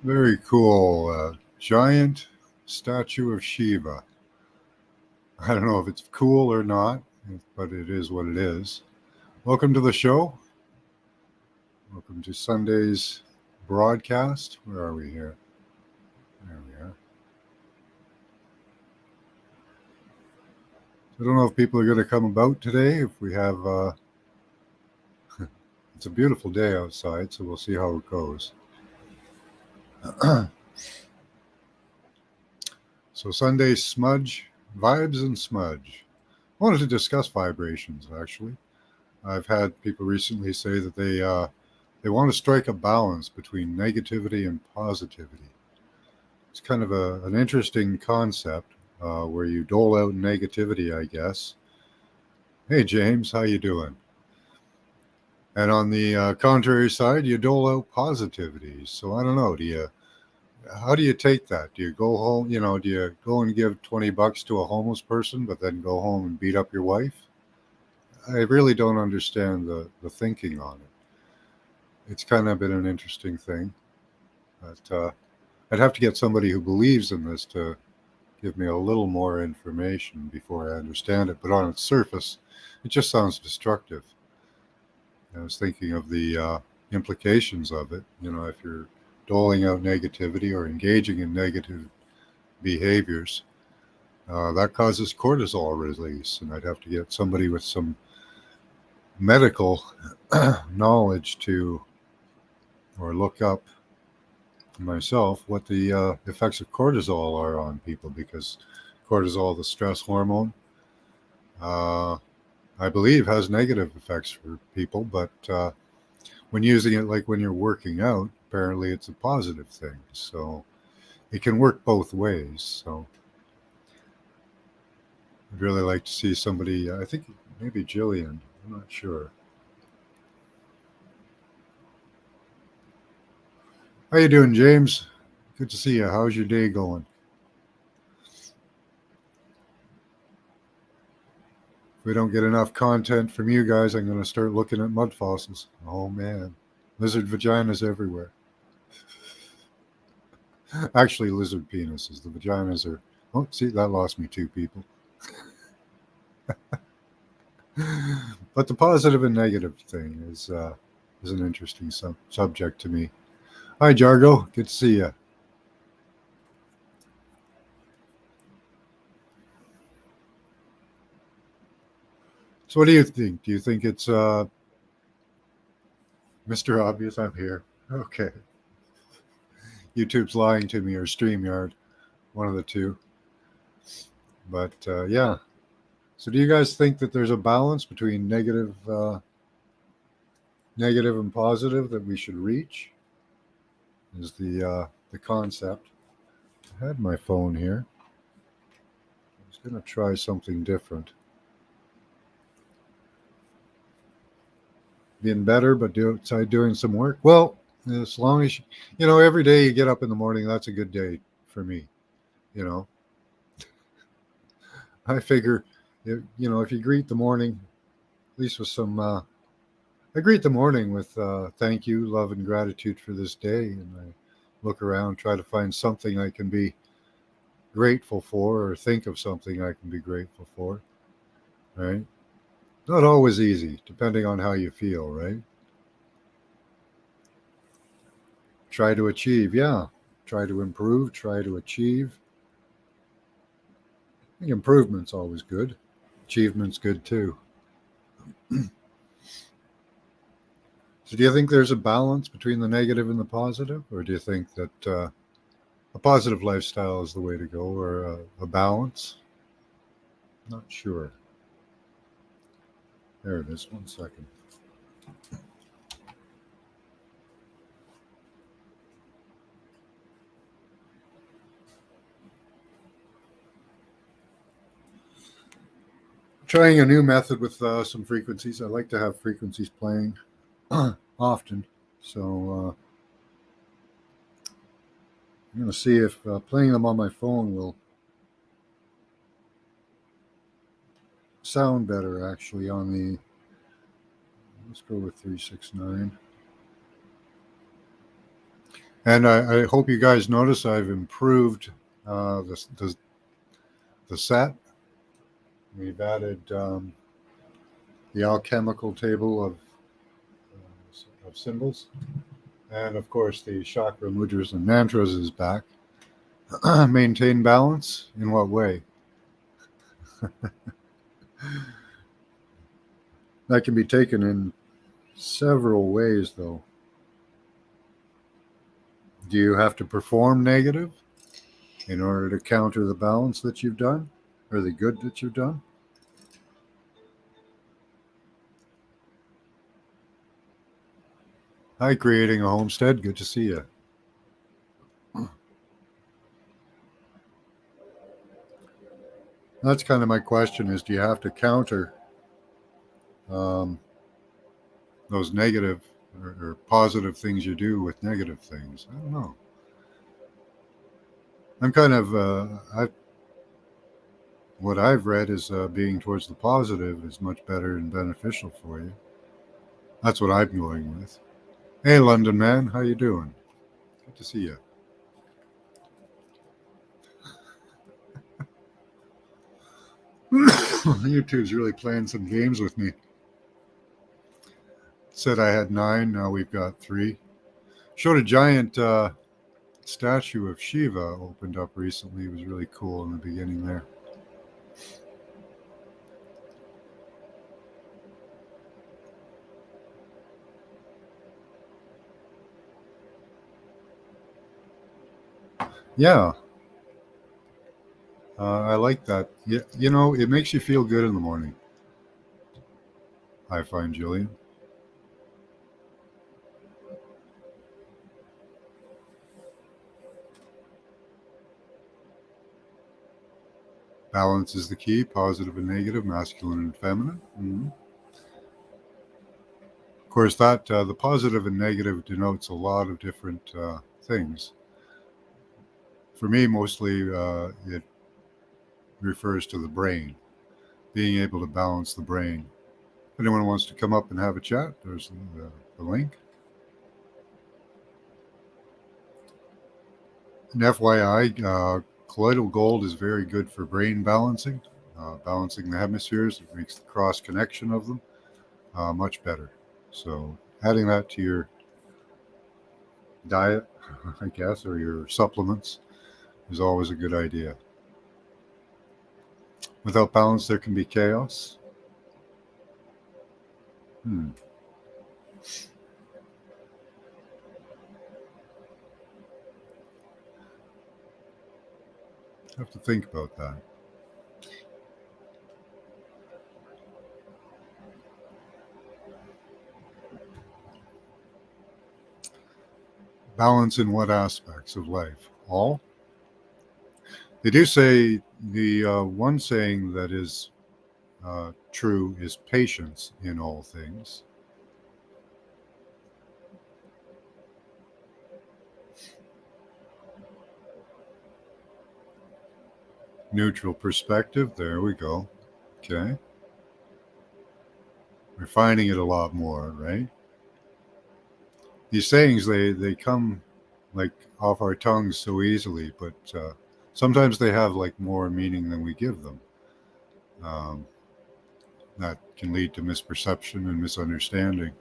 Very cool. Giant statue of Shiva. I don't know if it's cool or not, but it is what it is. Welcome to the show. Welcome to Sunday's broadcast. Where are we here? There we are. I don't know if people are going to come about today. If we have, it's a beautiful day outside, so we'll see how it goes. So Sunday's Smudge, Vibes and Smudge. I wanted to discuss vibrations, actually. I've had people recently say that they want to strike a balance between negativity and positivity. It's kind of an interesting concept where you dole out negativity, I guess. Hey James, how you doing? And on the contrary side, you dole out positivity. So I don't know. How do you take that? Do you go home? Do you go and give $20 to a homeless person, but then go home and beat up your wife? I really don't understand the thinking on it. It's kind of been an interesting thing. But I'd have to get somebody who believes in this to give me a little more information before I understand it. But on its surface, it just sounds destructive. I was thinking of the implications of it. If you're doling out negativity or engaging in negative behaviors, that causes cortisol release. And I'd have to get somebody with some medical knowledge to, or look up myself what the effects of cortisol are on people, because cortisol, the stress hormone, uh, I believe has negative effects for people, but when using it like when you're working out, apparently it's a positive thing. So it can work both ways. So I'd really like to see somebody, I think maybe Jillian, I'm not sure. How you doing, James? Good to see you. How's your day going? If we don't get enough content from you guys, I'm going to start looking at mud fossils. Oh man, lizard vaginas everywhere. Actually, lizard penises. The vaginas are. Oh, see, that lost me two people. But the positive and negative thing is an interesting subject to me. Hi, Jargo. Good to see you. So, what do you think? Do you think it's Mr. Obvious? I'm here. Okay. YouTube's lying to me or StreamYard, one of the two. But yeah. So, do you guys think that there's a balance between negative and positive that we should reach? Is the concept? I had my phone here. I was going to try something different. Being better, but outside doing some work. Well, as long as every day you get up in the morning, that's a good day for me. You know, I figure, if you greet the morning, at least with some, I greet the morning with thank you, love, and gratitude for this day, and I look around, try to find something I can be grateful for, or think of something I can be grateful for. Right? Not always easy, depending on how you feel. Right? Try to achieve, yeah. Try to improve, try to achieve. I think improvement's always good. Achievement's good too. So, do you think there's a balance between the negative and the positive, or do you think that a positive lifestyle is the way to go, or a balance? Not sure. There it is. 1 second. Trying a new method with some frequencies. I like to have frequencies playing often. So I'm going to see if playing them on my phone will sound better actually on the. Let's go with 369. And I hope you guys notice I've improved uh, the, the, the set. We've added the alchemical table of symbols. And of course, the chakra mudras and mantras is back. Maintain balance in what way? That can be taken in several ways, though. Do you have to perform negative in order to counter the balance that you've done or the good that you've done? Hi, creating a homestead. Good to see you. That's kind of my question: is do you have to counter um, those negative or positive things you do with negative things? I don't know. I'm kind of what I've read is being towards the positive is much better and beneficial for you. That's what I'm going with. Hey, London man, how you doing? Good to see you. YouTube's really playing some games with me. Said I had 9, now we've got 3. Showed a giant statue of Shiva opened up recently. It was really cool in the beginning there. Yeah, I like that. Yeah, you know, it makes you feel good in the morning. I find Julian. Balance is the key, positive and negative, masculine and feminine. Of course, that the positive and negative denotes a lot of different things. For me, mostly it refers to the brain, being able to balance the brain. If anyone wants to come up and have a chat, there's the link. And FYI, colloidal gold is very good for brain balancing, balancing the hemispheres. It makes the cross connection of them much better. So adding that to your diet, I guess, or your supplements is always a good idea. Without balance, there can be chaos. Hmm. Have to think about that. Balance in what aspects of life? All? They do say the one saying that is true is patience in all things. Neutral perspective. There we go. Okay. We're finding it a lot more, right? These sayings, they come like off our tongues so easily, but sometimes they have like more meaning than we give them. Um, that can lead to misperception and misunderstanding.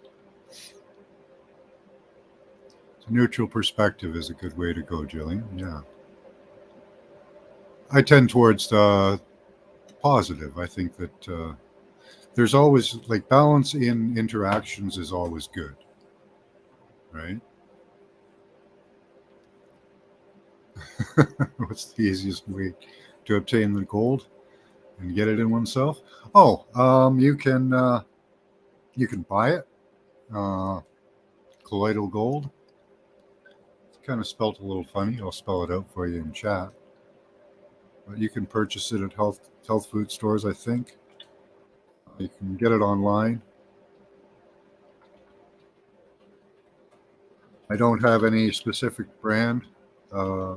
So neutral perspective is a good way to go, Jillian. Yeah. I tend towards positive. I think that there's always like balance in interactions is always good, right? What's the easiest way to obtain the gold and get it in oneself? Oh, you can buy it. Uh, Colloidal gold. It's kind of spelt a little funny. I'll spell it out for you in chat. But you can purchase it at health food stores. I think you can get it online. I don't have any specific brand uh,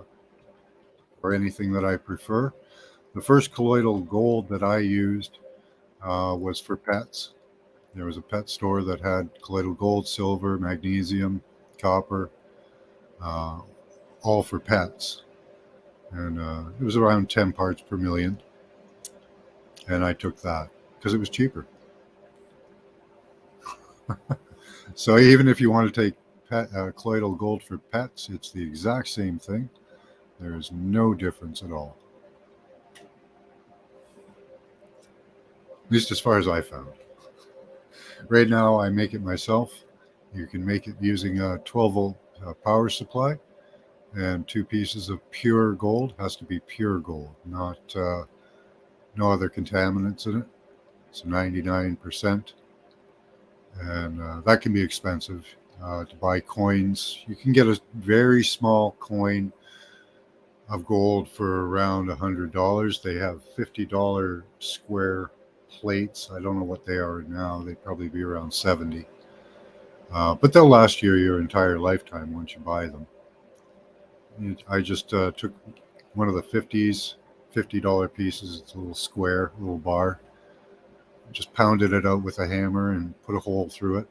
or anything that I prefer. The first colloidal gold that I used was for pets. There was a pet store that had colloidal gold, silver, magnesium, copper. uh, all for pets. And it was around 10 parts per million. And I took that because it was cheaper. So even if you want to take colloidal gold for pets, it's the exact same thing. There is no difference at all, at least as far as I found. Right now, I make it myself. You can make it using a 12-volt power supply and 2 pieces of pure gold. Has to be pure gold, not no other contaminants in it. It's 99%, and that can be expensive to buy coins. You can get a very small coin of gold for around $100. They have $50 square plates. I don't know what they are now. They'd probably be around 70. But they'll last you your entire lifetime once you buy them. I just took one of the $50 pieces. It's a little square, a little bar. Just pounded it out with a hammer and put a hole through it,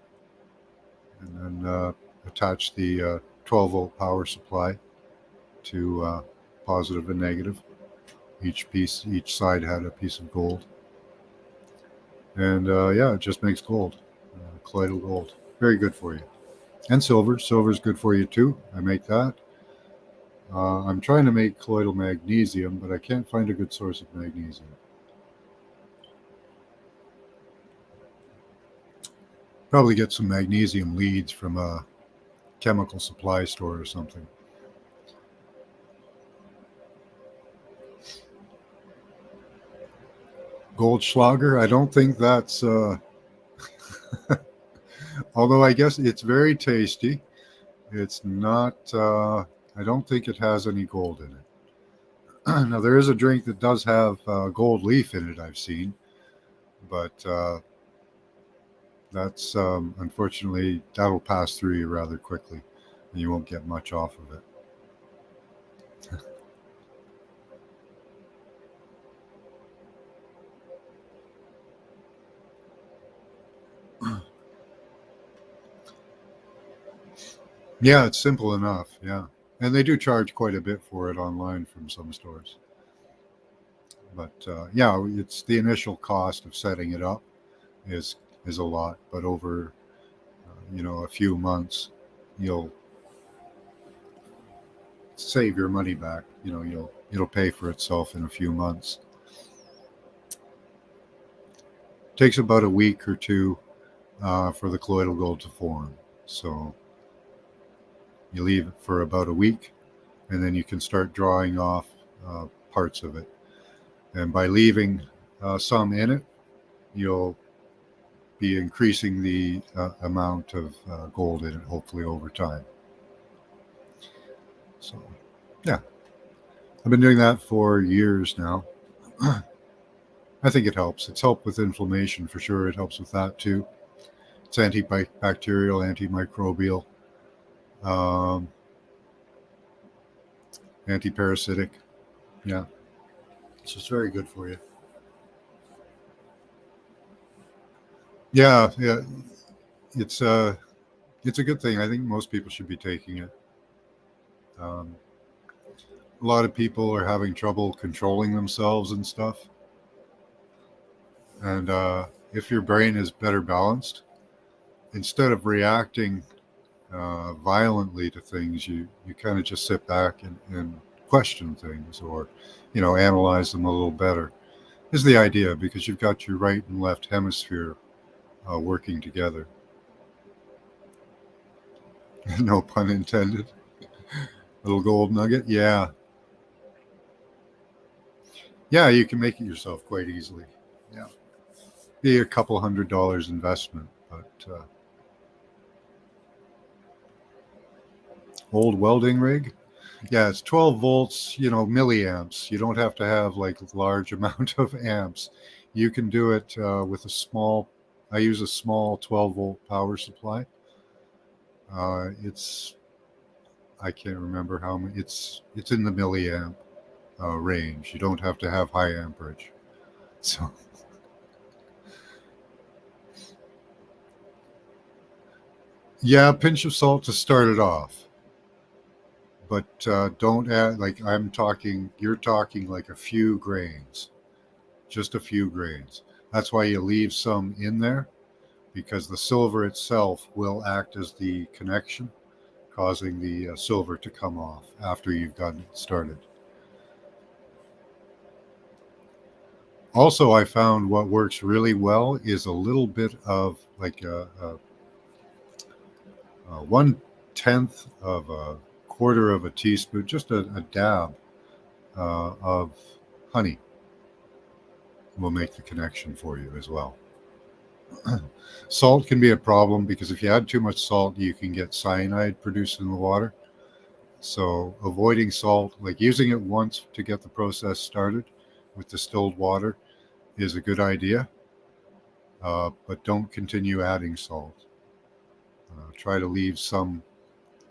and then attached the 12-volt power supply to positive and negative. Each side had a piece of gold, and yeah, it just makes gold, colloidal gold. Very good for you. And silver. Silver is good for you too. I make that. I'm trying to make colloidal magnesium, but I can't find a good source of magnesium. Probably get some magnesium leads from a chemical supply store or something. Goldschlager, I don't think that's, although I guess it's very tasty. It's not, I don't think it has any gold in it. Now, there is a drink that does have gold leaf in it, I've seen, but that's unfortunately, that'll pass through you rather quickly, and you won't get much off of it. Yeah, it's simple enough. Yeah. And they do charge quite a bit for it online from some stores. But yeah, it's the initial cost of setting it up is is a lot, but over a few months, you'll save your money back. It'll pay for itself in a few months. Takes about a week or two for the colloidal gold to form. So you leave it for about a week, and then you can start drawing off parts of it. And by leaving some in it, you'll be increasing the amount of gold in it, hopefully over time. So, yeah, I've been doing that for years now. I think it helps. It's helped with inflammation for sure. It helps with that too. It's antibacterial, antimicrobial, um, antiparasitic. Yeah, so it's very good for you. Yeah, yeah. It's uh, it's a good thing. I think most people should be taking it. Um, a lot of people are having trouble controlling themselves and stuff. And if your brain is better balanced, instead of reacting violently to things, you kind of just sit back and question things, or analyze them a little better. Is the idea, because you've got your right and left hemisphere working together. No pun intended. Little gold nugget. Yeah, yeah, you can make it yourself quite easily. Yeah, be a couple $100 investment, but old welding rig. Yeah, it's 12 volts, milliamps. You don't have to have like a large amount of amps. You can do it with a small, I use a small 12-volt power supply. It's, I can't remember how many, it's in the milliamp range. You don't have to have high amperage. So, yeah, a pinch of salt to start it off. but don't add, like you're talking like a few grains, just a few grains. That's why you leave some in there, because the silver itself will act as the connection, causing the silver to come off after you've gotten it started. Also, I found what works really well is a little bit of like a 1/10 of a quarter of a teaspoon, just a dab of honey will make the connection for you as well. Salt can be a problem because if you add too much salt, you can get cyanide produced in the water. So avoiding salt, like using it once to get the process started with distilled water, is a good idea. But don't continue adding salt. Try to leave some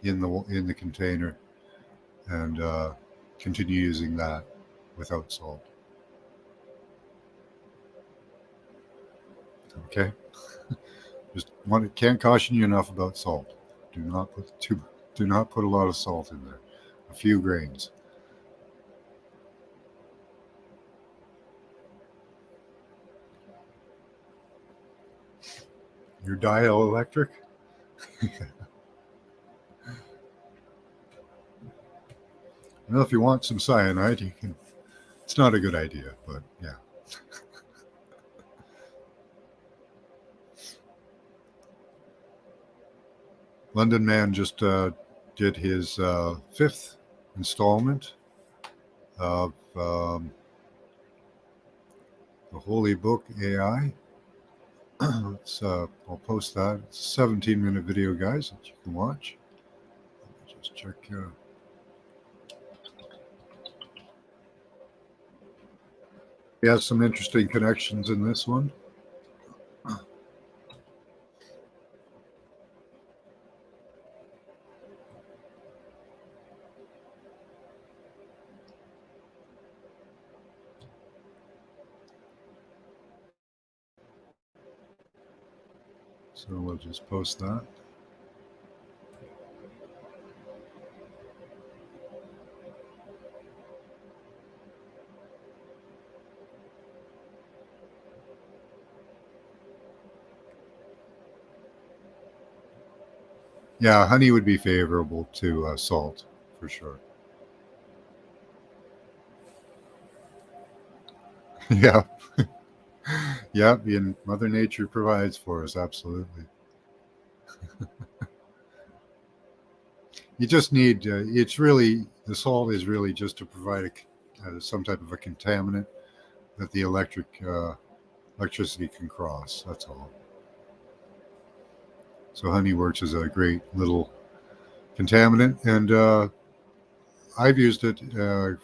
in the container and continue using that without salt. Okay. Can't caution you enough about salt. Do not put too do not put a lot of salt in there. A few grains. Your dielectric? Well, if you want some cyanide, you can. It's not a good idea, but yeah. London Man just did his fifth installment of the Holy Book AI. I'll post that. It's a 17-minute video, guys, that you can watch. Let me just check. He has some interesting connections in this one. So we'll just post that. Yeah, honey would be favorable to salt for sure. Yeah, yeah. And Mother Nature provides for us absolutely. You just need. It's really the salt is really just to provide some type of a contaminant that the electricity can cross. That's all. So honey works as a great little contaminant, and I've used it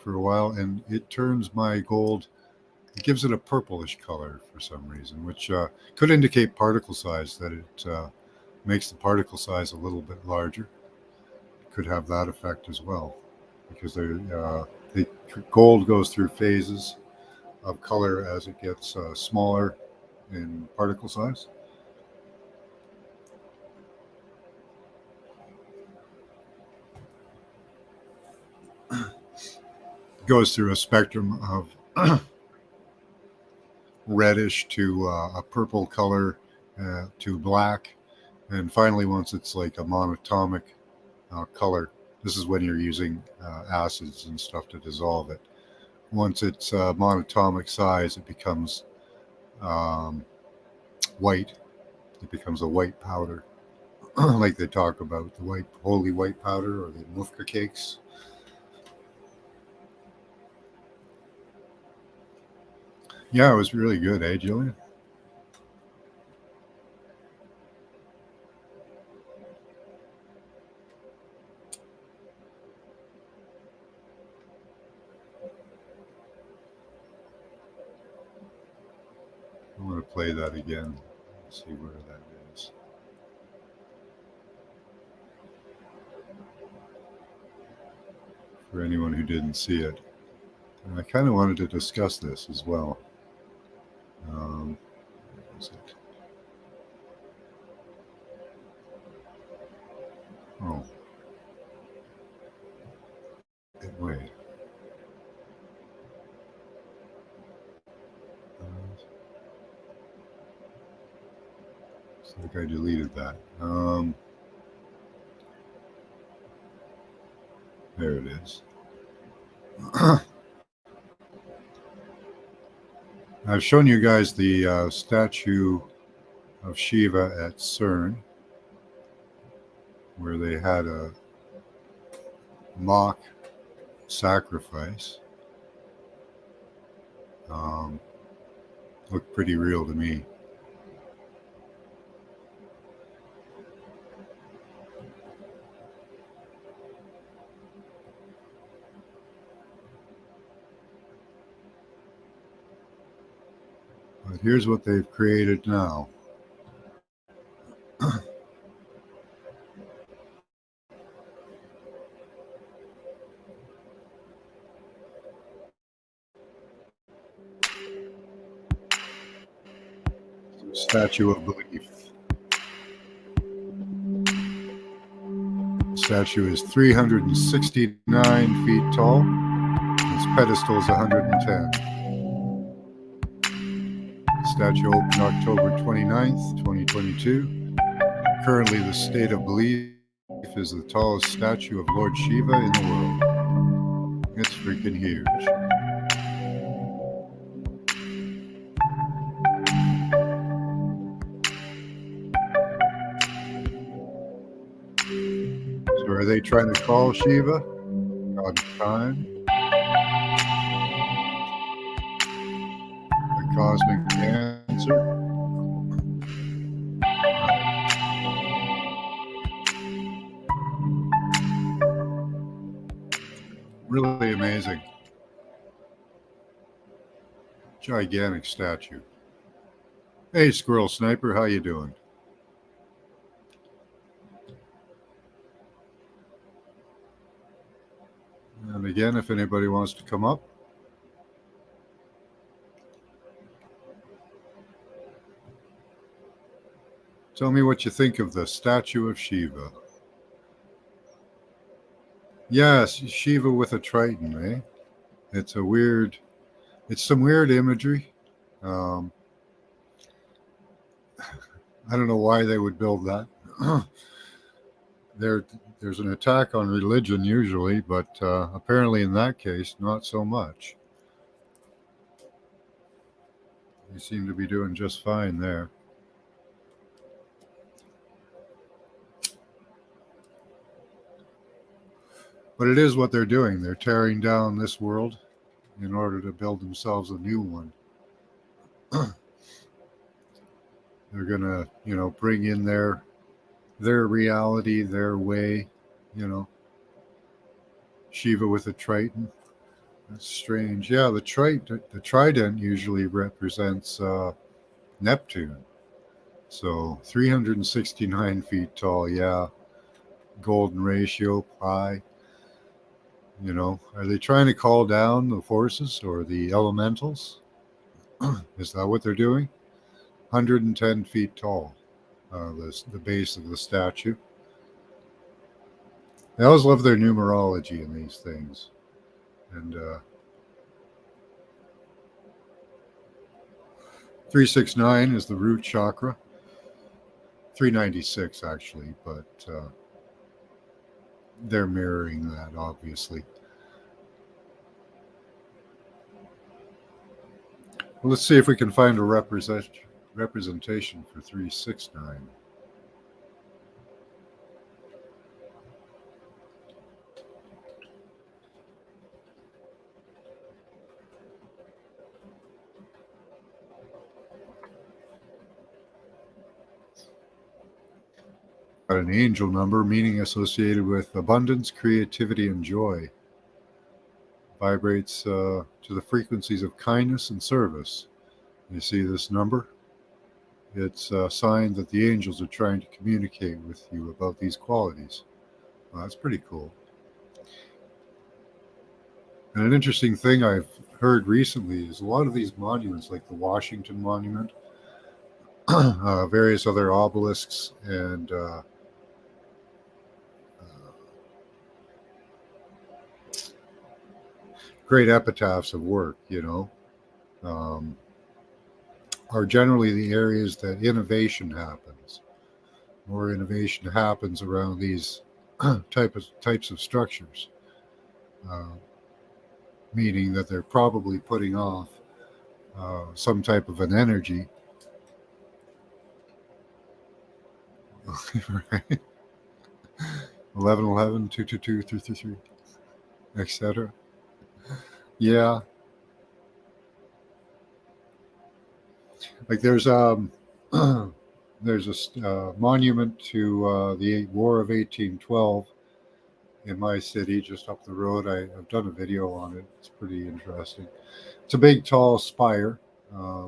for a while, and it turns my gold. It gives it a purplish color for some reason, which could indicate particle size. That it makes the particle size a little bit larger. It could have that effect as well, because the gold goes through phases of color as it gets smaller in particle size. It goes through a spectrum of reddish to a purple color to black, and finally, once it's like a monatomic color, this is when you're using acids and stuff to dissolve it. Once it's monatomic size, it becomes um, white. It becomes a white powder, like they talk about the white holy white powder or the mufka cakes. Yeah, it was really good, eh, Julian? I want to play that again. Let's see where that is. For anyone who didn't see it, and I kind of wanted to discuss this as well. Where is it? Oh, I think I deleted that. There it is. I've shown you guys the statue of Shiva at CERN, where they had a mock sacrifice. Looked pretty real to me. But here's what they've created now. Statue of Belief. The statue is 369 feet tall. Its pedestal is 110. The statue opened October 29th, 2022. Currently, the State of Belief is the tallest statue of Lord Shiva in the world. It's freaking huge. So are they trying to call Shiva? God of time? The cosmic cancer? Really amazing. Gigantic statue. Hey, Squirrel Sniper, how you doing? And again, if anybody wants to come up. Tell me what you think of the statue of Shiva. Yes, Shiva with a Triton, eh? It's some weird imagery. I don't know why they would build that. There's an attack on religion usually, but apparently in that case, not so much. They seem to be doing just fine there. But it is what they're doing. They're tearing down this world in order to build themselves a new one. They're gonna, bring in their reality, their way, Shiva with a Triton. That's strange. Yeah, the trident usually represents Neptune. So 369 feet tall. Yeah, golden ratio, pi. Are they trying to call down the forces or the elementals? Is that what they're doing? 110 feet tall, the base of the statue. I always love their numerology in these things. And 369 is the root chakra. 396 actually, but they're mirroring that, obviously. Well, let's see if we can find a representation for 369. Got an angel number, meaning associated with abundance, creativity, and joy. Vibrates to the frequencies of kindness and service. You see this number? It's a sign that the angels are trying to communicate with you about these qualities. Well, that's pretty cool. And an interesting thing I've heard recently is a lot of these monuments, like the Washington Monument, various other obelisks, and great epitaphs of work, are generally the areas that innovation happens. more innovation happens around these types of structures, uh, meaning that they're probably putting off some type of an energy. Right? 1111, 222, 333, etc. Yeah, like there's a monument to the War of 1812 in my city, just up the road. I've done a video on it. It's pretty interesting. It's a big, tall spire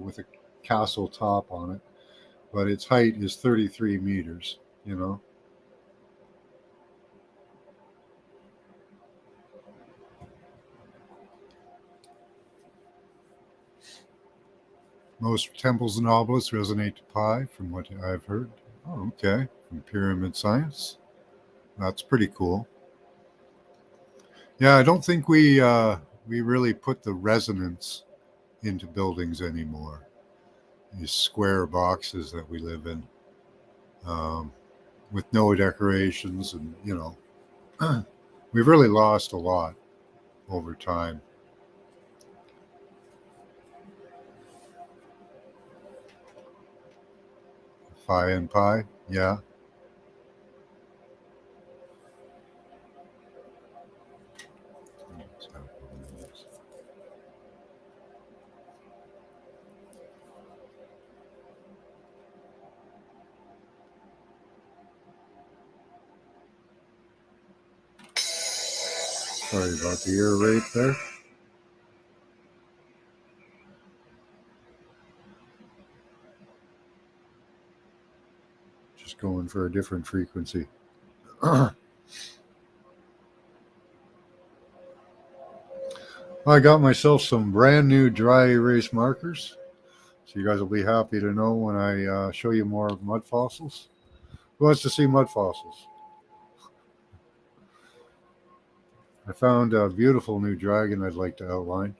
with a castle top on it, but its height is 33 meters. You know, most temples and obelisks resonate to pi, from what I've heard. Oh, okay. From pyramid science, that's pretty cool. Yeah, I don't think we really put the resonance into buildings anymore. These square boxes that we live in, um, with no decorations, and we've really lost a lot over time. Phi and pi, yeah. Sorry about the ear rape there. Just going for a different frequency. I got myself some brand new dry erase markers, so you guys will be happy to know when I show you more of mud fossils. Who wants to see mud fossils? I found a beautiful new dragon I'd like to outline.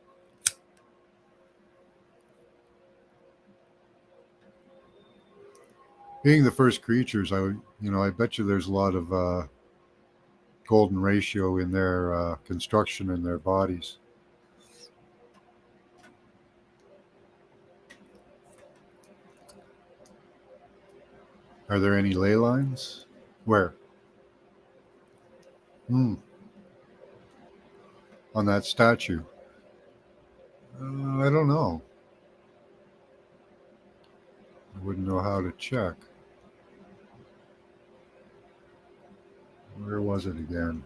Being the first creatures, I bet you there's a lot of golden ratio in their construction and their bodies. Are there any ley lines? Where? Hmm. On that statue? I don't know. I wouldn't know how to check. Where was it again?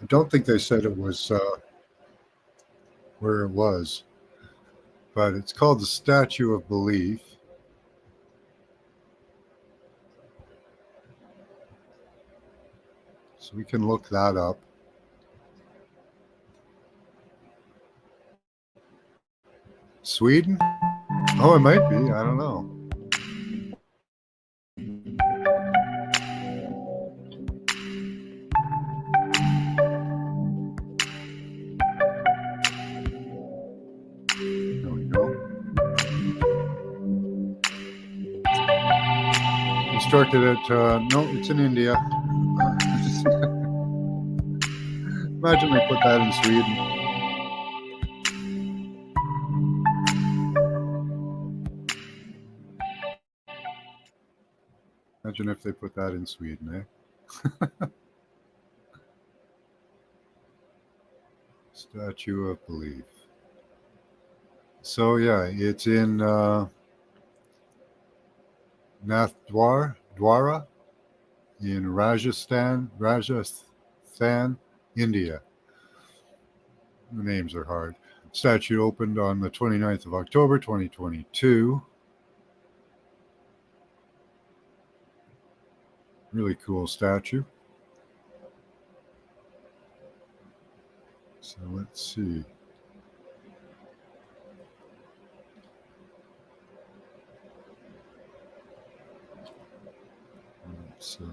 I don't think they said it was where it was, but it's called the Statue of Belief. So we can look that up. Sweden? Oh, it might be. I don't know. There we go. Constructed at, no, it's in India. Imagine they put that in Sweden. Imagine if they put that in Sweden, eh? Statue of Belief. So yeah, it's in Dwara in Rajasthan, India. The names are hard. Statue opened on the 29th of October 2022. Really cool statue. So let's see. So I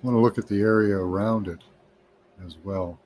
want to look at the area around it as well.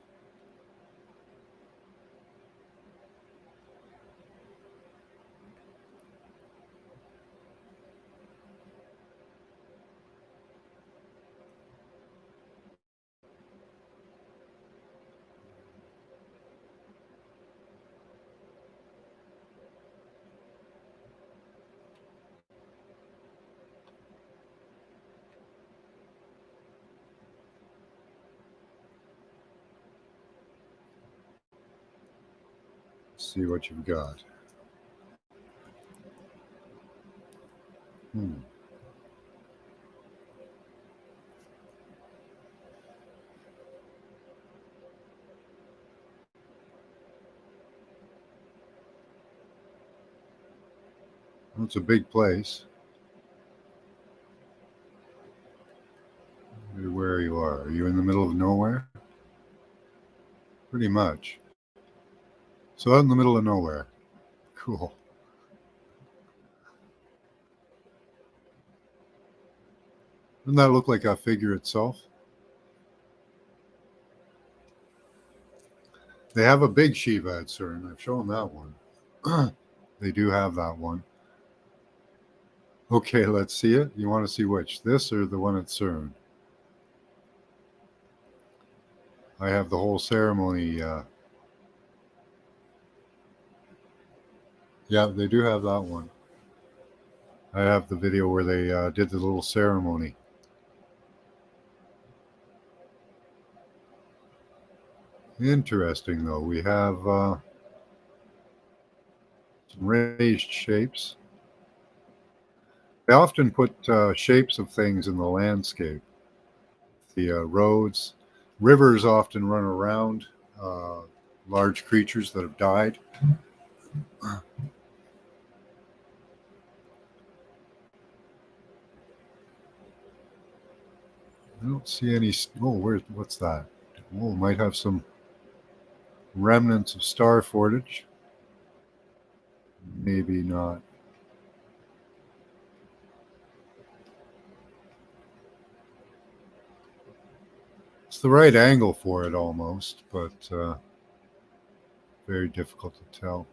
see what you've got. Well, it's a big place. Where you are? Are you in the middle of nowhere? Pretty much. So out in the middle of nowhere. Cool. Doesn't that look like a figure itself? They have a big Shiva at CERN. I've shown that one. They do have that one. Okay, let's see it. You want to see which? This or the one at CERN? I have the whole ceremony. Yeah, they do have that one. I have the video where they did the little ceremony. Interesting, though. We have some raised shapes. They often put shapes of things in the landscape. The roads, rivers often run around large creatures that have died. I don't see any. Oh, what's that? Oh, might have some remnants of star fortage. Maybe not. It's the right angle for it almost, but very difficult to tell.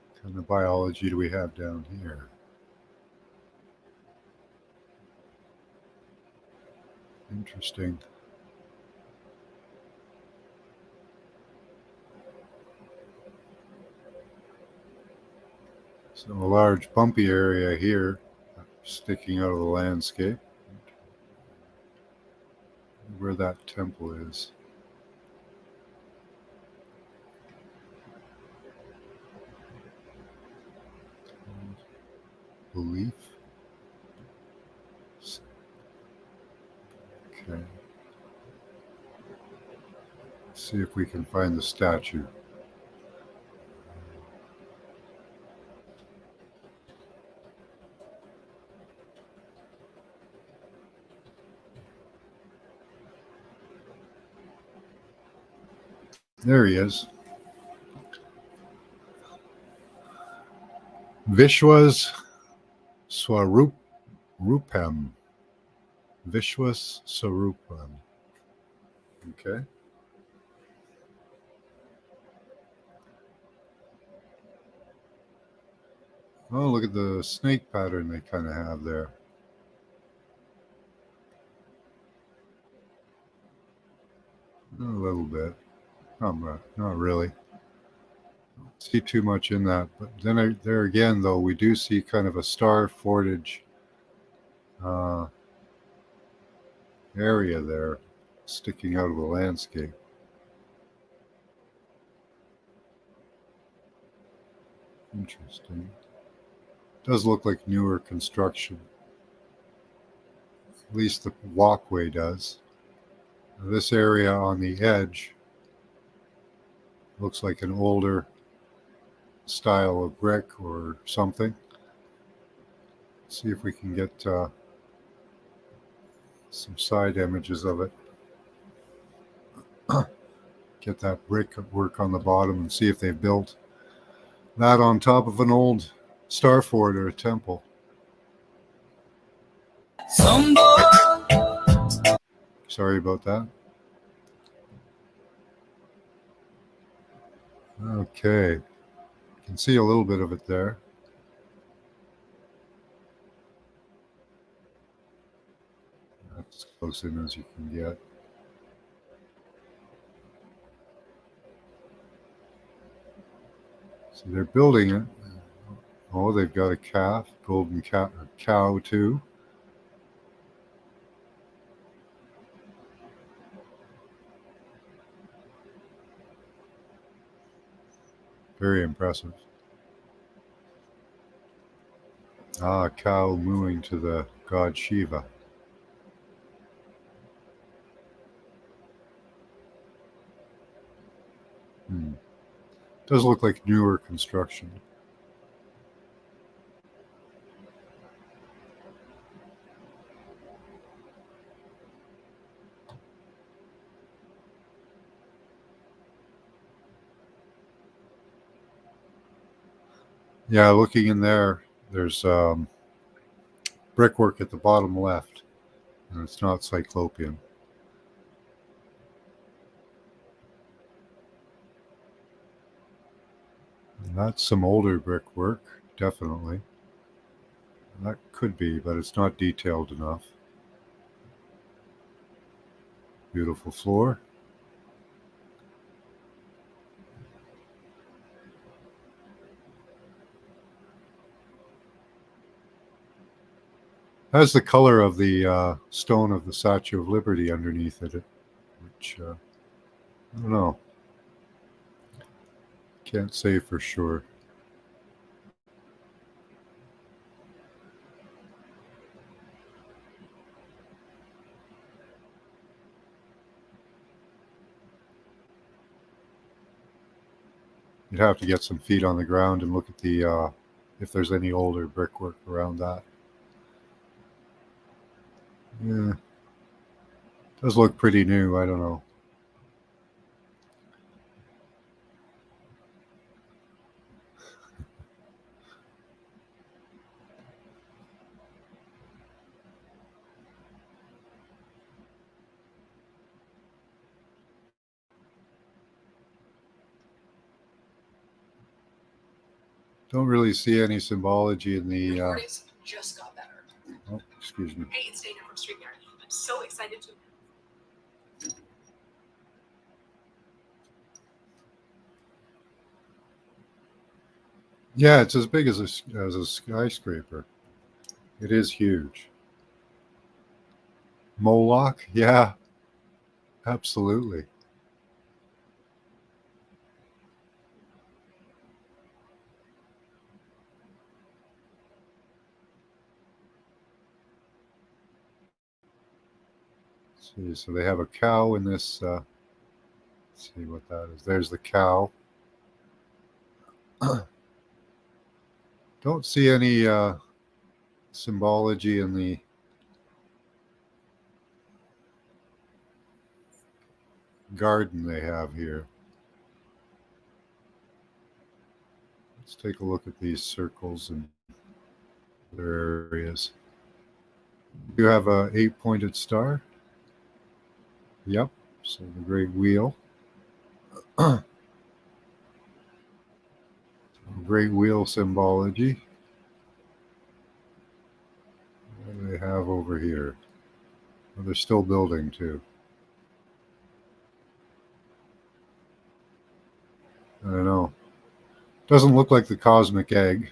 What kind of biology do we have down here? Interesting. So a large bumpy area here sticking out of the landscape. Where that temple is. Belief. Okay. Let's see if we can find the statue. There he is. Vishwas Swarupam. Vishwas Swarupam. Okay. Oh, look at the snake pattern they kind of have there. A little bit. Not really. Don't see too much in that. But then there again, though, we do see kind of a star fortage uh, area there sticking out of the landscape. Interesting. Does look like newer construction. At least the walkway does. This area on the edge looks like an older style of brick or something. Let's see if we can get some side images of it. Get that brick work on the bottom and see if they built that on top of an old star fort or a temple. Sorry about that. Okay. You can see a little bit of it there. That's as close in as you can get. So they're building it. Oh, they've got a calf, golden cow too. Very impressive. Ah, a cow mooing to the god Shiva. Hmm. Does look like newer construction. Yeah, looking in there, there's brickwork at the bottom left, and it's not cyclopean. And that's some older brickwork, definitely. That could be, but it's not detailed enough. Beautiful floor. Has the color of the stone of the Statue of Liberty underneath it, which I don't know. Can't say for sure. You'd have to get some feet on the ground and look at the if there's any older brickwork around that. Yeah, does look pretty new. I don't know. Don't really see any symbology in the. Oh, excuse me. Hey, it's Dana from StreamYard. I'm so excited to. Yeah, it's as big as a skyscraper. It is huge. Moloch, yeah, absolutely. Let's see, so they have a cow in this. Let's see what that is. There's the cow. Don't see any symbology in the garden they have here. Let's take a look at these circles and other areas. You have a 8-pointed star. Yep. So the great wheel. Great wheel symbology. What do they have over here? Well, they're still building too. I don't know. Doesn't look like the cosmic egg.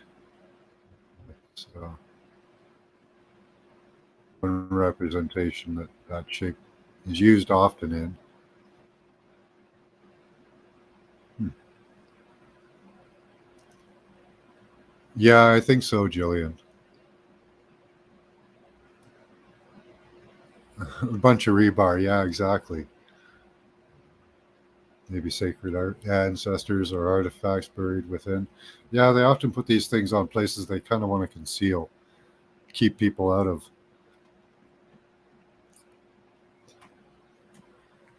So one representation that shape is used often in. Hmm. Yeah, I think so, Jillian. A bunch of rebar. Yeah, exactly. Maybe sacred ancestors or artifacts buried within. Yeah, they often put these things on places they kind of want to conceal, keep people out of.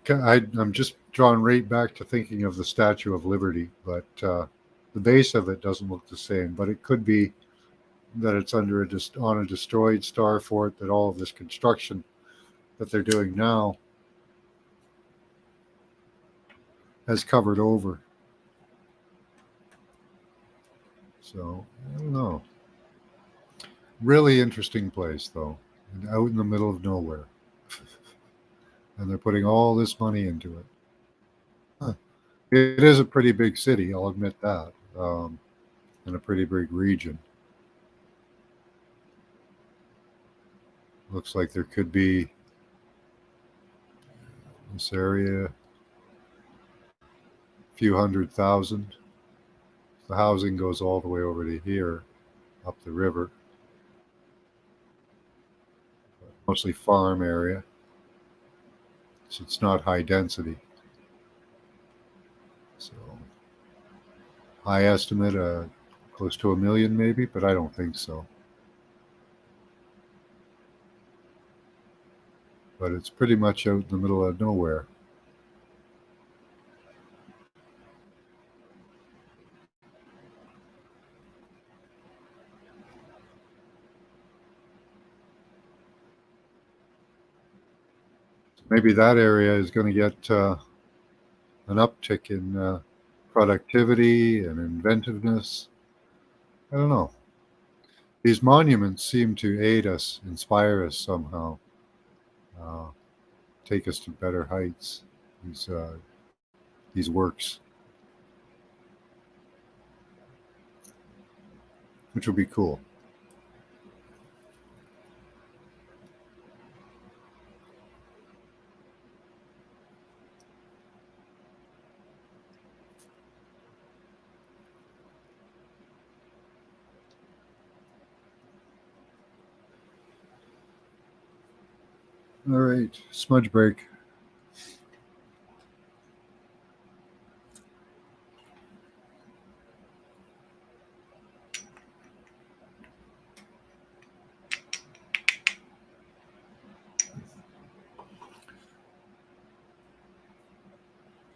I'm just drawn right back to thinking of the Statue of Liberty, but the base of it doesn't look the same. But it could be that it's under on a destroyed star fort that all of this construction that they're doing now has covered over. So I don't know. Really interesting place though, and out in the middle of nowhere, and they're putting all this money into it. Huh. It is a pretty big city, I'll admit that. in a pretty big region. Looks like there could be this area, a few 100,000. The housing goes all the way over to here, up the river. Mostly farm area, so it's not high density. So high estimate, close to 1 million maybe, but I don't think so. But it's pretty much out in the middle of nowhere. Maybe that area is going to get an uptick in productivity and inventiveness. I don't know. These monuments seem to aid us, inspire us somehow, uh, take us to better heights. These works, which would be cool. All right, smudge break.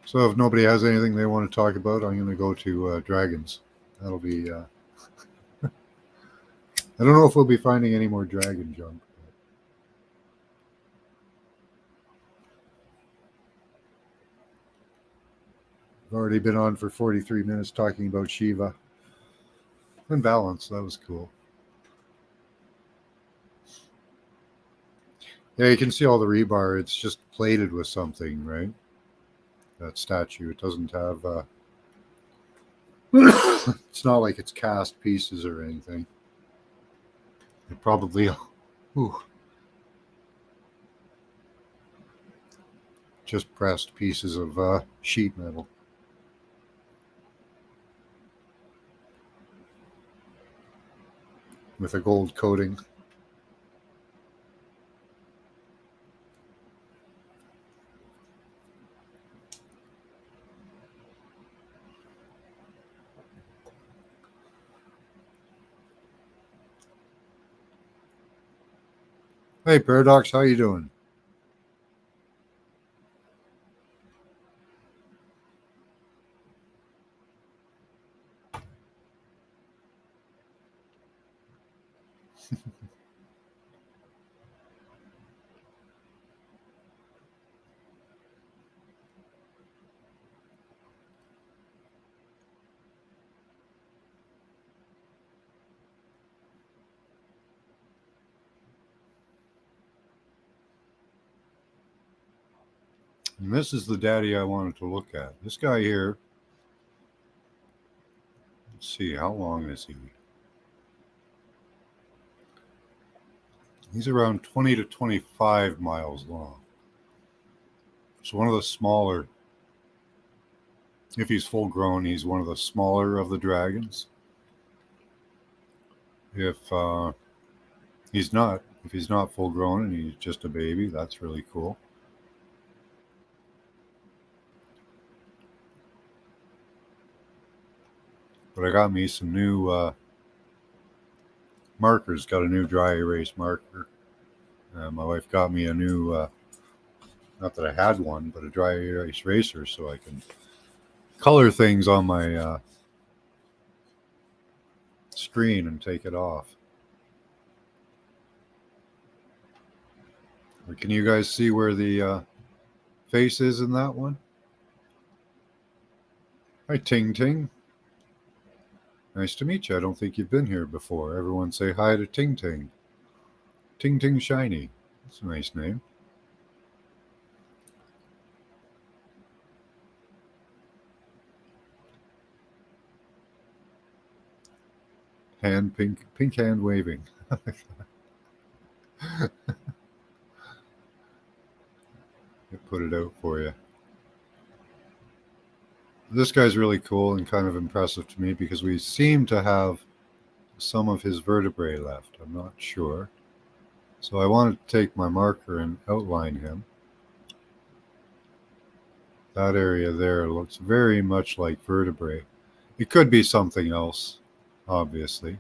So if nobody has anything they want to talk about, I'm going to go to dragons. That'll be. I don't know if we'll be finding any more dragon junk. I've already been on for 43 minutes talking about Shiva and balance. That was cool. Yeah, you can see all the rebar. It's just plated with something, right? That statue. It doesn't have. It's not like it's cast pieces or anything. It probably. Ooh, just pressed pieces of sheet metal. With a gold coating. Hey, Paradox, how you doing? And this is the daddy I wanted to look at. This guy here. Let's see, how long is he? He's around 20 to 25 miles long. So one of the smaller, if he's full grown, he's one of the smaller of the dragons. If if he's not full grown and he's just a baby, that's really cool. But I got me some new markers. Got a new dry erase marker. My wife got me a new, not that I had one, but a dry erase eraser so I can color things on my screen and take it off. Can you guys see where the face is in that one? Hi, Ting Ting. Nice to meet you. I don't think you've been here before. Everyone say hi to Ting Ting. Ting Ting Shiny. That's a nice name. Hand pink hand waving. I put it out for you. This guy's really cool and kind of impressive to me because we seem to have some of his vertebrae left. I'm not sure. So I want to take my marker and outline him. That area there looks very much like vertebrae. It could be something else, obviously,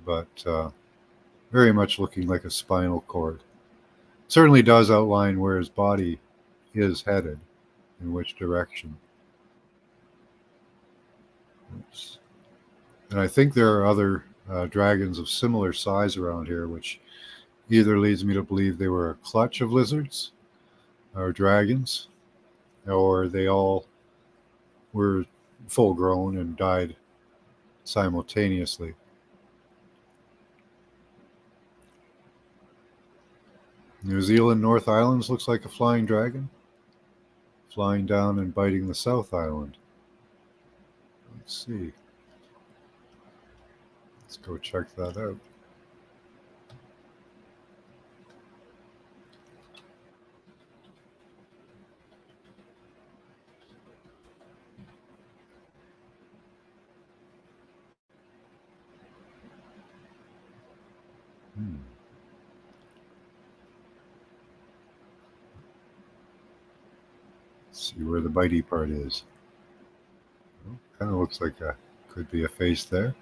but very much looking like a spinal cord. Certainly does outline where his body is headed, in which direction. Oops. And I think there are other dragons of similar size around here, which either leads me to believe they were a clutch of lizards or dragons, or they all were full grown and died simultaneously. New Zealand North Islands looks like a flying dragon, flying down and biting the South Island. Let's see. Let's go check that out. Hmm. Let's see where the bitey part is. Well, kind of looks like a could be a face there.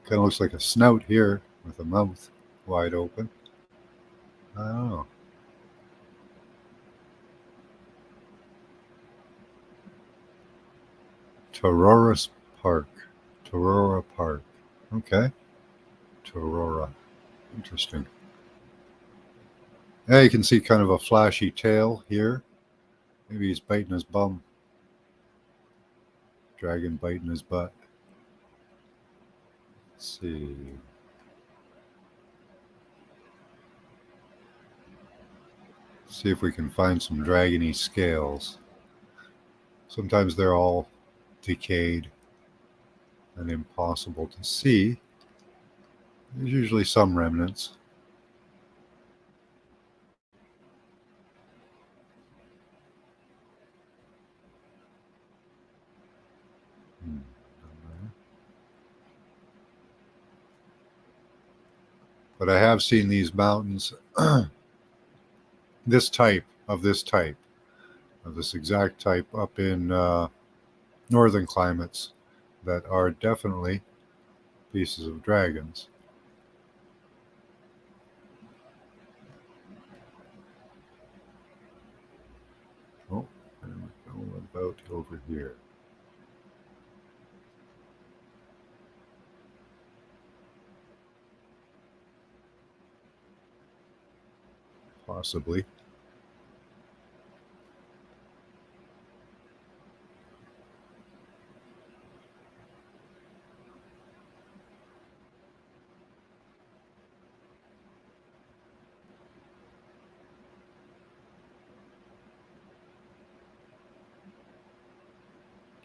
Kind of looks like a snout here with a mouth wide open. I don't know. Torora Park. Torora Park. Okay. Torora. Interesting. Yeah, you can see kind of a flashy tail here. Maybe he's biting his bum. Dragon biting his butt. Let's see. See if we can find some dragony scales. Sometimes they're all decayed and impossible to see. There's usually some remnants. But I have seen these mountains, this type, of this exact type, up in northern climates that are definitely pieces of dragons. Oh, and we're about over here. Possibly.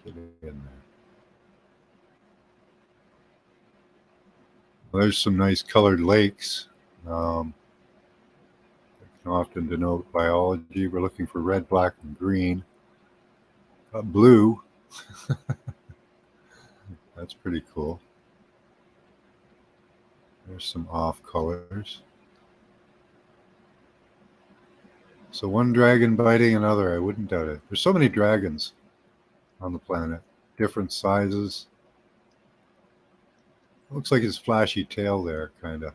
Get in there. Well, there's some nice colored lakes. Um, can often denote biology. We're looking for red, black, and green. Blue. That's pretty cool. There's some off colors. So one dragon biting another, I wouldn't doubt it. There's so many dragons on the planet, different sizes. Looks like his flashy tail there, kind of.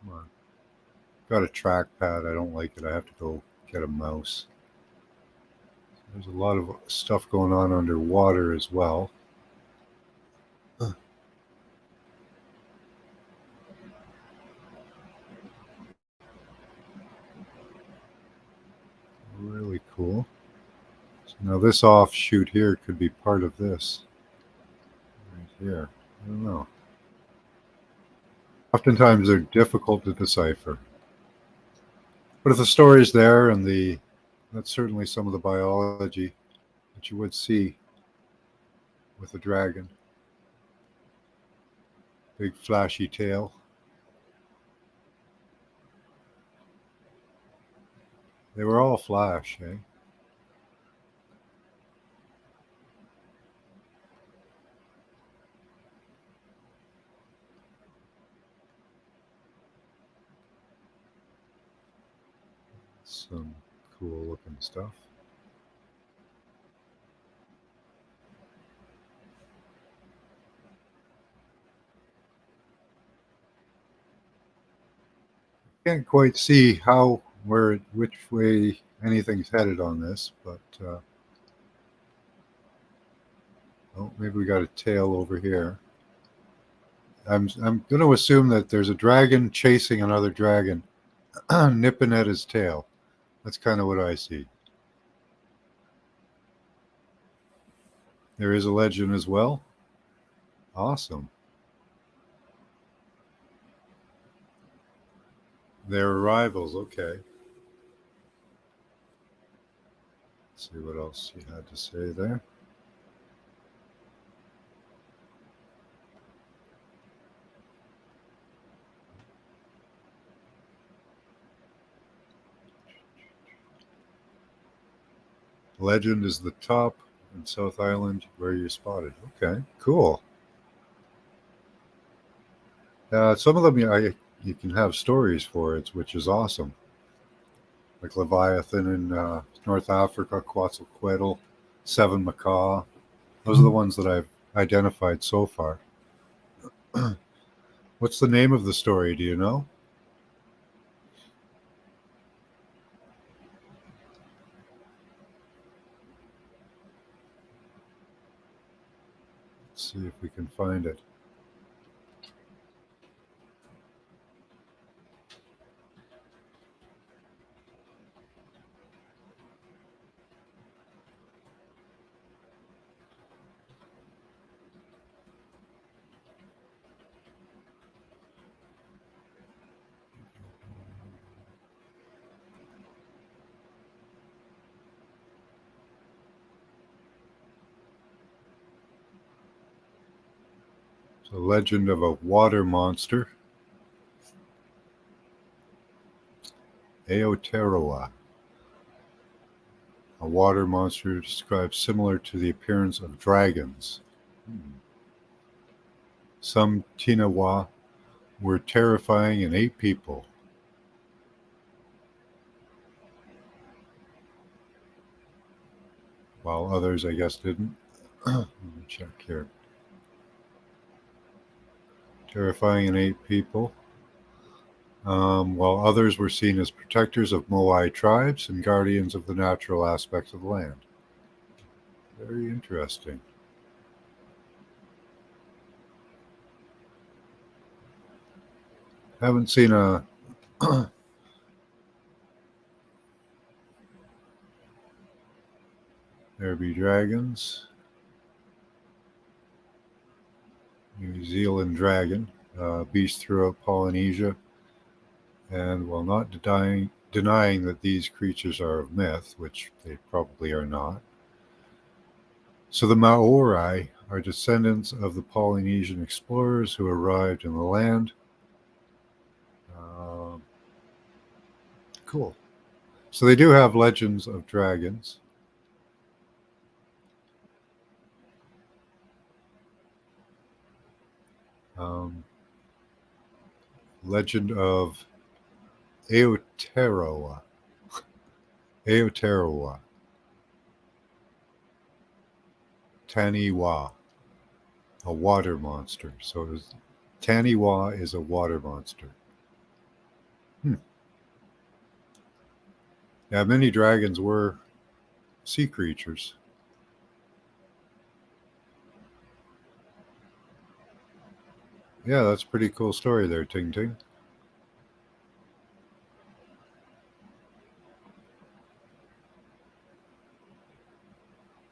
Come on. Got a trackpad. I don't like it. I have to go get a mouse. There's a lot of stuff going on underwater as well. Really cool. So now this offshoot here could be part of this. Right here. I don't know. Oftentimes they're difficult to decipher. But if the story's there and that's certainly some of the biology that you would see with a dragon. Big flashy tail. They were all flash, eh? Some cool looking stuff. Can't quite see which way anything's headed on this, but oh, maybe we got a tail over here. I'm going to assume that there's a dragon chasing another dragon, nipping at his tail. That's kind of what I see. There is a legend as well. Awesome. Their rivals. Okay. Let's see what else you had to say there. Legend is the top in South Island where you're spotted. Okay, cool. Some of them you can have stories for it, which is awesome. Like Leviathan in North Africa, Quetzalcoatl, Seven Macaw. Those are the ones that I've identified so far. What's the name of the story? Do you know? Let's see if we can find it. It's a legend of a water monster, Aotearoa. A water monster described similar to the appearance of dragons. Some Tinawa were terrifying and ate people. While others, I guess, didn't. Let me check here. Terrifying and ate people. While others were seen as protectors of Moai tribes and guardians of the natural aspects of the land. Very interesting. Haven't seen a there be dragons. New Zealand dragon, beast throughout Polynesia, and while not denying that these creatures are of myth, which they probably are not. So the Maori are descendants of the Polynesian explorers who arrived in the land. Um, cool. So they do have legends of dragons. Um, legend of Aotearoa. Aotearoa. Taniwa, a water monster. So Taniwa is a water monster. Hmm. Yeah, many dragons were sea creatures. Yeah, that's a pretty cool story there, Ting Ting.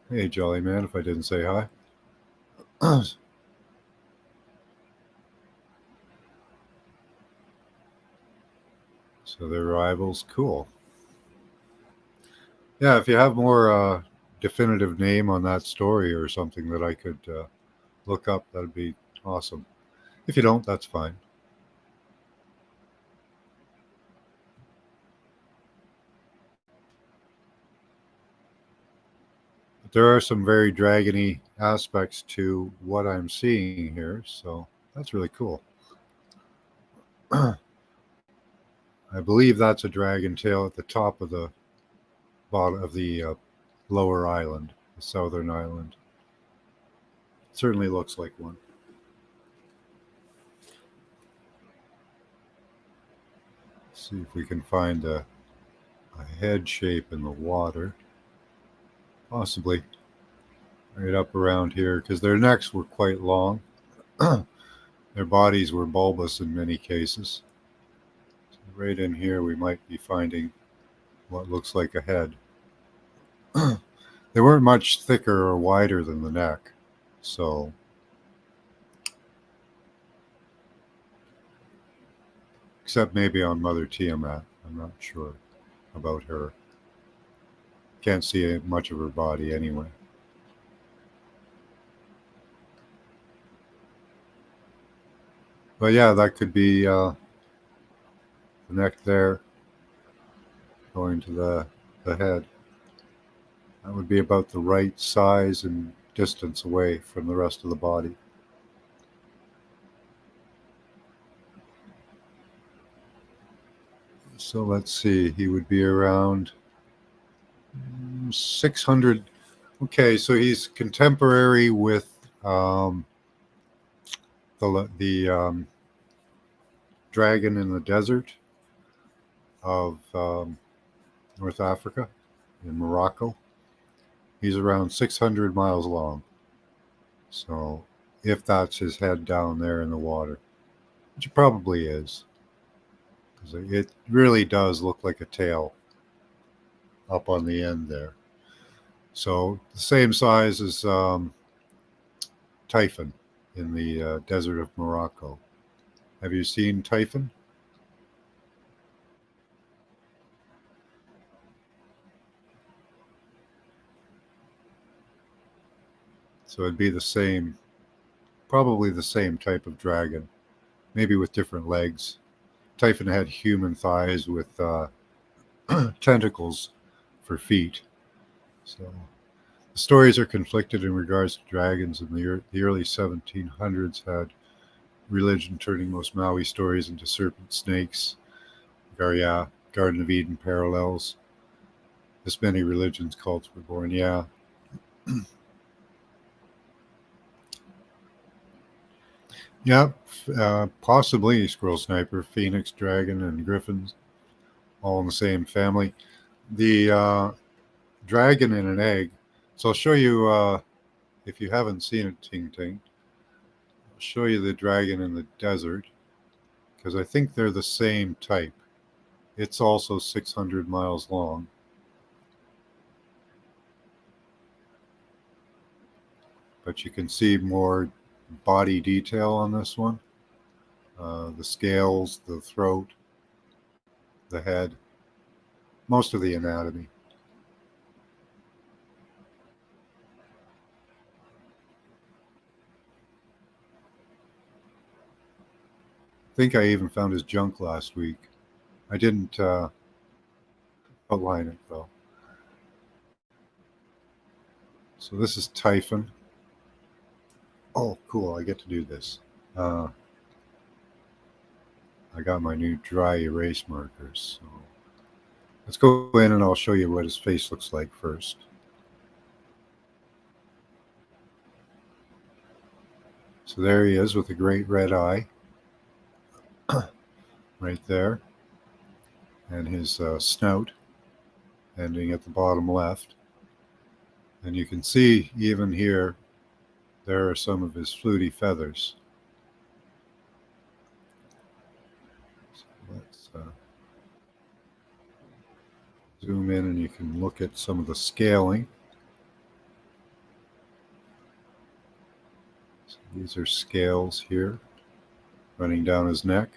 Hey, Jolly Man, if I didn't say hi. So they're rivals. Cool. Yeah, if you have more definitive name on that story or something that I could look up, that'd be awesome. If you don't, that's fine. But there are some very dragony aspects to what I'm seeing here, so that's really cool. I believe that's a dragon tail at the top of the bottom of the lower island, the southern island. It certainly looks like one. Let's see if we can find a head shape in the water. Possibly right up around here, because their necks were quite long. Their bodies were bulbous in many cases. So right in here, we might be finding what looks like a head. They weren't much thicker or wider than the neck, so except maybe on Mother Tiamat. I'm not sure about her. Can't see much of her body anyway. But yeah, that could be the neck there going to the head. That would be about the right size and distance away from the rest of the body. So let's see, he would be around 600. Okay, so he's contemporary with the dragon in the desert of North Africa, in Morocco. He's around 600 miles long. So if that's his head down there in the water, which it probably is, because it really does look like a tail up on the end there. So the same size as Typhon in the desert of Morocco. Have you seen Typhon? So it'd be the same, probably the same type of dragon, maybe with different legs. Typhon had human thighs with tentacles for feet. So the stories are conflicted in regards to dragons. In the early 1700s, had religion turning most Maui stories into serpent snakes. Yeah, Garden of Eden parallels. This many religions, cults were born. Yeah. Yep. Possibly Squirrel Sniper, Phoenix, Dragon, and Griffins, all in the same family. The dragon in an egg. So I'll show you, if you haven't seen it, Ting Ting, I'll show you the dragon in the desert, because I think they're the same type. It's also 600 miles long. But you can see more body detail on this one. The scales, the throat, the head, most of the anatomy. I think I even found his junk last week. I didn't outline it though. So this is Typhon. Oh, cool! I get to do this. Uh, I got my new dry erase markers. So let's go in and I'll show you what his face looks like first. So there he is with a great red eye right there, and his snout ending at the bottom left. And you can see even here, there are some of his fluty feathers. So let's zoom in and you can look at some of the scaling. So these are scales here running down his neck.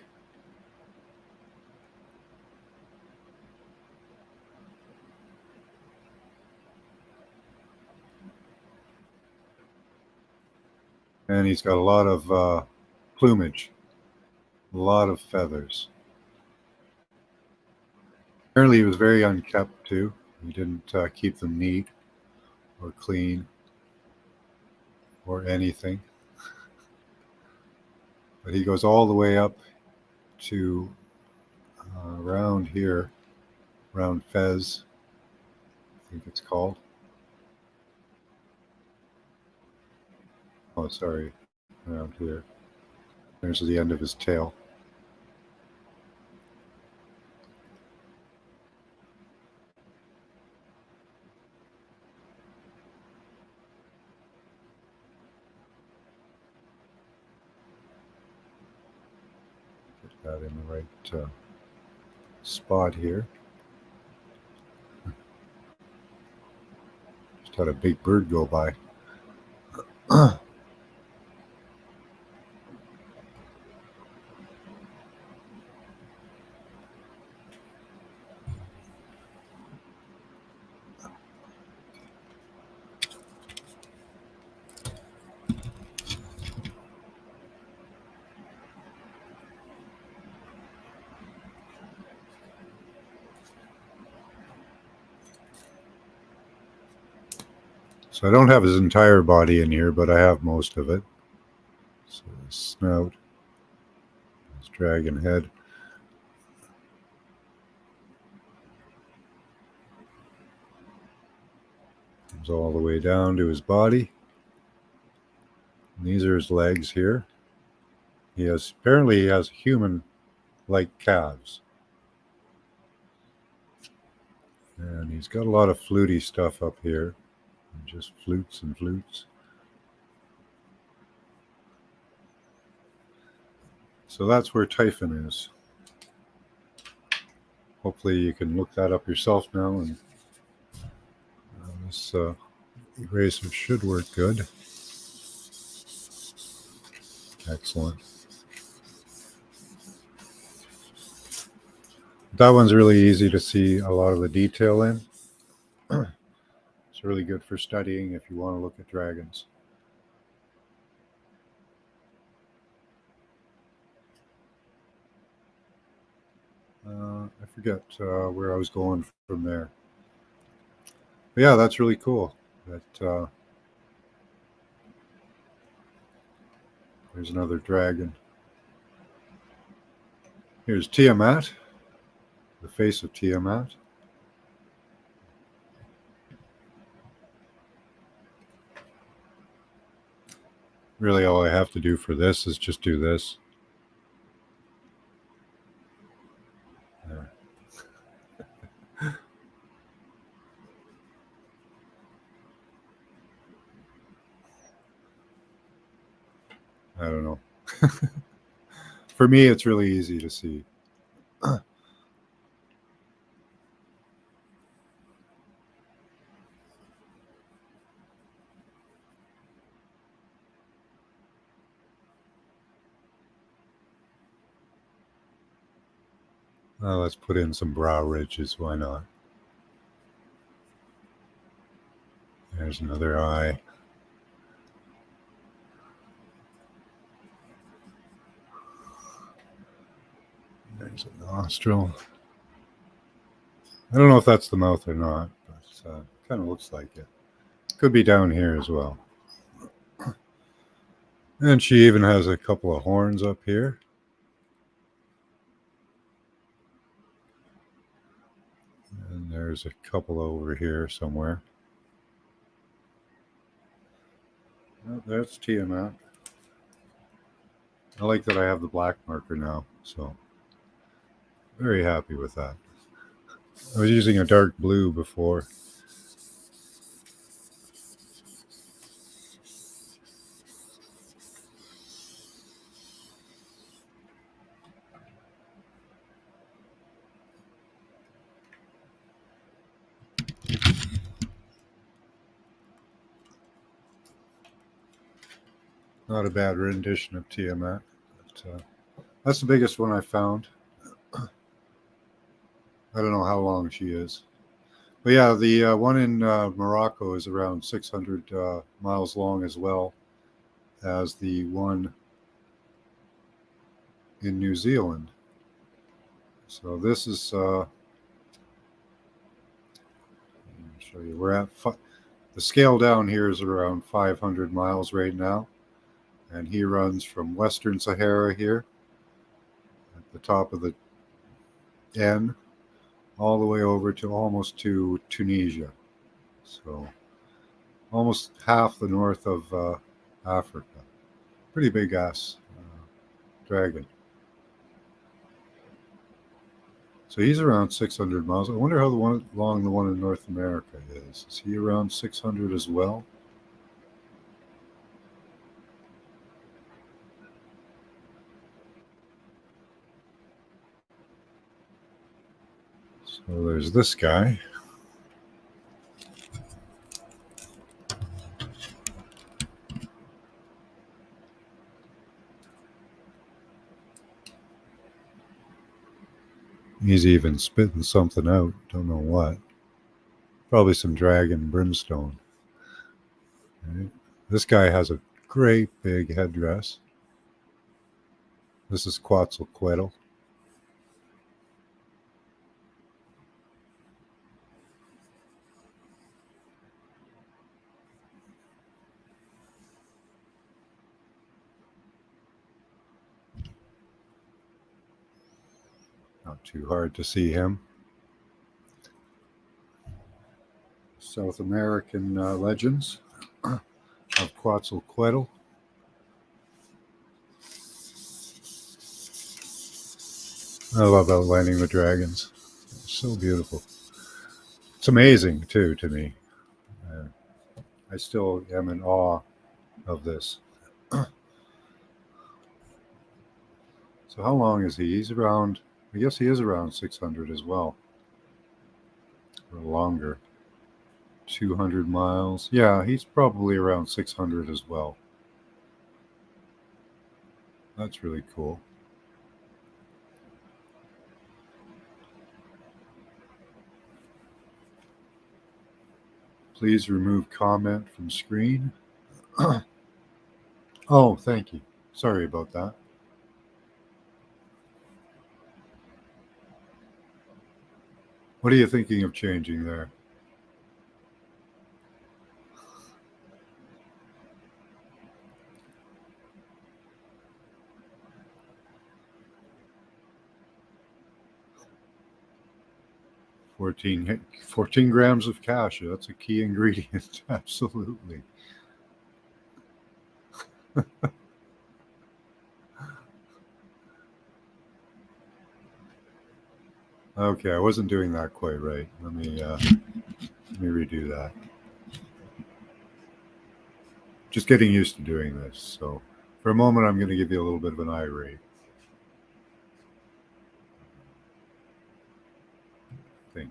And he's got a lot of plumage, a lot of feathers. Apparently, he was very unkept too. He didn't keep them neat or clean or anything. But he goes all the way up to around here, around Fez, I think it's called. Oh, sorry, around here. There's the end of his tail. Get that in the right spot here. Just had a big bird go by. So I don't have his entire body in here, but I have most of it. So his snout, his dragon head. Comes all the way down to his body. And these are his legs here. Apparently he has human-like calves. And he's got a lot of fluty stuff up here. Just flutes and flutes. So that's where Typhon is. Hopefully you can look that up yourself now, and this eraser should work good. Excellent. That one's really easy to see a lot of the detail in. It's really good for studying if you want to look at dragons. I forget where I was going from there. But yeah, that's really cool. There's another dragon. Here's Tiamat, the face of Tiamat. Really, all I have to do for this is just do this. There. I don't know. For me, it's really easy to see. Let's put in some brow ridges. Why not? There's another eye. There's a nostril. I don't know if that's the mouth or not, but kind of looks like it. Could be down here as well. And she even has a couple of horns up here. And there's a couple over here somewhere. Oh, that's Tiamat. I like that I have the black marker now, so very happy with that. I was using a dark blue before. Not a bad rendition of Tiamat. But, that's the biggest one I found. I don't know how long she is. But yeah, the one in Morocco is around 600 miles long as well. as the one in New Zealand. So this is, let me show you, we're at, the scale down here is around 500 miles right now. And he runs from Western Sahara here at the top of the N all the way over to almost to Tunisia. So almost half the north of Africa. Pretty big ass dragon. So he's around 600 miles. I wonder how long the one in North America is. Is he around 600 as well? So there's this guy. He's even spitting something out. Don't know what. Probably some dragon brimstone. Right. This guy has a great big headdress. This is Quetzalcoatl. Not too hard to see him. South American legends of Quetzalcoatl. I love outlining the dragons. It's so beautiful. It's amazing, too, to me. I still am in awe of this. So how long is he? He's around, I guess he is around 600 as well. Or longer. 200 miles. Yeah, he's probably around 600 as well. That's really cool. Please remove comment from screen. Oh, thank you. Sorry about that. What are you thinking of changing there? Fourteen grams of cashew. That's a key ingredient. Absolutely. Okay, I wasn't doing that quite right. Let me redo that. Just getting used to doing this. So for a moment, I'm going to give you a little bit of an irate thing.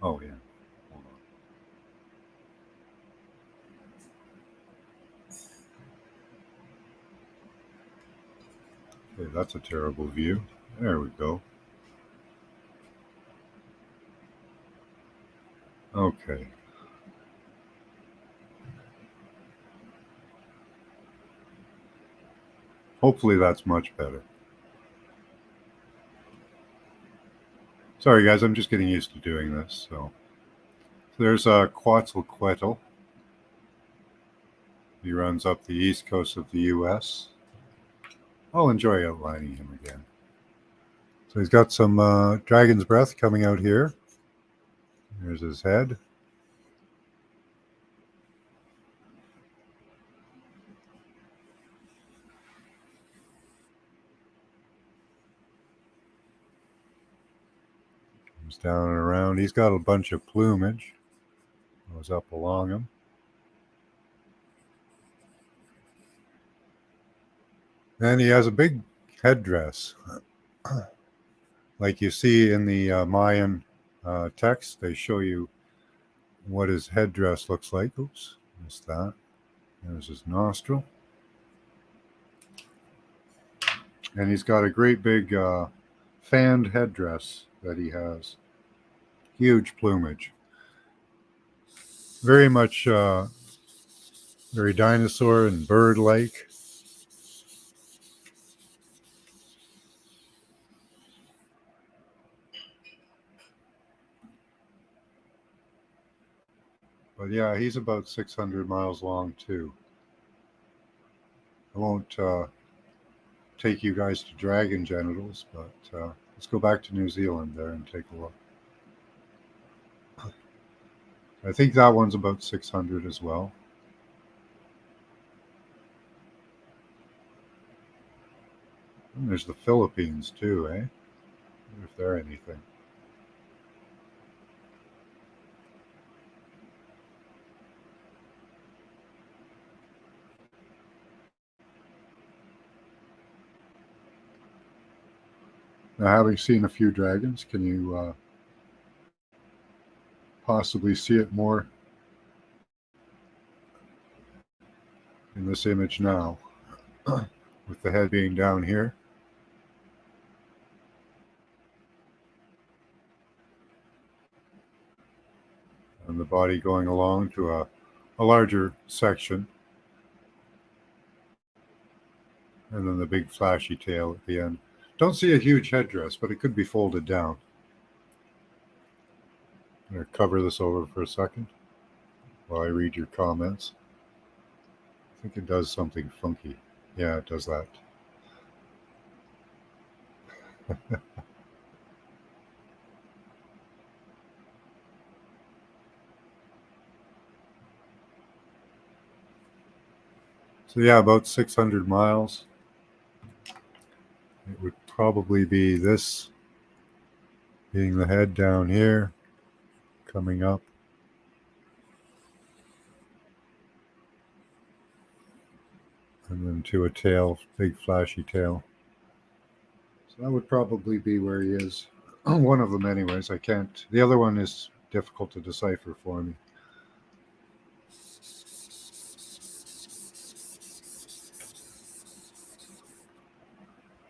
Oh, yeah. Hold on. Okay, that's a terrible view. There we go. Okay. Hopefully that's much better. Sorry, guys, I'm just getting used to doing this. So there's Quetzalcoatl. He runs up the east coast of the U.S. I'll enjoy outlining him again. So he's got some dragon's breath coming out here. There's his head. Comes down and around. He's got a bunch of plumage. Goes up along him. And he has a big headdress. Like you see in the Mayan text, they show you what his headdress looks like. Oops, missed that. There's his nostril. And he's got a great big fanned headdress that he has. huge plumage. Very much, very dinosaur and bird-like. But yeah, he's about 600 miles long too. I won't take you guys to dragon genitals, but let's go back to New Zealand there and take a look. I think that one's about 600 as well. And there's the Philippines too, eh? I wonder if they're anything. Now, having seen a few dragons, can you possibly see it more in this image now, with the head being down here? And the body going along to a larger section. And then the big flashy tail at the end. Don't see a huge headdress, but it could be folded down. I'm going to cover this over for a second while I read your comments. I think it does something funky. Yeah, it does that. So yeah, about 600 miles. It would probably be this being the head down here, coming up. And then to a tail, big flashy tail. So that would probably be where he is. One of them anyways. I can't. The other one is difficult to decipher for me.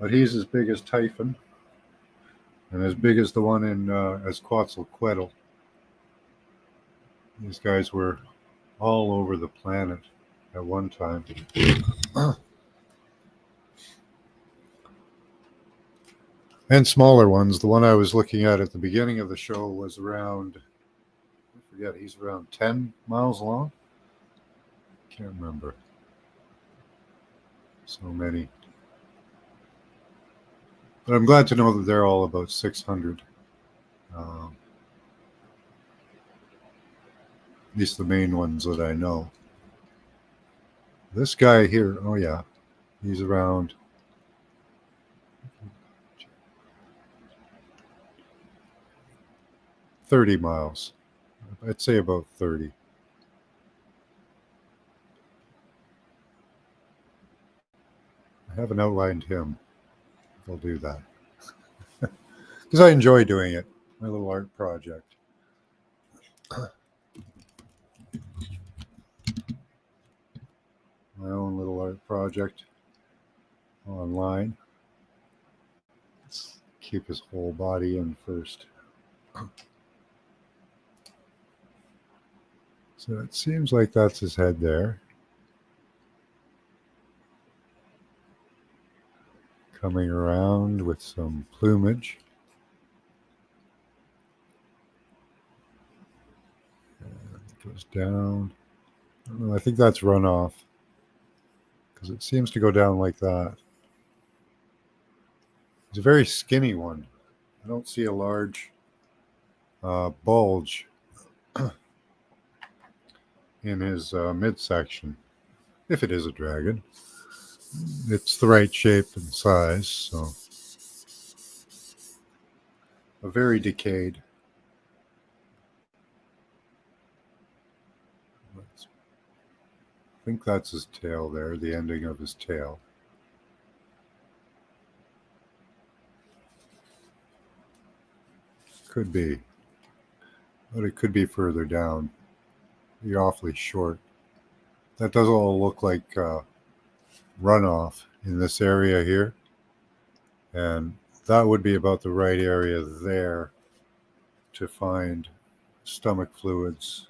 But he's as big as Typhon and as big as the one in as Quetzalcoatl. These guys were all over the planet at one time. And smaller ones. The one I was looking at the beginning of the show was around, I forget, he's around 10 miles long. Can't remember. So many. But I'm glad to know that they're all about 600. At least the main ones that I know. This guy here, oh yeah, he's around 30 miles. I'd say about 30. I haven't outlined him. I'll do that. Because I enjoy doing it. My little art project. My own little art project online. Let's keep his whole body in first. So it seems like that's his head there. Coming around with some plumage. And it goes down. I think that's runoff, because it seems to go down like that. It's a very skinny one. I don't see a large bulge in his midsection, if it is a dragon. It's the right shape and size, so a very decayed. I think that's his tail there, the ending of his tail. Could be, but it could be further down. Be awfully short. That does all look like runoff in this area here, and that would be about the right area there to find stomach fluids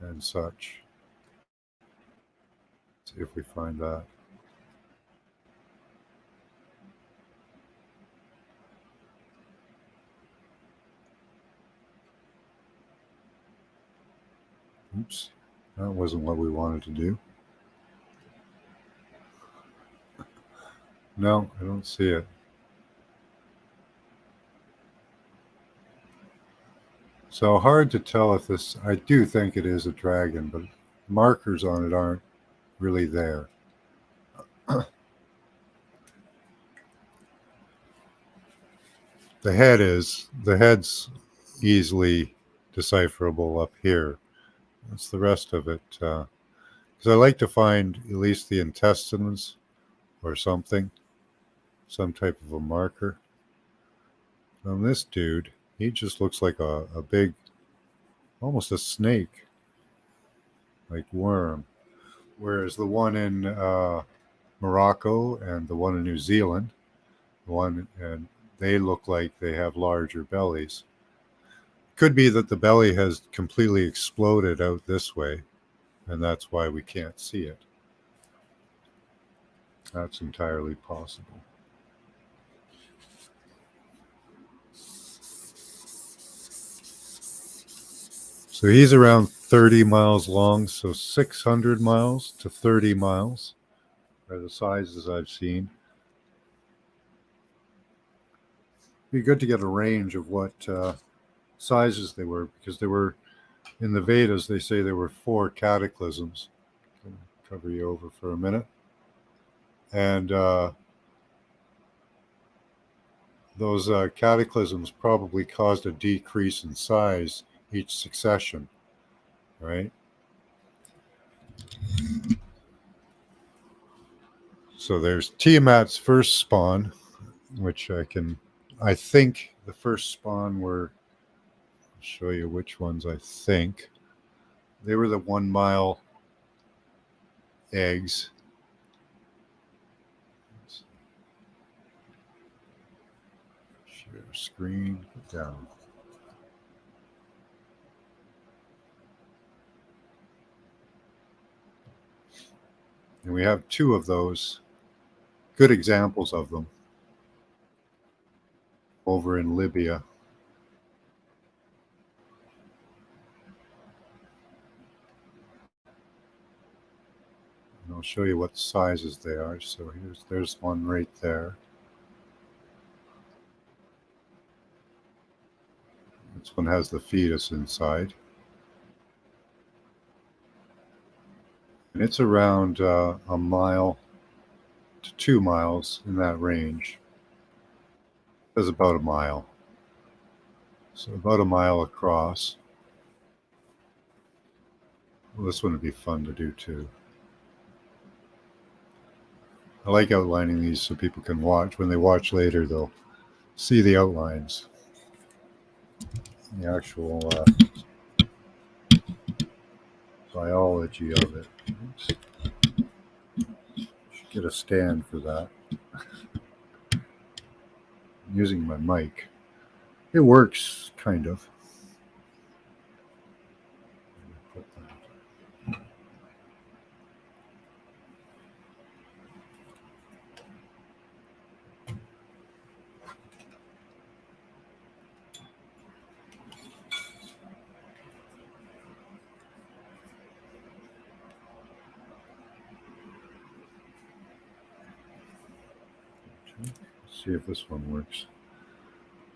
and such. See if we find that. Oops, that wasn't what we wanted to do. No, I don't see it. So hard to tell if this, I do think it is a dragon, but markers on it aren't really there. The head's easily decipherable up here. That's the rest of it. Because I like to find at least the intestines or something, some type of a marker. On this dude, he just looks like a big, almost a snake, like worm. Whereas the one in Morocco and the one in New Zealand, and they look like they have larger bellies. Could be that the belly has completely exploded out this way, and that's why we can't see it. That's entirely possible. So he's around 30 miles long, so 600 miles to 30 miles are the sizes I've seen. Be good to get a range of what sizes they were, because there were, in the Vedas, they say there were 4 cataclysms. I'm going to cover you over for a minute. And those cataclysms probably caused a decrease in size each succession, right? So there's Tiamat's first spawn, which I think the first spawn were, I'll show you which ones I think. They were the 1 mile eggs. Share screen, put down. And we have 2 of those, good examples of them, over in Libya. And I'll show you what sizes they are. So there's one right there. This one has the fetus inside. And it's around a mile to 2 miles, in that range. That's about a mile. So about a mile across. Well, this one would be fun to do too. I like outlining these so people can watch. When they watch later, they'll see the outlines. The actual biology of it. Oops. Should get a stand for that. I'm using my mic. It works, kind of. Let's see if this one works.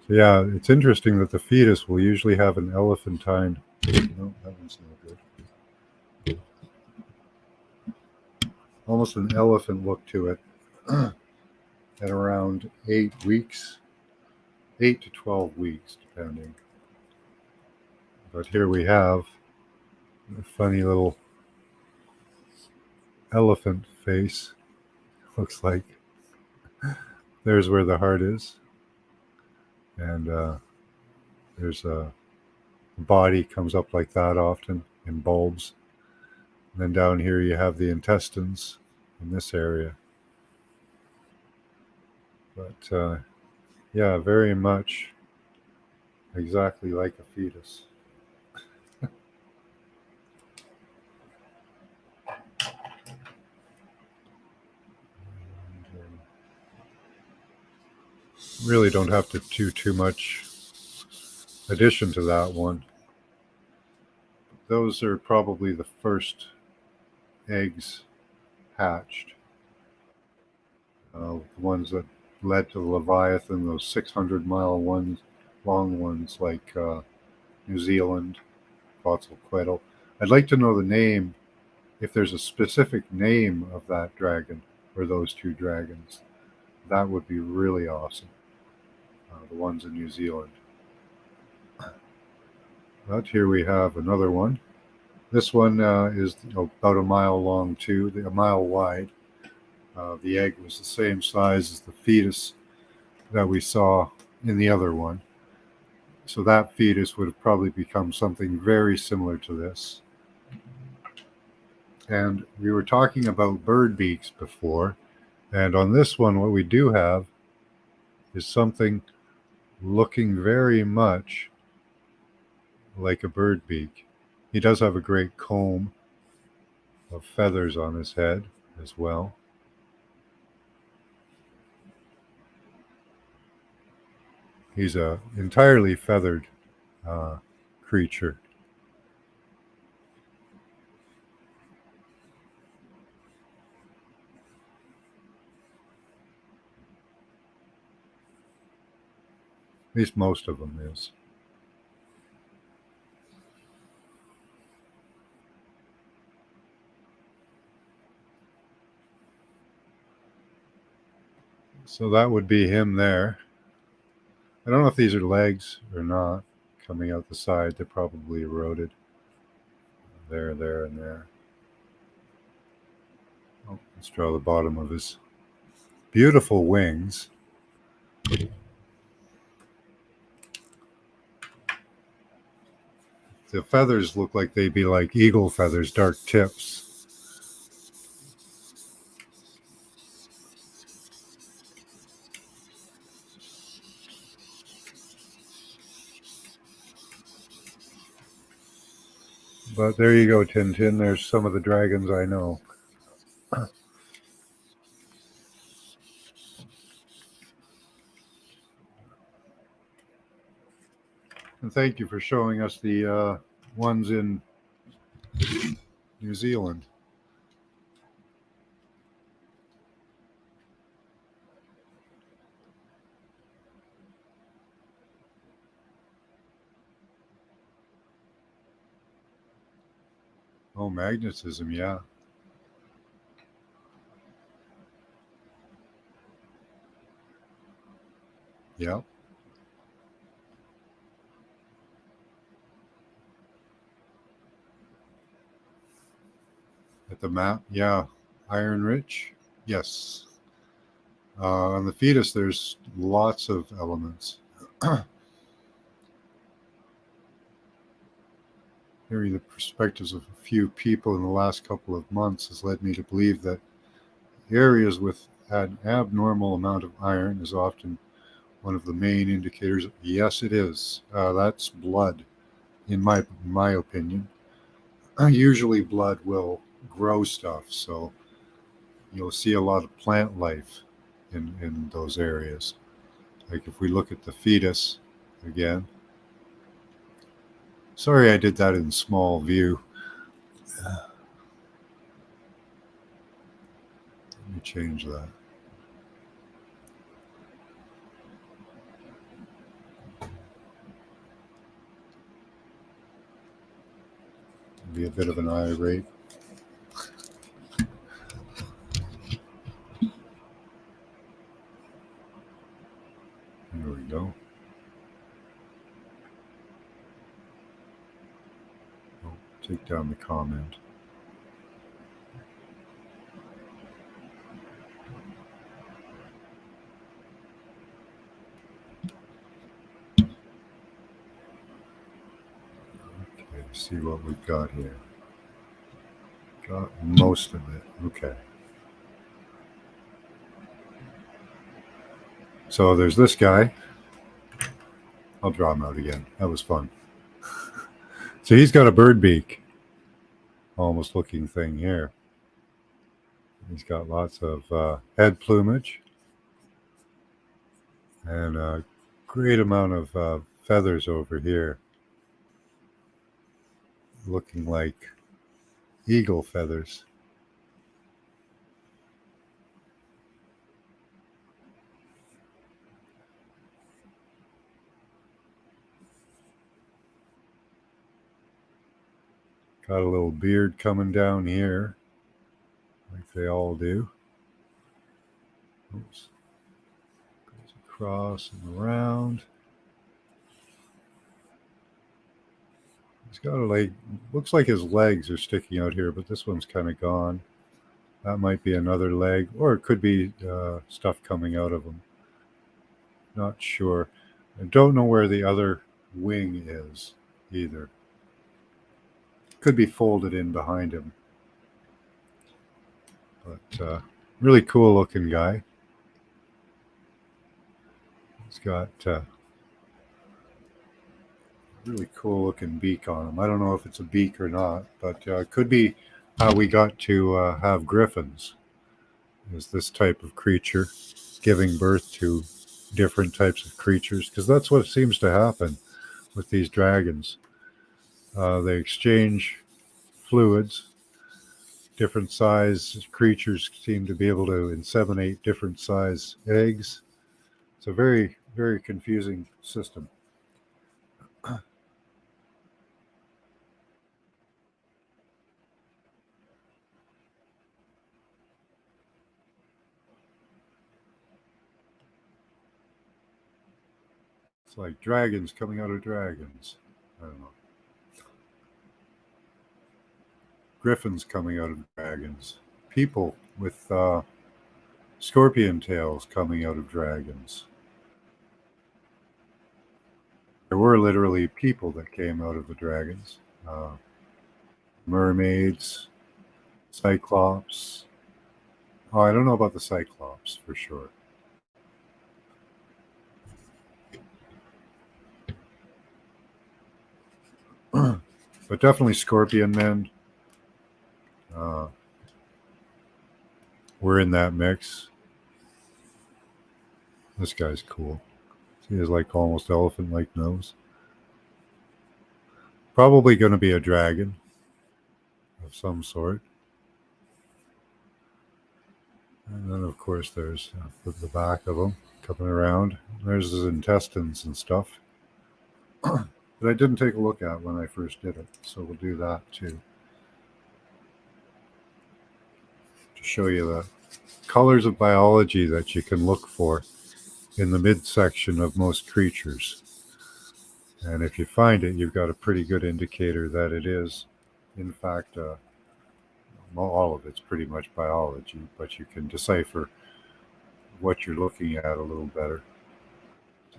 So yeah, it's interesting that the fetus will usually have an elephantine. No, that one's no good. Almost an elephant look to it at around 8 weeks, 8 to 12 weeks, depending. But here we have a funny little elephant face. Looks like there's where the heart is, and there's a body comes up like that often in bulbs. And then down here you have the intestines in this area. But yeah, very much exactly like a fetus. And, really don't have to do too much addition to that one. Those are probably the first eggs hatched. The ones that led to the Leviathan, those 600-mile ones, long ones like New Zealand, Quetzalcoatl. I'd like to know the name, if there's a specific name of that dragon or those two dragons. That would be really awesome. The ones in New Zealand. But here we have another one. This one is about a mile long too, a mile wide. The egg was the same size as the fetus that we saw in the other one. So that fetus would have probably become something very similar to this. And we were talking about bird beaks before. And on this one, what we do have is something looking very much like a bird beak. He does have a great comb of feathers on his head as well. He's a entirely feathered creature. At least most of them is. So that would be him there. I don't know if these are legs or not coming out the side. They're probably eroded. There, there, and there. Oh, let's draw the bottom of his beautiful wings. The feathers look like they'd be like eagle feathers, dark tips. But there you go, Tintin. There's some of the dragons I know. And thank you for showing us the ones in New Zealand. Oh, magnetism, yeah. Yeah. At the map, yeah. Iron rich, yes. On the fetus, there's lots of elements. Hearing the perspectives of a few people in the last couple of months has led me to believe that areas with an abnormal amount of iron is often one of the main indicators. Yes, it is. That's blood, in my opinion. Usually, blood will grow stuff, so you'll see a lot of plant life in those areas. Like if we look at the fetus again. Sorry, I did that in small view. Let me change that. Be a bit of an irate. There we go. Oh, take down the comment. Okay, see what we've got here. Got most of it. Okay. So there's this guy. I'll draw him out again. That was fun. So he's got a bird beak, almost looking thing here. He's got lots of head plumage and a great amount of feathers over here, looking like eagle feathers. Got a little beard coming down here, like they all do. Oops. Goes across and around. He's got a leg. Looks like his legs are sticking out here, but this one's kind of gone. That might be another leg, or it could be stuff coming out of him. Not sure. I don't know where the other wing is either. Could be folded in behind him. But really cool looking guy. He's got really cool looking beak on him. I don't know if it's a beak or not, but it could be how we got to have griffins, is this type of creature giving birth to different types of creatures, because that's what seems to happen with these dragons. They exchange fluids. Different size creatures seem to be able to inseminate different size eggs. It's a very, very confusing system. It's like dragons coming out of dragons. I don't know. Griffins coming out of dragons. People with scorpion tails coming out of dragons. There were literally people that came out of the dragons. Mermaids, cyclops. Oh, I don't know about the cyclops for sure. But definitely scorpion men. We're in that mix. This guy's cool. He has like almost elephant-like nose. Probably going to be a dragon of some sort. And then, of course, there's the back of him coming around. There's his intestines and stuff. That I didn't take a look at when I first did it, so we'll do that too. To show you the colors of biology that you can look for in the midsection of most creatures. And if you find it, you've got a pretty good indicator that it is, in fact, all of it's pretty much biology, but you can decipher what you're looking at a little better.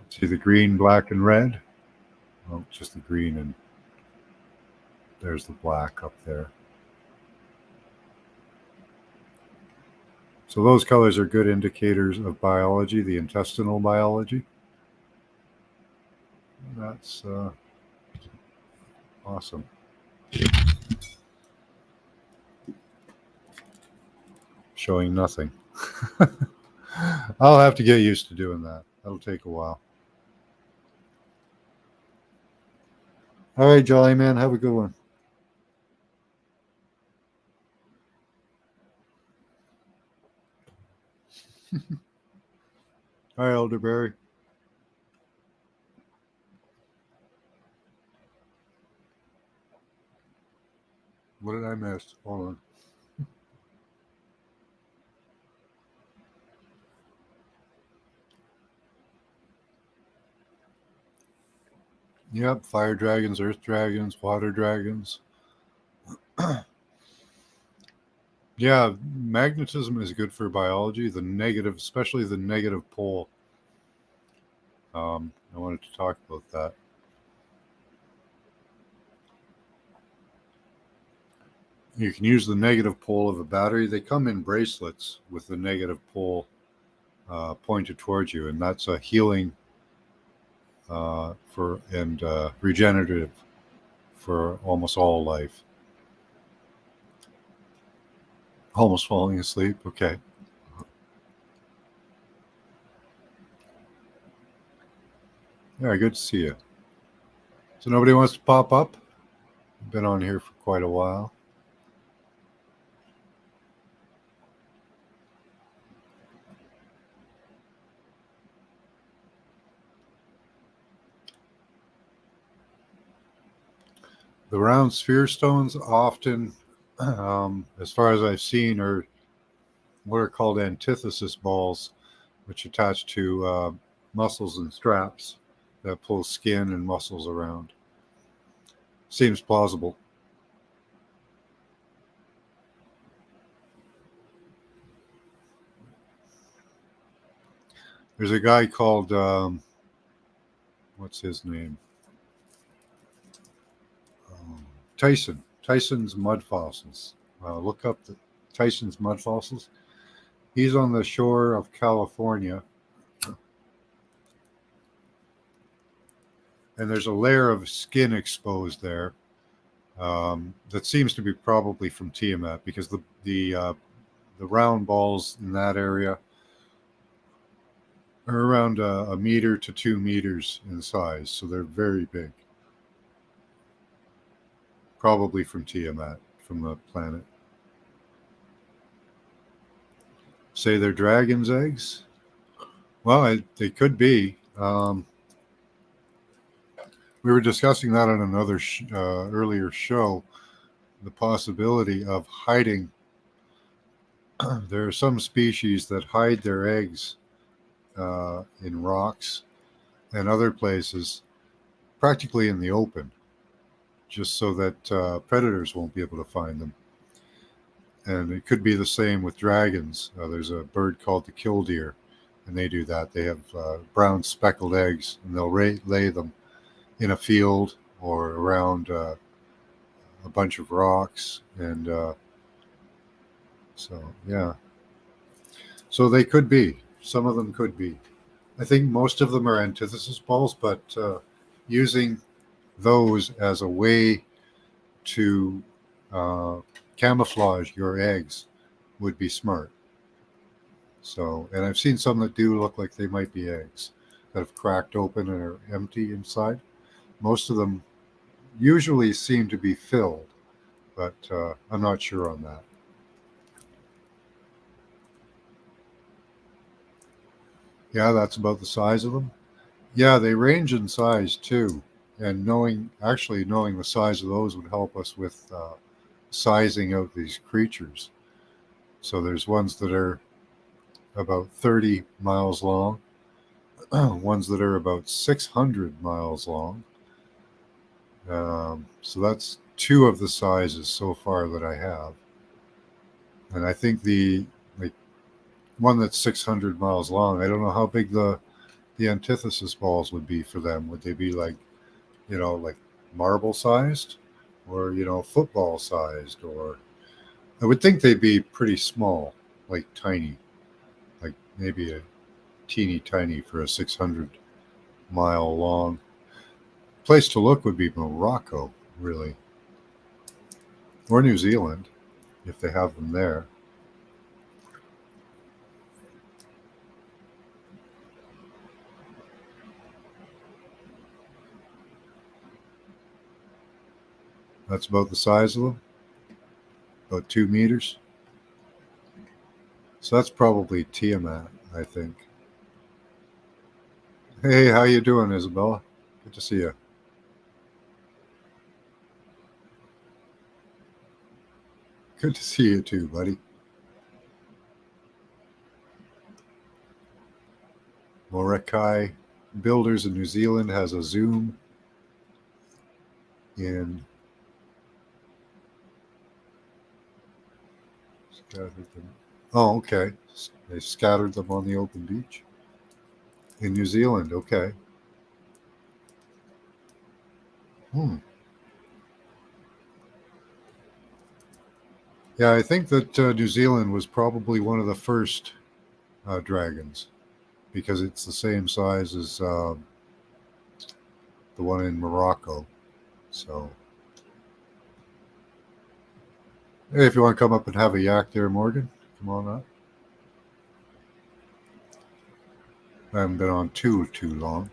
See the green, black, and red? Well, just the green, and there's the black up there. So those colors are good indicators of biology, the intestinal biology. That's awesome. Showing nothing. I'll have to get used to doing that. That'll take a while. All right, Jolly Man, have a good one. All right, Elderberry. What did I miss? Hold on. Yep, fire dragons, earth dragons, water dragons. Yeah, magnetism is good for biology. The negative, especially the negative pole. I wanted to talk about that. You can use the negative pole of a battery. They come in bracelets with the negative pole pointed towards you, and that's a healing for regenerative for almost all life. Almost falling asleep. Okay. Yeah, good to see you. So nobody wants to pop up? Been on here for quite a while. The round sphere stones often, as far as I've seen, are what are called antithesis balls, which attach to muscles and straps that pull skin and muscles around. Seems plausible. There's a guy called, what's his name? Tyson. Tyson's Mud Fossils. Look up the Tyson's Mud Fossils. He's on the shore of California, and there's a layer of skin exposed there that seems to be probably from Tiamat because the round balls in that area are around a meter to 2 meters in size, so they're very big. Probably from Tiamat, from the planet. Say they're dragon's eggs? Well, they could be. We were discussing that on another earlier show, the possibility of hiding. There are some species that hide their eggs in rocks and other places, practically in the open, just so that predators won't be able to find them. And it could be the same with dragons. There's a bird called the killdeer, and they do that. They have brown speckled eggs, and they'll lay them in a field or around a bunch of rocks. And so, yeah. So they could be. Some of them could be. I think most of them are antithesis balls, but using those as a way to camouflage your eggs would be smart. So, and I've seen some that do look like they might be eggs that have cracked open and are empty inside. Most of them usually seem to be filled, but I'm not sure on that. Yeah, that's about the size of them. Yeah, they range in size too, and knowing the size of those would help us with sizing out these creatures. So there's ones that are about 30 miles long, ones that are about 600 miles long. So that's two of the sizes so far that I have. And I think the like one that's 600 miles long, I don't know how big the antithesis balls would be for them. Would they be like marble sized or, football sized? Or I would think they'd be pretty small, like tiny, like maybe a teeny tiny for a 600-mile long. Place to look would be Morocco, really, or New Zealand, if they have them there. That's about the size of them, about 2 meters. So that's probably Tiamat, I think. Hey, how you doing, Isabella? Good to see you. Good to see you too, buddy. Morokai Builders in New Zealand has a Zoom in scattered them. Oh, okay. They scattered them on the open beach in New Zealand. Okay. Hmm. Yeah, I think that New Zealand was probably one of the first dragons because it's the same size as the one in Morocco. So, hey, if you want to come up and have a yak there, Morgan, come on up. I haven't been on too long.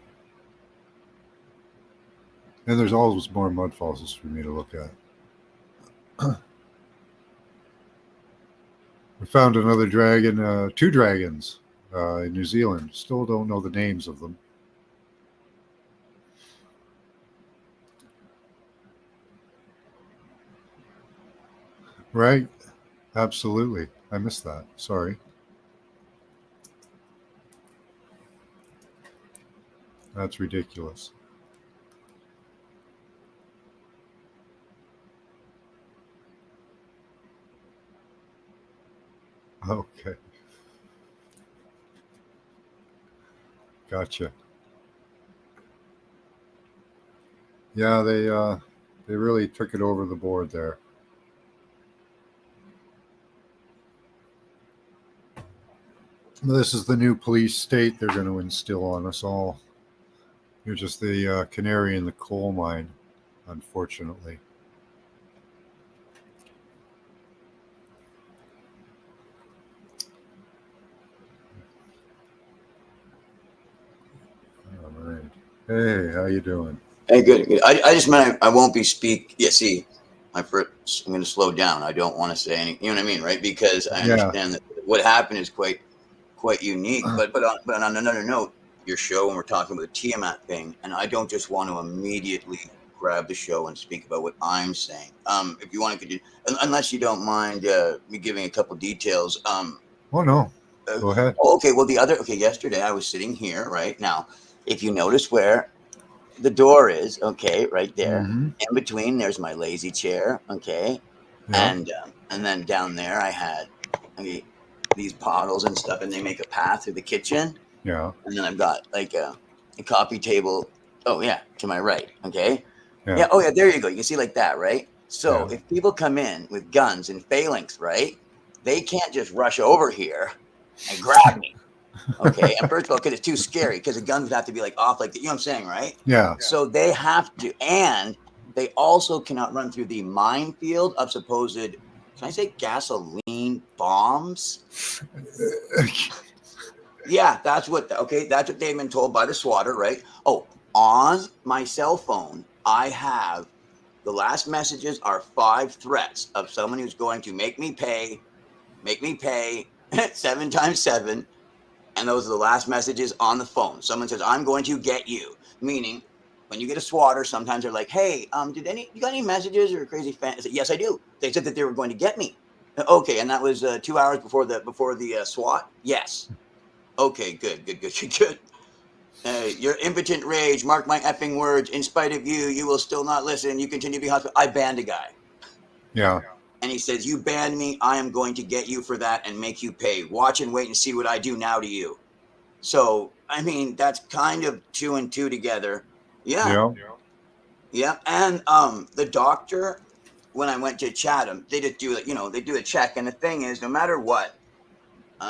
And there's always more mud fossils for me to look at. We found another dragon, two dragons in New Zealand. Still don't know the names of them. Right? Absolutely. I missed that. Sorry. That's ridiculous. Okay. Gotcha. Yeah, they really took it over the board there. This is the new police state they're going to instill on us all. You're just the canary in the coal mine, unfortunately. All right. Hey, how you doing? Hey, good. I just meant I won't be speak. Yeah, see, I'm going to slow down. I don't want to say anything. You know what I mean, right? Because I Yeah. understand that what happened is quite unique. But on another note, your show, when we're talking about the Tiamat thing, and I don't just want to immediately grab the show and speak about what I'm saying. If you want to continue, unless you don't mind me giving a couple details. Oh no. Go ahead. Okay. Well, yesterday I was sitting here right now. If you notice where the door is, okay, right there. Mm-hmm. In between, there's my lazy chair, okay, Yeah. and then down there I had these bottles and stuff, and they make a path through the kitchen. Yeah. And then I've got like a coffee table. Oh yeah, to my right, okay. Yeah. Yeah. Oh yeah, there you go. You can see like that, right? So Yeah. if people come in with guns and phalanx, right, they can't just rush over here and grab me. Okay, and first of all, because it's too scary, because the guns would have to be like off, like you know what I'm saying, right? Yeah. So they have to, and they also cannot run through the minefield of supposed, can I say gasoline bombs? Yeah, that's what. Okay, that's what they've been told by the swatter, right? Oh, on my cell phone, I have the last messages are 5 threats of someone who's going to make me pay 7 times 7. And those are the last messages on the phone. Someone says, "I'm going to get you," meaning when you get a swatter, sometimes they're like, "Hey, you got any messages or a crazy fan?" I said, "Yes, I do." They said that they were going to get me. Okay, and that was 2 hours before the SWAT. Yes. Okay, good. Your impotent rage, mark my effing words. In spite of you, you will still not listen. You continue to be hostile. I banned a guy. Yeah. And he says, "You banned me. I am going to get you for that and make you pay. Watch and wait and see what I do now to you." So, I mean, that's kind of 2 and 2 together. Yeah. Yeah. Yeah. And the doctor, when I went to Chatham, they just do it, they do a check. And the thing is, no matter what,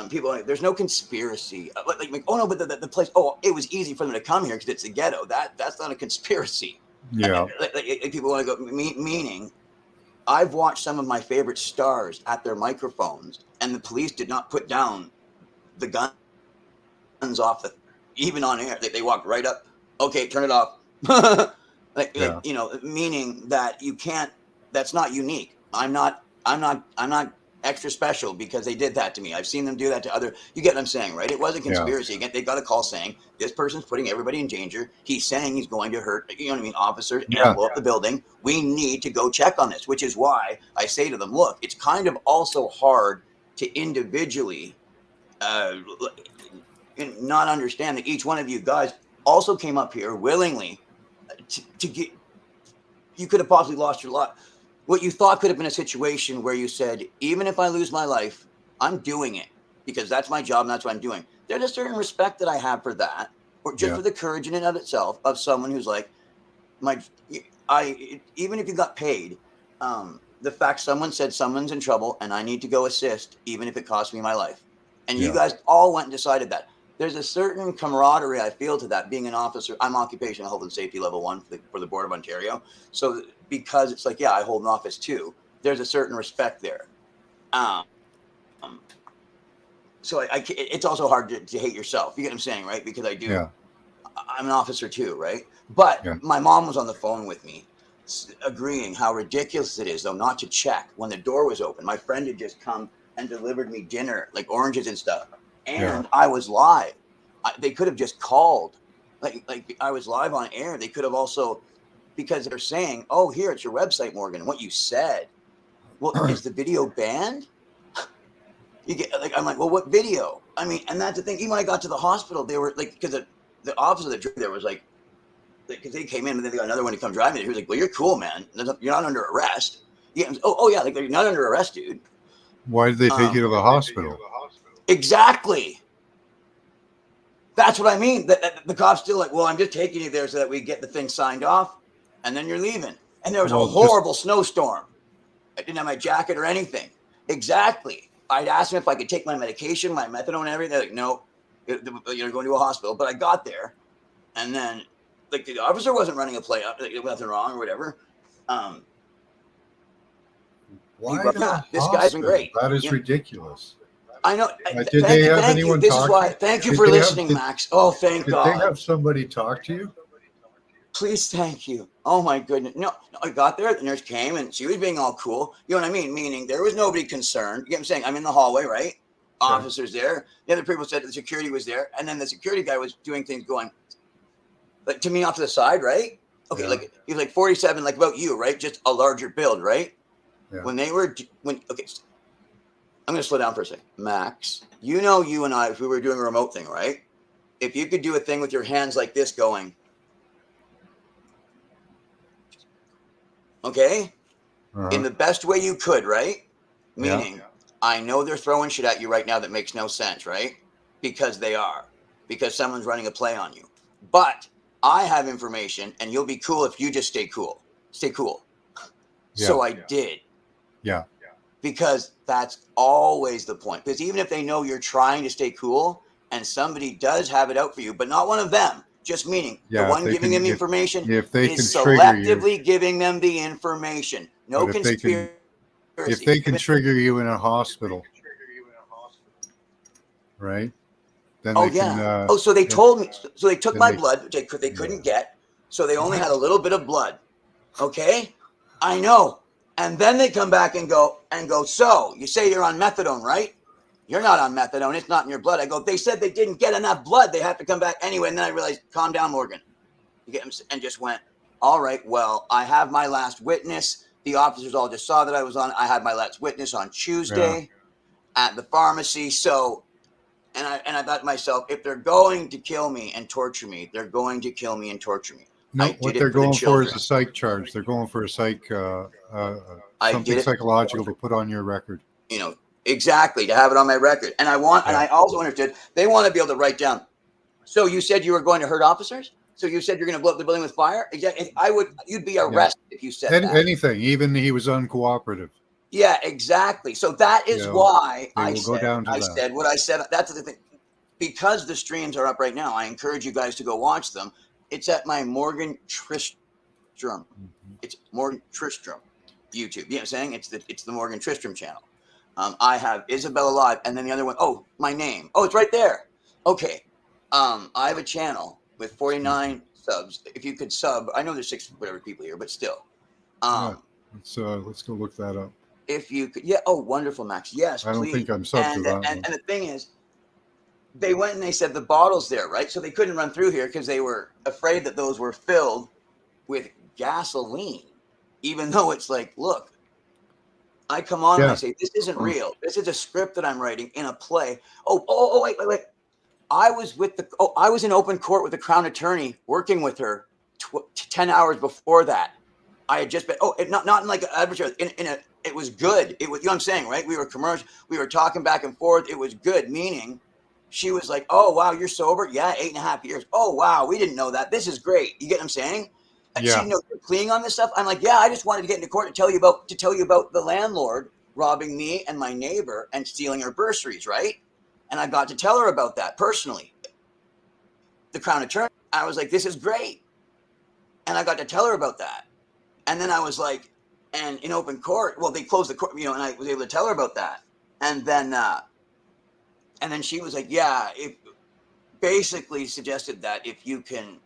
people, there's no conspiracy. Like, oh no, but the place, oh, it was easy for them to come here because it's a ghetto. That's not a conspiracy. Yeah. Like, people want to go, meaning, I've watched some of my favorite stars at their microphones, and the police did not put down the guns off even on air. They walked right up. Okay, turn it off. Yeah. Meaning that you can't. That's not unique. I'm not extra special because they did that to me. I've seen them do that to other. You get what I'm saying, right? It was a conspiracy. Again, they got a call saying this person's putting everybody in danger. He's saying he's going to hurt, you know what I mean, officers and blow up the building. We need to go check on this, which is why I say to them, look, it's kind of also hard to individually not understand that each one of you guys also came up here willingly to get. You could have possibly lost your life. What you thought could have been a situation where you said, even if I lose my life, I'm doing it because that's my job and that's what I'm doing. There's a certain respect that I have for that, or just for the courage in and of itself of someone who's like, even if you got paid, the fact someone said someone's in trouble and I need to go assist, even if it costs me my life. And you guys all went and decided that. there's a certain camaraderie I feel to that. Being an officer, I'm occupational health and safety level 1 for the Board of Ontario. So because it's like, yeah, I hold an office too. There's a certain respect there. Um, so it's also hard to hate yourself. You get what I'm saying, right? Because I do. Yeah. I'm an officer too, right? But Yeah. my mom was on the phone with me, agreeing how ridiculous it is, though, not to check when the door was open. My friend had just come and delivered me dinner, like oranges and stuff, and I was live. They could have just called, like I was live on air. They could have also, because they're saying, "Oh, here it's your website, Morgan." What you said, well, is the video banned? You get like, I'm like, well, what video? I mean, and that's the thing. Even when I got to the hospital, they were like, because the officer that drove there was like, because they came in and then they got another one to come drive me. He was like, well, you're cool, man. You're not under arrest. Yeah. Oh yeah. Like, you're not under arrest, dude. Why did they take you to the hospital? Exactly. That's what I mean. The cop's still like, well, I'm just taking you there so that we get the thing signed off, and then you're leaving. And there was a horrible snowstorm. I didn't have my jacket or anything. Exactly. I'd asked them if I could take my medication, my methadone and everything. They're like, no, you're going to a hospital. But I got there, and then like the officer wasn't running a play up, like, nothing wrong or whatever. Why this guy's been great. That is ridiculous. I know. Did they have anyone This talk? is why. Thank you for listening, Max. Oh, thank God. Did they have somebody talk to you? Please, thank you. Oh my goodness. No, I got there. The nurse came and she was being all cool. You know what I mean? Meaning there was nobody concerned. You get what I'm saying? I'm in the hallway, right? Sure. Officers there. The other people said the security was there, and then the security guy was doing things going like to me off to the side, right? Okay, yeah. Like he was like 47, like about you, right? Just a larger build, right? Yeah. Okay. I'm going to slow down for a second. Max, you and I, if we were doing a remote thing, right? If you could do a thing with your hands like this going, okay? In the best way you could, right? Meaning, I know they're throwing shit at you right now that makes no sense, right? Because they are. Because someone's running a play on you. But I have information, and you'll be cool if you just stay cool. Stay cool. Yeah. So I did. Yeah. Because that's always the point. Because even if they know you're trying to stay cool and somebody does have it out for you, but not one of them, just meaning the one giving them information is selectively giving them the information. No conspiracy. If they can trigger you in a hospital, right? Then so they told me. So they took my blood, which they couldn't get. So they only had a little bit of blood. Okay? I know. And then they come back and go, so you say you're on methadone, right? You're not on methadone. It's not in your blood. I go, they said they didn't get enough blood. They have to come back anyway. And then I realized, calm down, Morgan. You get him, and just went, all right, well, I have my last witness. The officers all just saw that I was on. I had my last witness on Tuesday at the pharmacy. So, and I thought to myself, if they're going to kill me and torture me, they're going to kill me and torture me. No, what they're going for is a psych charge. They're going for a psych, something psychological to put on your record. You know, exactly, to have it on my record. And and I also understood they want to be able to write down. So you said you were going to hurt officers? So you said you're going to blow up the building with fire? Exactly. You'd be arrested if you said that. Anything, even he was uncooperative. Yeah, exactly. So that is why I said what I said. That's the thing. Because the streams are up right now, I encourage you guys to go watch them. It's at my Morgan Tristram. It's Morgan Tristram YouTube. You know what I'm saying? It's the Morgan Tristram channel. I have Isabella Live, and then the other one. Oh, my name. Oh, it's right there. Okay. I have a channel with 49 subs. If you could sub, I know there's 6 whatever people here, but still. Let's go look that up. If you could, Oh, wonderful, Max. Yes, I don't please. think I'm subbed to that. And the thing is, they went and they said the bottles there, right? So they couldn't run through here because they were afraid that those were filled with gasoline, even though it's like, look, I come on and I say, this isn't real. This is a script that I'm writing in a play. Wait. I was in open court with the Crown Attorney working with her 10 hours before that. I had just been, not in like an adversary, it was good. It was, you know what I'm saying, right? We were commercial. We were talking back and forth. It was good, meaning she was like, oh, wow, you're sober? Yeah, 8.5 years. Oh, wow, we didn't know that. This is great. You get what I'm saying? And she knows you're pleading on this stuff. I'm like, yeah, I just wanted to get into court to tell you about the landlord robbing me and my neighbor and stealing our bursaries, right? And I got to tell her about that personally. The Crown Attorney, I was like, this is great. And I got to tell her about that. And then I was like, and in open court, well, they closed the court, and I was able to tell her about that. And then she was like, yeah, it basically suggested that if you can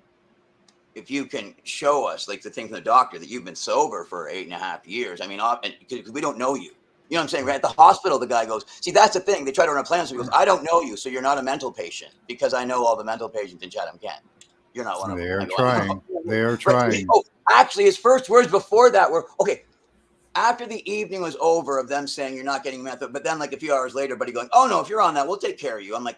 show us, like, the thing from the doctor that you've been sober for 8.5 years. I mean, because we don't know you. You know what I'm saying? Right at the hospital, the guy goes, see, that's the thing. They try to run a plan. So he goes, I don't know you, so you're not a mental patient, because I know all the mental patients in Chatham-Kent. You're not one of them. They are I go, trying. They are right. trying. Oh, actually, his first words before that were, okay, after the evening was over of them saying you're not getting method, but then like a few hours later, buddy going, oh no, if you're on that, we'll take care of you. I'm like,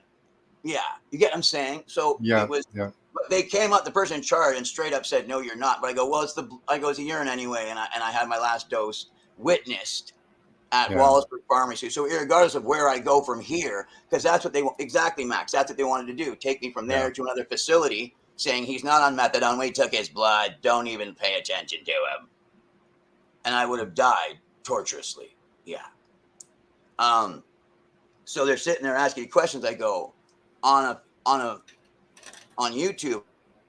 yeah, you get what I'm saying? So Yeah, it was, yeah. but they came up, the person in charge, and straight up said, no, you're not. But I go, well, it's a urine anyway. And I had my last dose witnessed at Wallaceburg Pharmacy. So regardless of where I go from here, because that's what they want. Exactly, Max. That's what they wanted to do. Take me from there to another facility, saying he's not on methadone. We took his blood. Don't even pay attention to him. And I would have died torturously. Yeah. So they're sitting there asking questions. I go, on YouTube,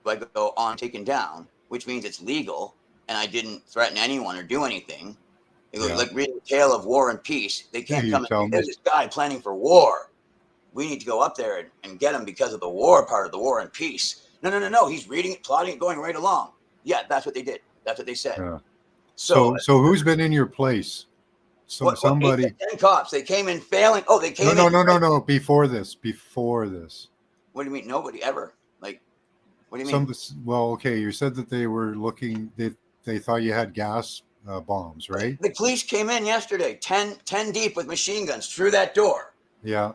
I go on taken down, which means it's legal, and I didn't threaten anyone or do anything. They go, like, reading a tale of war and peace. They can't come and say, there's this guy planning for war. We need to go up there and get him because of the war part of the war and peace. No. He's reading it, plotting it, going right along. Yeah, that's what they did. That's what they said. Yeah. So who's been in your place? Somebody. 10 cops. They came in failing. Oh, they came in. No. Before this. What do you mean? Nobody ever. Like, what do you mean? Well, okay. You said that they were looking. They thought you had gas bombs, right? The police came in yesterday, 10 deep with machine guns through that door. Yeah.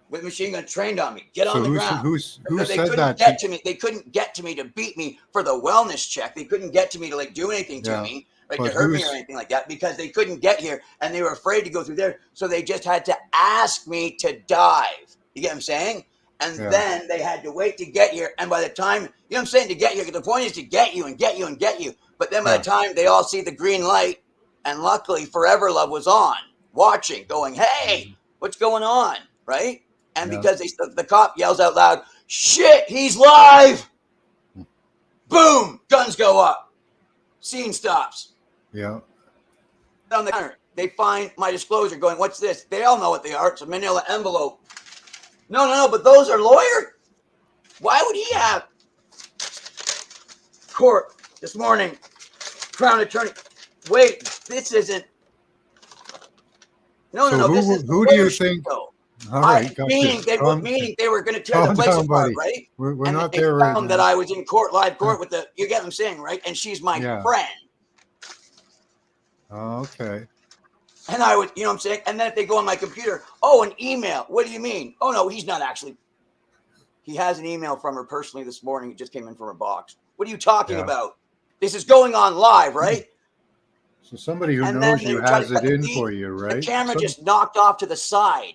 With machine gun trained on me. Get on the ground. Who said that? They couldn't get to me to beat me for the wellness check. They couldn't get to me to like do anything to me, like to hurt me or anything like that, because they couldn't get here and they were afraid to go through there. So they just had to ask me to dive. You get what I'm saying? And then they had to wait to get here. And by the time, you know what I'm saying, to get here, the point is to get you and get you and get you. But then by the time they all see the green light, and luckily Forever Love was on, watching, going, hey, what's going on? Right? And because the cop yells out loud, shit, he's live. Boom, guns go up. Scene stops. Yeah. On the counter, they find my disclosure going, what's this? They all know what they are. It's a manila envelope. No, but those are lawyers. Why would he have court this morning? Crown Attorney. Wait, this isn't. No. Who do you think? All right, meaning they were going to tear the place apart, right? We're not there right now. That I was in live court with the. You get what I'm saying, right? And she's my friend. Okay. And I would, you know what I'm saying? And then if they go on my computer, oh, an email. What do you mean? Oh, no, he's not actually. He has an email from her personally this morning. It just came in from her box. What are you talking about? This is going on live, right? So somebody who knows you has it in for you, right? The camera just knocked off to the side.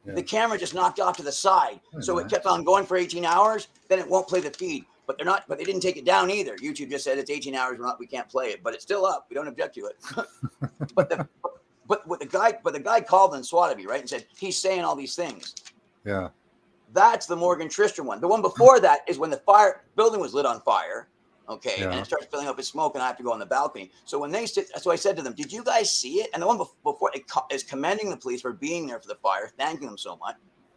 Yeah. The camera just knocked off to the side. So it kept on going for 18 hours. Then it won't play the feed. But they didn't take it down either. YouTube just said it's 18 hours. We can't play it, but it's still up. We don't object to it. But the guy called and swatted me, right? And said, he's saying all these things. Yeah. That's the Morgan Tristram one. The one before that is when the building was lit on fire. Okay. And it starts filling up with smoke and I have to go on the balcony. So when so I said to them, did you guys see it? And the one before is commending the police for being there for the fire, thanking them so much.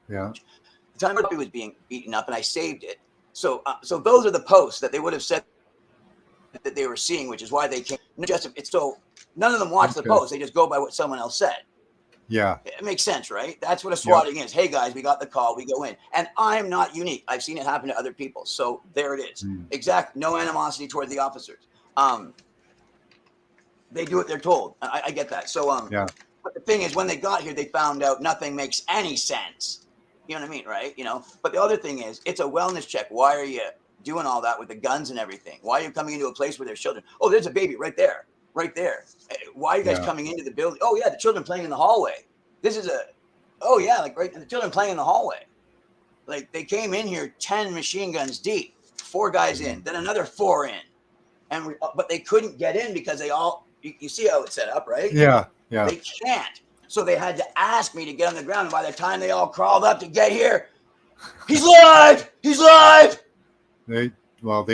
Yeah. The time he was being beaten up and I saved it. So those are the posts that they would have said that they were seeing, which is why they came. None of them watch the post. They just go by what someone else said. Yeah. It makes sense, right? That's what a swatting is. Hey, guys, we got the call. We go in. And I'm not unique. I've seen it happen to other people. So there it is. Exactly. No animosity toward the officers. They do what they're told. I get that. So, but the thing is, when they got here, they found out nothing makes any sense. You know what I mean, right? But the other thing is, it's a wellness check. Why are you doing all that with the guns and everything? Why are you coming into a place where there's children? Oh, there's a baby right there. Right there. Why are you guys coming into the building? Oh, yeah, the children playing in the hallway. This is the children playing in the hallway. Like, they came in here 10 machine guns deep, 4 guys in, then another 4 in. But they couldn't get in because they all, you see how it's set up, right? Yeah. They can't. So they had to ask me to get on the ground. And by the time they all crawled up to get here, he's live! He's live! They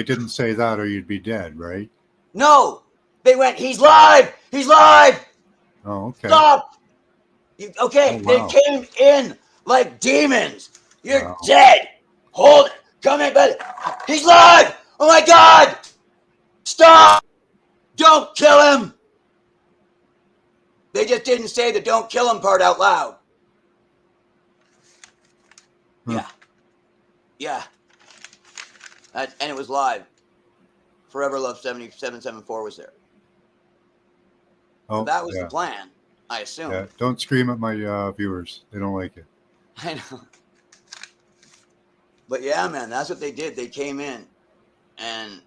didn't say that or you'd be dead, right? No, they went, he's live! He's live! Oh, okay. Stop! Okay, Oh, they wow. came in like demons. You're Wow. dead. Hold it. Come in, but he's live! Oh my God! Stop! Don't kill him! They just didn't say the don't kill him part out loud. Huh. Yeah. And it was live. Forever Love 7774 was there. Oh, So that was yeah. the plan, I assume. Yeah. Don't scream at my viewers. They don't like it. I know. But yeah, man, that's what they did. They came in, and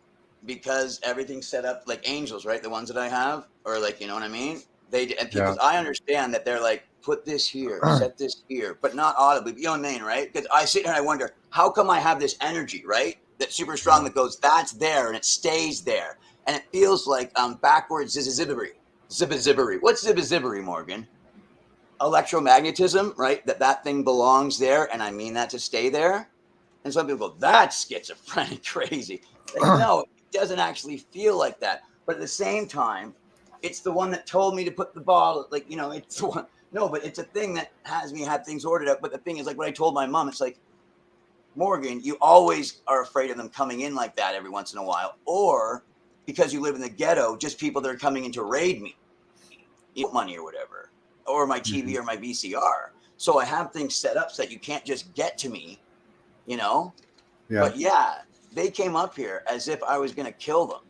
because everything's set up like angels, right? The ones that I have, or like, you know what I mean? Because I understand that they're like, put this here, set this here, but not audibly. But you know what I mean, right? Because I sit here and I wonder, how come I have this energy, right? That's super strong that goes, that's there, and it stays there. And it feels like backwards zibbery. Zibbery. What's zibbery, Morgan? Electromagnetism, right? That thing belongs there, and I mean that to stay there. And some people go, that's schizophrenic crazy. Like, no, it doesn't actually feel like that. But at the same time, it's the one that told me to put the ball, like, you know, it's the one. No, but it's a thing that has me have things ordered up. But the thing is, like, what I told my mom, it's like, Morgan, you always are afraid of them coming in like that every once in a while. Or because you live in the ghetto, just people that are coming in to raid me, money or whatever, or my TV or my VCR. So I have things set up so that you can't just get to me, you know? Yeah. But yeah, they came up here as if I was going to kill them,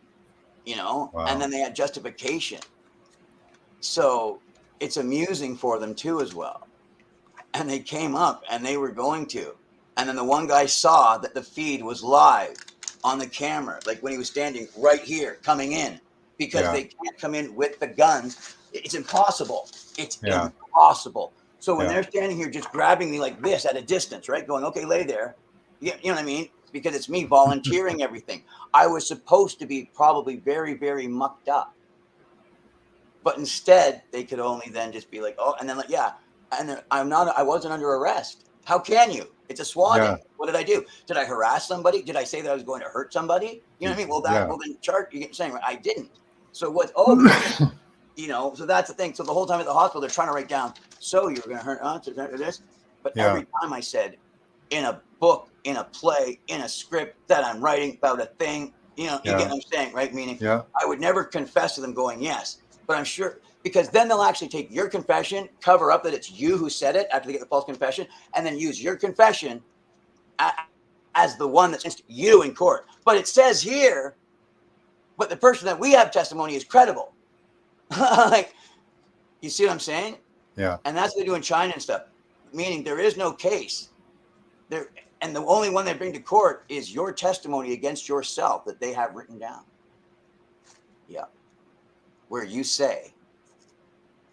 you know? Wow. And then they had justification. So it's amusing for them too as well. And they came up and they were going to. And then the one guy saw that the feed was live on the camera, like when he was standing right here coming in, because they can't come in with the guns. It's impossible. It's impossible. So when they're standing here just grabbing me like this at a distance, right? Going, okay, lay there. You know what I mean? Because it's me volunteering everything. I was supposed to be probably very, very mucked up. But instead, they could only then just be like, oh, and then like, yeah. And then I wasn't under arrest. How can you? It's a swatting. Yeah. What did I do? Did I harass somebody? Did I say that I was going to hurt somebody? You know what I mean? Well, well then charge, you get saying, I didn't. So what, you know, so that's the thing. So the whole time at the hospital, they're trying to write down, so you're going to hurt us, this. But every time I said, in a book, in a play, in a script that I'm writing about a thing, you know, you get what I'm saying, right? Meaning I would never confess to them going, yes, but I'm sure, because then they'll actually take your confession, cover up that it's you who said it after they get the false confession, and then use your confession as the one that's against you in court. But it says here, but the person that we have testimony is credible. Like, you see what I'm saying? Yeah. And that's what they do in China and stuff. Meaning there is no case. There, and the only one they bring to court is your testimony against yourself that they have written down. Yeah. Where you say,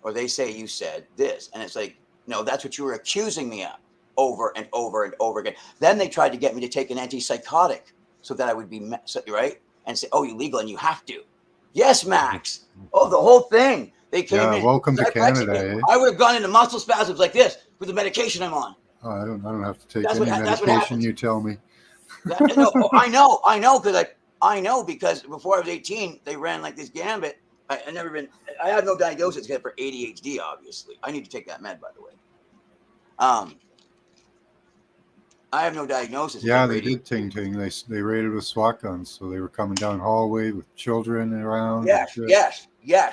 or they say you said this. And it's like, no, that's what you were accusing me of over and over and over again. Then they tried to get me to take an antipsychotic so that I would be, right? And say, oh, you're legal and you have to. Yes, Max. Oh, the whole thing. They came in. Welcome to Canada. I would have gone into muscle spasms like this with the medication I'm on. Oh, I don't have to take any medication. You tell me. I know, because I know because before I was 18, they ran like this gambit. I have no diagnosis except for ADHD. Obviously, I need to take that med, by the way. I have no diagnosis. Yeah, they did ting. They raided with SWAT guns, so they were coming down hallway with children around. Yes. Yeah.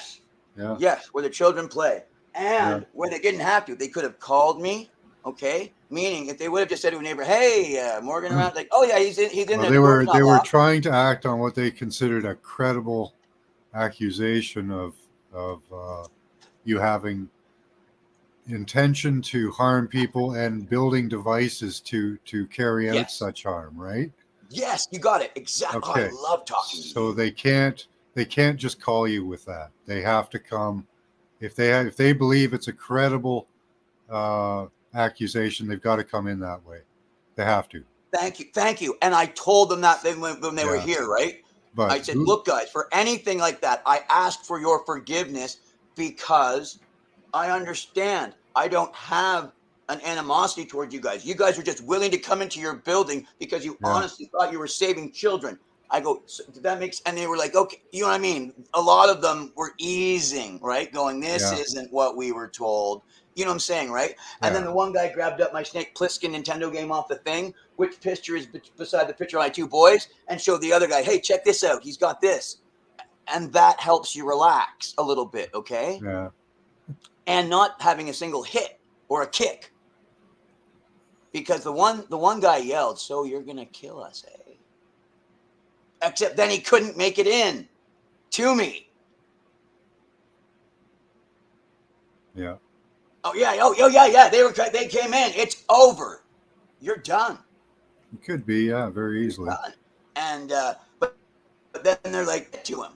Yes, where the children play. And where they didn't have to, they could have called me, okay? Meaning, if they would have just said to a neighbor, hey, Morgan around, like, oh, yeah, he's in there. They were trying to act on what they considered a credible accusation of you having intention to harm people and building devices to carry out such harm, right? Yes, you got it. Exactly. Okay. I love talking to you. So they can't just call you with that. They have to come if they believe it's a credible accusation. They've got to come in that way. They have to. Thank you. And I told them that when they were here, right? But I said, look, guys, for anything like that, I asked for your forgiveness because I understand. I don't have an animosity towards you guys. You guys are just willing to come into your building because you Yeah. honestly thought you were saving children. I go, so that makes, and they were like, okay, you know what I mean? A lot of them were easing, right? Going, this Yeah. isn't what we were told. You know what I'm saying, right? And then Yeah. the one guy grabbed up my Snake Plissken Nintendo game off the thing, which picture is beside the picture of my two boys, and showed the other guy, hey, check this out. He's got this. And that helps you relax a little bit, okay? Yeah. And not having a single hit or a kick. Because the one guy yelled, so you're going to kill us, eh? Except then he couldn't make it in to me. Yeah. Oh yeah. They came in. It's over. You're done. It could be, yeah, very You're easily. done. And but then they're like, get to him.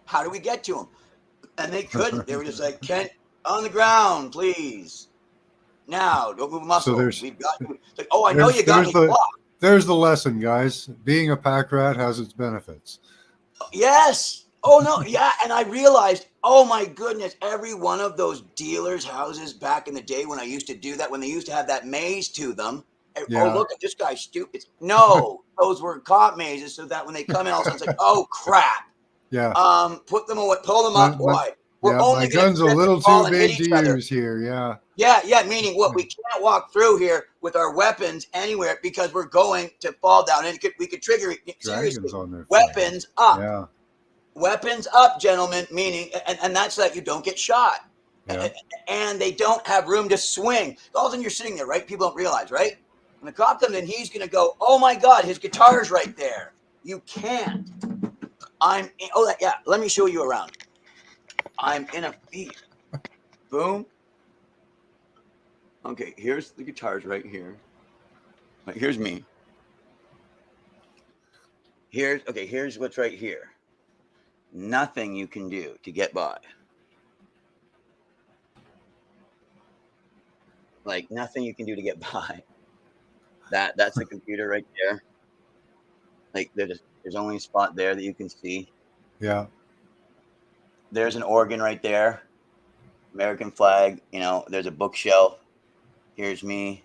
How do we get to him? And they couldn't. They were just like, Kent, on the ground, please. Now, don't move a So muscle. there's We've got you. It's like, oh, I know you got there's me the blocked. there's the lesson, guys. Being a pack rat has its benefits. Yes. Oh no, yeah, and I realized, oh my goodness, every one of those dealers' houses back in the day when I used to do that, when they used to have that maze to them. Oh, Yeah. look at this guy, stupid. No, those were cop mazes, so that when they come in, all of a sudden it's like, oh crap. Yeah. Put them away, pull them My, up. my Why? We're yeah, my only going to gun's a trip and little fall too and hit big to each other. use here. Yeah. Yeah, meaning what? We can't walk through here with our weapons anywhere because we're going to fall down, and we could trigger it. Seriously, Dragons on their weapons flags. up. Yeah. Weapons up, gentlemen, meaning, and that's so that you don't get shot. Yeah. And they don't have room to swing. All of a sudden you're sitting there, right? People don't realize, right? When the cop comes in, he's going to go, oh my God, his guitar's right there. You can't. Let me show you around. I'm in a feed. Boom. Okay, here's the guitars right here. Here's me. Here's what's right here. Nothing you can do to get by. Like nothing you can do to get by. That's the computer right there. Like there's only a spot there that you can see. Yeah. There's an organ right there. American flag. You know, there's a bookshelf. Here's me.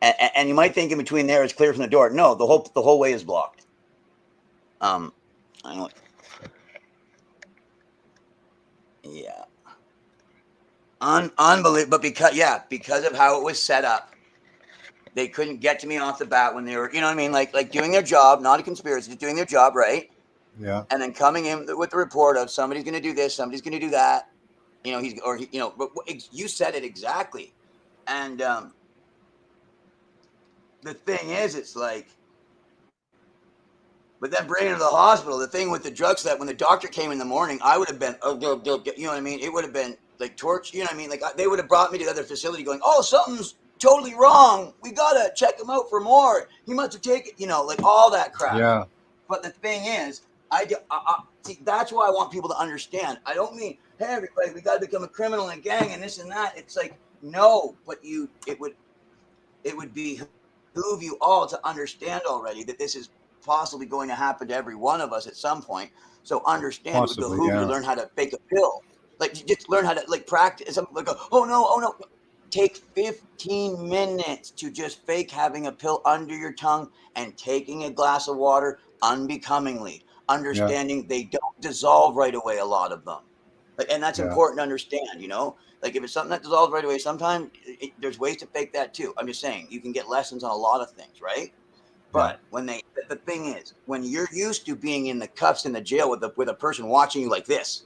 And you might think in between there it's clear from the door. No, the whole way is blocked. I know. Yeah. Unbelievable. But because of how it was set up, they couldn't get to me off the bat when they were, you know what I mean? Like doing their job, not a conspiracy, just doing their job, right? Yeah. And then coming in with the report of somebody's going to do this, somebody's going to do that. You know, but you said it exactly. And the thing is, it's like, but then bringing her to the hospital, the thing with the drugs, that when the doctor came in the morning, I would have been, you know what I mean? It would have been like torch, you know what I mean? Like they would have brought me to the other facility going, oh, something's totally wrong. We got to check him out for more. He must have taken, you know, like all that crap. Yeah. But the thing is, see, that's why I want people to understand. I don't mean, hey, everybody, we got to become a criminal and gang and this and that. It's like, no, but it would behoove you all to understand already that this is possibly going to happen to every one of us at some point. So understand, Possibly, it would behoove you yeah. to learn how to fake a pill. Like just learn how to like practice. Like, oh no. Take 15 minutes to just fake having a pill under your tongue and taking a glass of water unbecomingly, understanding they don't dissolve right away, a lot of them. And that's important to understand, you know? Like if it's something that dissolves right away, sometimes there's ways to fake that too. I'm just saying, you can get lessons on a lot of things, right? But when the thing is, when you're used to being in the cuffs in the jail with a person watching you like this,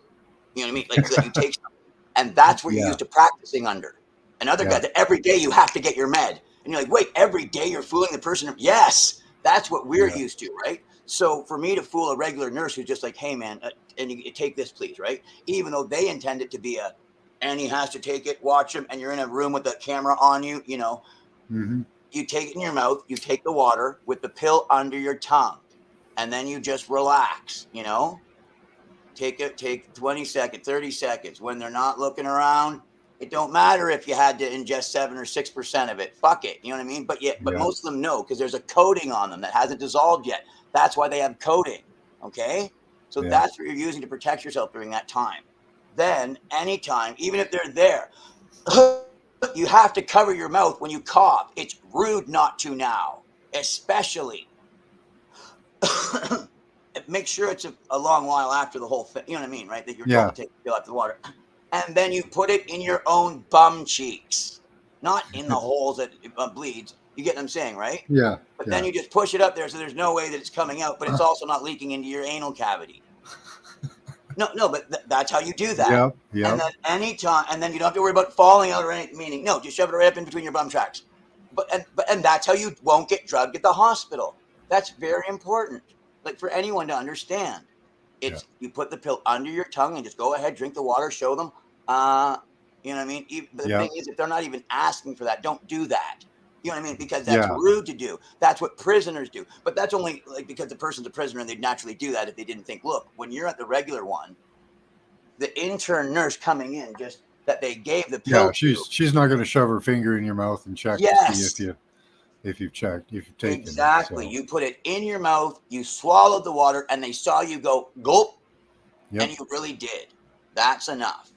you know what I mean? Like so that you take something, and that's where you're used to practicing under. Another guy that every day you have to get your med. And you're like, wait, every day you're fooling the person? Yes, that's what we're used to, right? So for me to fool a regular nurse who's just like, hey, man, and you take this, please, right? Even though they intend it to be and he has to take it, watch him, and you're in a room with the camera on you, you know. Mm-hmm. You take it in your mouth, you take the water with the pill under your tongue, and then you just relax, you know. Take 20 seconds, 30 seconds. When they're not looking around, it don't matter if you had to ingest 7 or 6% of it. Fuck it. You know what I mean? But most of them know because there's a coating on them that hasn't dissolved yet. That's why they have coating. Okay? So that's what you're using to protect yourself during that time. then anytime, even if they're there, you have to cover your mouth when you cough. It's rude not to now, especially. Make sure it's a long while after the whole thing. You know what I mean, right? That you're told Yeah. to take the pill after the water. And then you put it in your own bum cheeks, not in the holes that it bleeds. You get what I'm saying, right? Yeah. But then Yeah. you just push it up there so there's no way that it's coming out, but it's also not leaking into your anal cavity. No, but that's how you do that. Yep. And Yep. then anytime, and then you don't have to worry about falling out or anything. Meaning, no, just shove it right up in between your bum tracks. And that's how you won't get drugged at the hospital. That's very important. Like for anyone to understand, Yeah. it's you put the pill under your tongue and just go ahead, drink the water, show them. You know what I mean? But the Yep. thing is, if they're not even asking for that, don't do that. You know what I mean? Because that's Yeah. rude to do. That's what prisoners do. But that's only like because the person's a prisoner and they'd naturally do that if they didn't think, look, when you're at the regular one, the intern nurse coming in just that they gave the Yeah. pill to. She's not going to shove her finger in your mouth and check to see Yes, if you've checked, if you've taken it. exactly. So, You put it in your mouth, you swallowed the water, and they saw you go gulp, yep. and you really did. That's enough.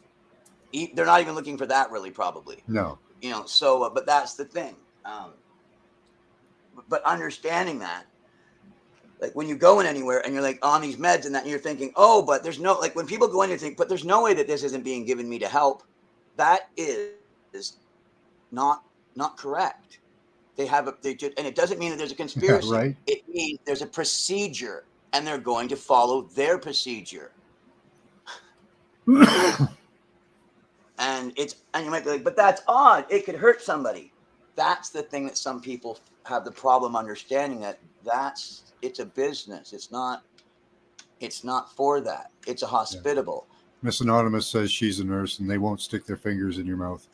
They're not even looking for that, really, probably. No. You know, so, but that's the thing. But understanding that, like when you go in anywhere and you're like on these meds and that, and you're thinking, oh, but there's no, like when people go in, you think, but there's no way that this isn't being given me to help. That is not correct. They have and it doesn't mean that there's a Yeah. conspiracy. Right. It means there's a procedure, and they're going to follow their procedure. And you might be like, but that's odd. It could hurt somebody. That's the thing that some people have the problem understanding, that it's a business. It's not for that. It's a hospitable. Yeah. Miss Anonymous says she's a nurse and they won't stick their fingers in your mouth.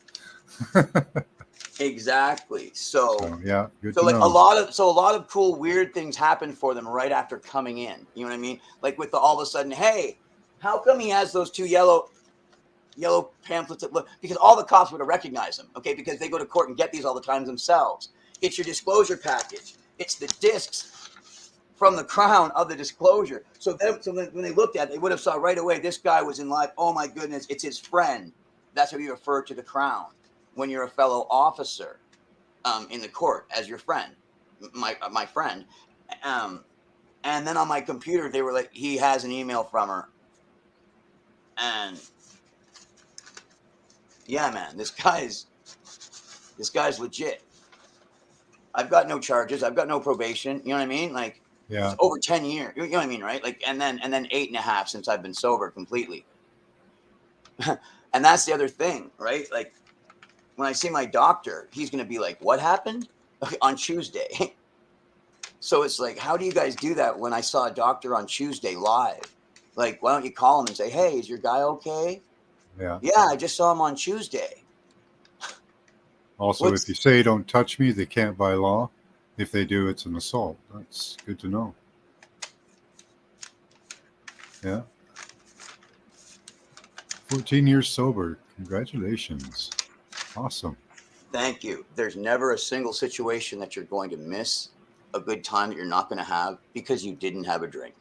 Exactly. So yeah, good so to like know. a lot of cool weird things happen for them right after coming in. You know what I mean? Like with the all of a sudden, hey, how come he has those two yellow pamphlets that look, because all the cops would have recognized them, okay, because they go to court and get these all the time themselves. It's your disclosure package. It's the discs from the Crown of the disclosure. So when they looked at it, they would have saw right away this guy was in live. Oh my goodness, it's his friend. That's how you refer to the Crown when you're a fellow officer in the court as your friend, my friend. And then on my computer, they were like, he has an email from her. And yeah, man, this guy's legit. I've got no charges. I've got no probation. You know what I mean? Like, Yeah. it's over 10 years. You know what I mean, right? Like, and then 8.5 since I've been sober completely. And that's the other thing, right? Like, when I see my doctor, he's going to be like, what happened? On Tuesday. So it's like, how do you guys do that when I saw a doctor on Tuesday live? Like, why don't you call him and say, hey, is your guy okay? Yeah. Yeah, I just saw him on Tuesday. Also, if you say don't touch me, they can't by law. If they do, it's an assault. That's good to know. Yeah. 14 years sober. Congratulations. Awesome. Thank you. There's never a single situation that you're going to miss a good time that you're not going to have because you didn't have a drink.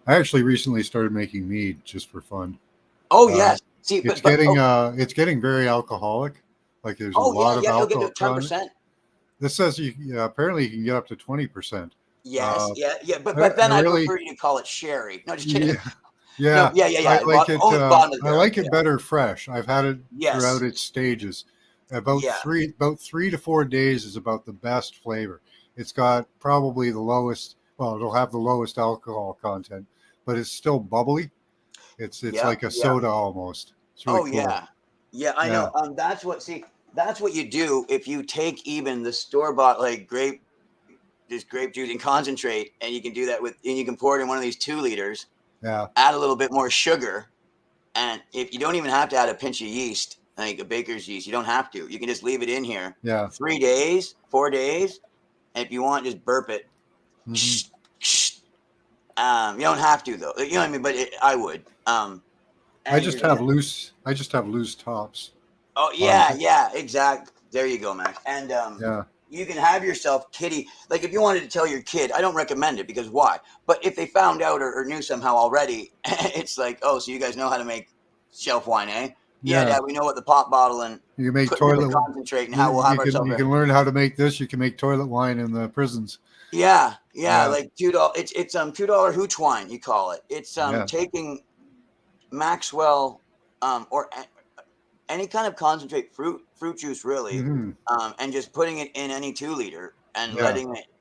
I actually recently started making mead just for fun. Oh, yes. See, it's getting very alcoholic. Like there's a lot of you'll get alcohol. to 10%. This says apparently you can get up to 20%. Yes, but then I'd prefer you to call it sherry. No, just kidding. Yeah. No, I like it. I like it yeah. better fresh. I've had it throughout its stages. About 3 to 4 days is about the best flavor. It's got probably the lowest. Well, it'll have the lowest alcohol content, but it's still bubbly. It's like a soda almost. It's really cool. Yeah, I know. That's what you do if you take even the store-bought like grape juice and concentrate, and you can do that and you can pour it in one of these 2 liters. Yeah. Add a little bit more sugar, and if you don't even have to add a pinch of yeast, like a baker's yeast, you don't have to. You can just leave it in here. Yeah. 3 days, 4 days, and if you want, just burp it. Mm-hmm. You don't have to though. You know what I mean? But I would. I just have loose tops. Oh yeah, exactly. There you go, Max. And yeah. You can have yourself kitty. Like if you wanted to tell your kid, I don't recommend it because why? But if they found out or knew somehow already, it's like, oh, so you guys know how to make shelf wine, eh? Yeah, Yeah. Dad, we know what the pop bottle and You can make putting in the toilet. concentrate and how we'll have ourselves. You can learn how to make this. You can make toilet wine in the prisons. Yeah, yeah, Yeah. like $2. It's $2 hooch wine. You call it. It's Yeah. taking Maxwell or any kind of concentrate fruit juice really, Hmm. and just putting it in any 2 liter and Yeah.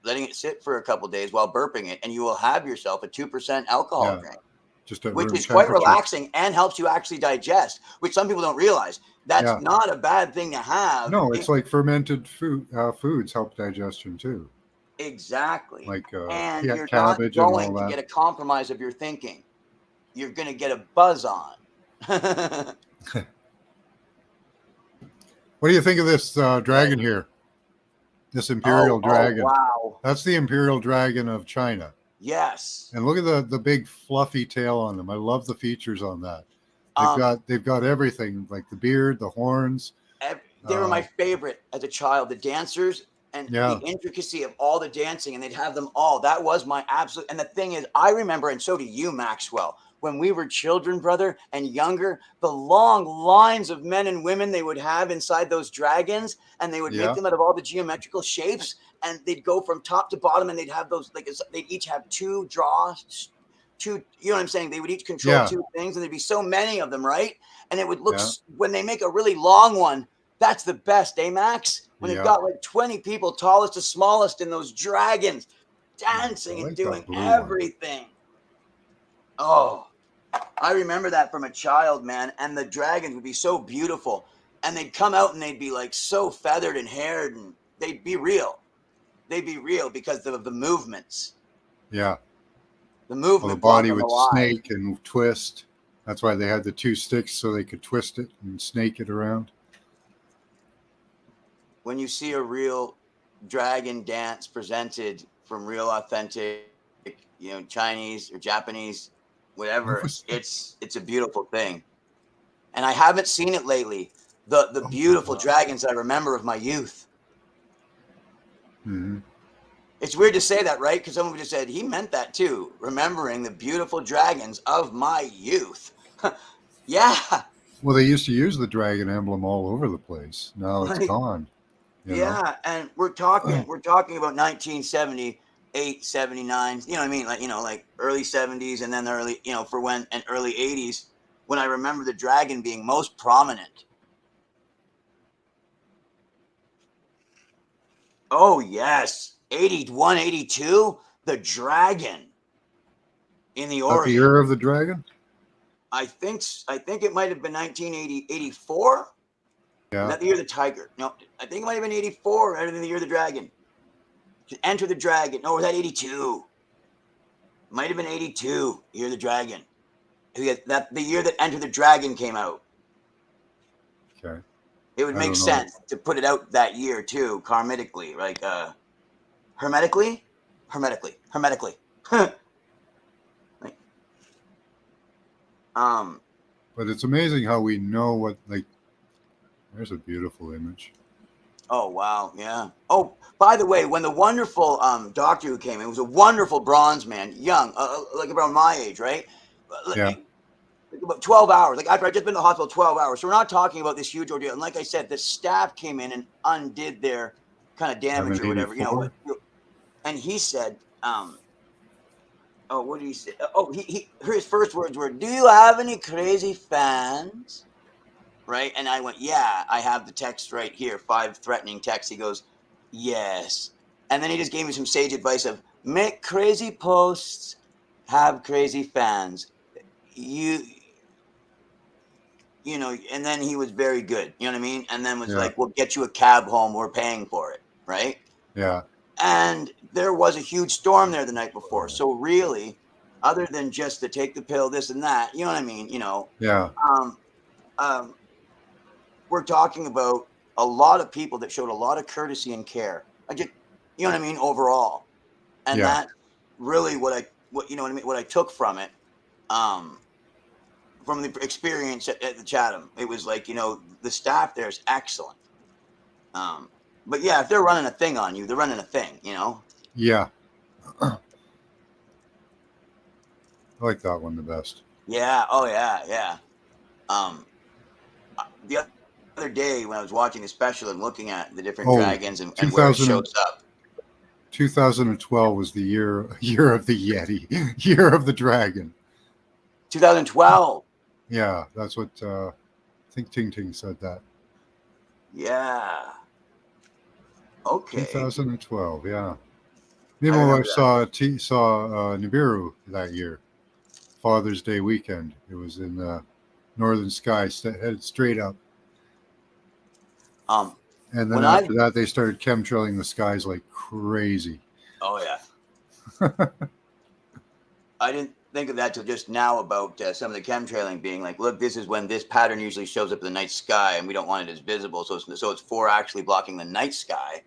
letting it sit for a couple days while burping it, and you will have yourself a 2% alcohol Yeah. drink, Just at which room is quite temperature. relaxing and helps you actually digest, which some people don't realize. That's Yeah. not a bad thing to have. No, it's like fermented foods help digestion too, Exactly. like And you're not cabbage and all going to that. get a compromise of your thinking. You're going to get a buzz on. What do you think of this dragon here? This imperial Oh, dragon. wow. That's the imperial dragon of China. Yes. And look at the big fluffy tail on them. I love the features on that. Um, They've got everything, like the beard, the horns. they were my favorite as a child. The dancers and the Yeah, intricacy of all the dancing, and they'd have them all. That was my absolute. And the thing is, I remember, and so do you, Maxwell, when we were children, brother, and younger, the long lines of men and women they would have inside those dragons, and they would make yeah, them out of all the geometrical shapes, and they'd go from top to bottom, and they'd have those like they'd each have two draws. Two, you know what I'm saying? They would each control yeah, two things, and there'd be so many of them, right? And it would look yeah, when they make a really long one, that's the best, eh, Max? When they've yeah. got like 20 people, tallest to smallest, in those dragons, I dancing and like that doing blue one. everything. Oh, I remember that from a child, man. And the dragons would be so beautiful. And they'd come out and they'd be like so feathered and haired, and they'd be real. They'd be real because of the movements. Yeah. The Well, the movement brought body them would alive. snake and twist. That's why they had the two sticks so they could twist it and snake it around. When you see a real dragon dance presented from real authentic, Chinese or Japanese, What whatever, was? it's a beautiful thing. And I haven't seen it lately. The Oh my beautiful God. dragons I remember of my youth. Hmm. It's weird to say that, right? Because someone just said he meant that too, remembering the beautiful dragons of my youth. Yeah, Well, they used to use the dragon emblem all over the place. Now it's like gone. You know. yeah, and we're talking about 1978, 79. You know what I mean? Like like early 70s, and then the early for when and early 80s, when I remember the dragon being most prominent. Oh yes, 81, 82, the dragon in the Not the Orient. year of the dragon. I think it might have been 1980, 84. Was Yeah. that the year of the tiger? No, I think it might have been 84 rather than the year of the dragon. To enter the dragon. No, was that 82? Might have been 82, Year of the Dragon. That the year that Enter the Dragon came out. Okay. It would I make don't know. sense to put it out that year too, karmitically, like hermetically, hermetically. Like, um. But it's amazing how we know what, like, there's a beautiful image. Oh wow, yeah. Oh, by the way, when the wonderful doctor who came in was a wonderful bronze man, young, like around my age, right? Yeah. Like about 12 hours. Like after I just been in the hospital 12 hours. So we're not talking about this huge ordeal. And like I said, the staff came in and undid their kind of damage or whatever, 784. and he said, oh, what did he say? Oh, his first words were, "Do you have any crazy fans?" Right? And I went, "Yeah, I have the text right here, 5 threatening texts." He goes, "Yes." And then he just gave me some sage advice of make crazy posts, have crazy fans. You and then he was very good, you know what I mean? And then was Yeah. like, we'll get you a cab home, we're paying for it, right? Yeah. And there was a huge storm there the night before. So really, other than just to take the pill, this and that, you know what I mean? Yeah. Um, um, we're talking about a lot of people that showed a lot of courtesy and care. I just, you know what I mean, overall. And Yeah. that's really what you know what I mean, what I took from it. Um, from the experience at the Chatham, it was like the staff there is excellent. Um, But yeah, if they're running a thing on you, they're running a thing, you know? Yeah. I like that one the best. Yeah. Oh, yeah. Yeah. Um, the other day when I was watching the special and looking at the different Oh, dragons and where it 2000 and, shows up, 2012 was the year of the Yeti, year of the dragon. 2012. Yeah, that's what I think Ting Ting said that. Yeah. Okay. 2012, yeah. Me and I my remember wife that. saw Nibiru that year, Father's Day weekend. It was in the northern sky, headed straight up. Um, And then when I, after that, they started chemtrailing the skies like crazy. oh, yeah. I didn't think of that till just now about some of the chemtrailing being like, look, this is when this pattern usually shows up in the night sky, and we don't want it as visible. So it's for actually blocking the night sky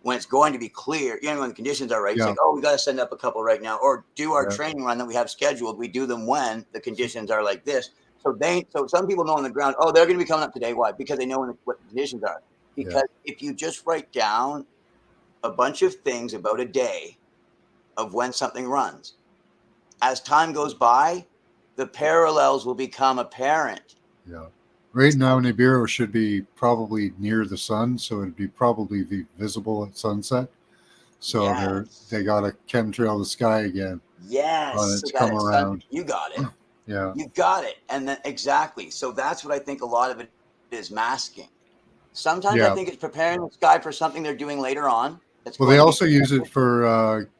when it's going to be clear. You know, when the conditions are right, it's Yeah, like, oh, we got to send up a couple right now, or do our yeah, training run that we have scheduled. We do them when the conditions are like this. So some people know on the ground, oh, they're going to be coming up today. Why? Because they know what the conditions are. yeah. Because if you just write down a bunch of things about a day of when something runs, as time goes by, the parallels will become apparent. Yeah. Right now, Nibiru should be probably near the sun, so it'd be probably be visible at sunset. So they Yes. got to chemtrail the sky again Yes. on So its that come it's sun. around. You got it. Yeah. You got it. And then exactly. So that's what I think a lot of it is masking. Sometimes I Yeah. think it's preparing the sky for something they're doing later on that's Well, they going to be also use it presented. for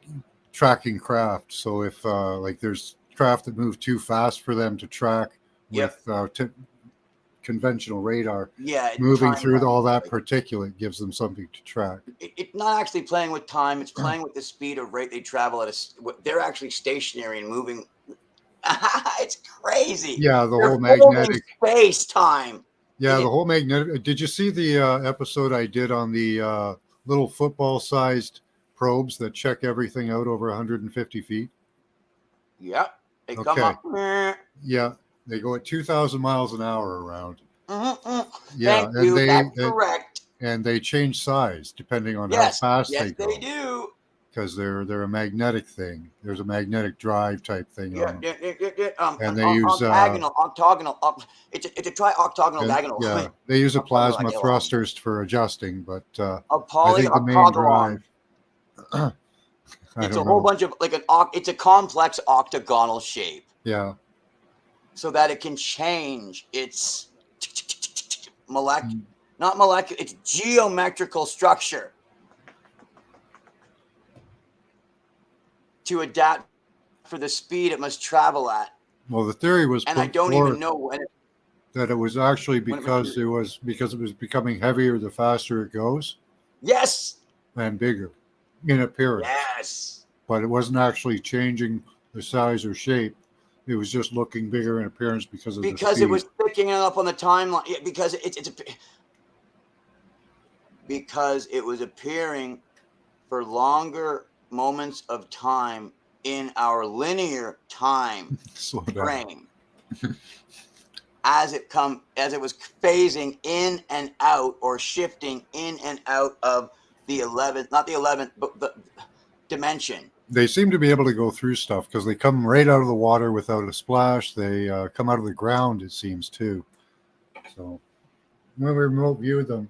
tracking craft. So if like there's craft that move too fast for them to track Yep. with conventional radar, Yeah. moving Time through runs. all that Right? particulate gives them something to track. It's not actually playing with time. It's playing with the speed of rate they travel at they're actually stationary and moving. It's crazy. Yeah, the They're whole folding magnetic. space time. Yeah, the It, whole magnetic. Did you see the episode I did on the little football-sized probes that check everything out over 150 feet? yep. They come Okay. up. Mm, Yeah, they go at 2,000 miles an hour around. mm, mm. Yeah, Thank you. That's correct. and they change size depending on how Yes. fast Yes, they they go do. because they're a magnetic thing. There's a magnetic drive type thing Yeah. on them, Yeah. and An they use octagonal. It's a tri-octagonal and diagonal. yeah, they use a Octagonal plasma diagonal. thrusters for adjusting, but A I think the main polyoctagonal. drive. I It's a don't whole know. bunch of it's a complex octagonal shape Yeah. so that it can change its molecular, Mm. not molecular, it's geometrical structure to adapt for the speed it must travel at. Well, the theory was And I put don't even forth know that it was actually when it materializes. because it was becoming heavier the faster it goes Yes. and bigger in appearance. Yes. But it wasn't actually changing the size or shape. It was just looking bigger in appearance because of the Because it speed. was picking up on the timeline. Yeah, because it was appearing for longer moments of time in our linear time Slow down. frame as it was phasing in and out or shifting in and out of the 11th, not the 11th, but the dimension. They seem to be able to go through stuff because they come right out of the water without a splash. They come out of the ground, it seems, too. So when we remote viewed them,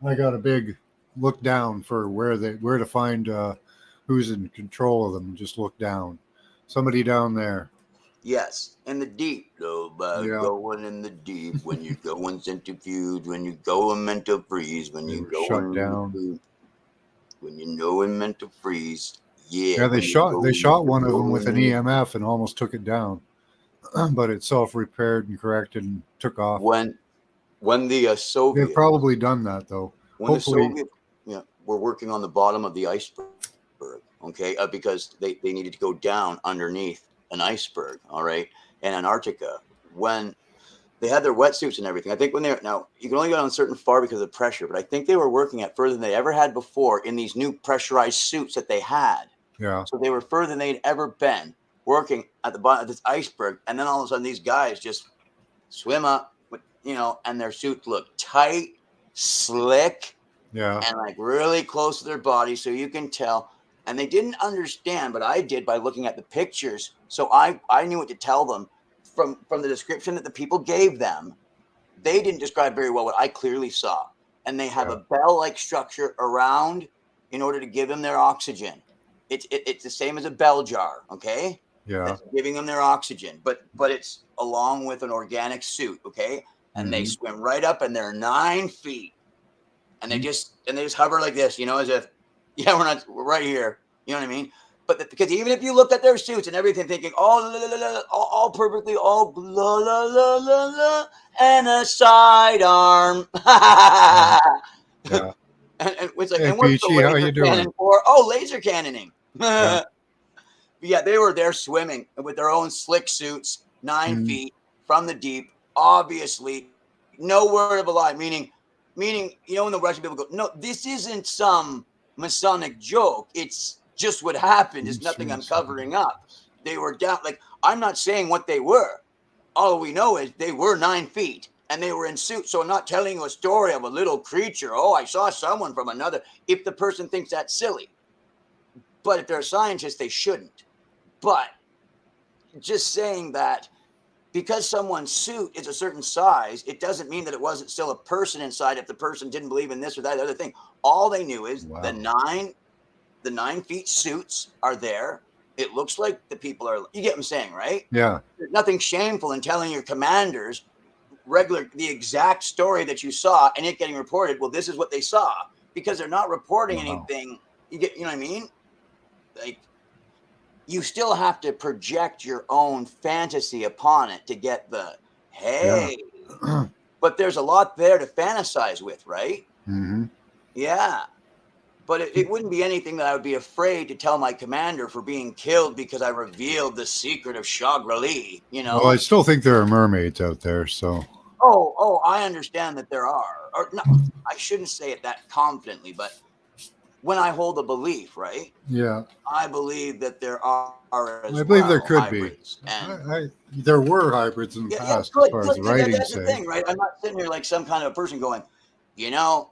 I got a big look down for where to find who's in control of them. Just look down. Somebody down there. Yes, in the deep, though, but Yeah, going in the deep when you're going centrifuge, when you're going mental freeze, when they you're were shut going down. when you know in mental freeze. Yeah, Yeah, when you they go shot one of them with going an in EMF and almost took it down, but it self repaired and corrected and took off. when the They've Soviet probably done that though. when the Hopefully, Soviet yeah were working on the bottom of the iceberg, okay, because they needed to go down underneath an iceberg, all right, in Antarctica when they had their wetsuits and everything. I think when now you can only go down certain far because of the pressure, but I think they were working at further than they ever had before in these new pressurized suits that they had. yeah. So they were further than they'd ever been working at the bottom of this iceberg. And then all of a sudden, these guys just swim up, and their suits look tight, slick, Yeah. and like really close to their body, so you can tell. And they didn't understand, but I did by looking at the pictures. So I knew what to tell them from the description that the people gave them. They didn't describe very well what I clearly saw. And they have Yeah. a bell-like structure around in order to give them their oxygen. It's the same as a bell jar, okay? Yeah. That's giving them their oxygen, but it's along with an organic suit, okay? And they Hmm. swim right up, and they're 9 feet, and they just hover like this, as if, yeah, we're right here, you know what I mean? But because even if you look at their suits and everything, thinking, oh, la, la, la, la, all perfectly, all la la la la la, and a sidearm. Yeah. and, Yeah. and it's like, Hey, and what's the Peachy, how laser you doing? cannon for? Oh, laser cannoning. Yeah. Yeah, they were there swimming with their own slick suits, nine Mm. feet from the deep. Obviously, no word of a lie. Meaning, when the Russian people go, no, this isn't some Masonic joke. It's just what happened. It's nothing I'm covering up. They were down. Like, I'm not saying what they were. All we know is they were 9 feet and they were in suits. So I'm not telling you a story of a little creature. Oh, I saw someone from another. If the person thinks that's silly, but if they're a scientist, they shouldn't. But just saying that because someone's suit is a certain size, it doesn't mean that it wasn't still a person inside if the person didn't believe in this or that other thing. All they knew is Wow. the 9 feet suits are there. It looks like the people are, you get what I'm saying, right? Yeah. There's nothing shameful in telling your commanders the exact story that you saw and it getting reported. Well, this is what they saw, because they're not reporting Wow. anything. You know what I mean? Like, you still have to project your own fantasy upon it to get the Yeah. hey, but there's a lot there to fantasize with, right? Hmm. Yeah. But it wouldn't be anything that I would be afraid to tell my commander for being killed because I revealed the secret of Shangri-La, you Well, I know? still think there are mermaids out there, so Oh, I understand that there are. Or no, I shouldn't say it that confidently, but when I hold a belief, right? yeah, I believe that there are as I believe there well could be. hybrids. And There were hybrids in the yeah, past, as good, far as good, the because writings that's the say. thing, right? I'm not sitting here like some kind of person going, you know,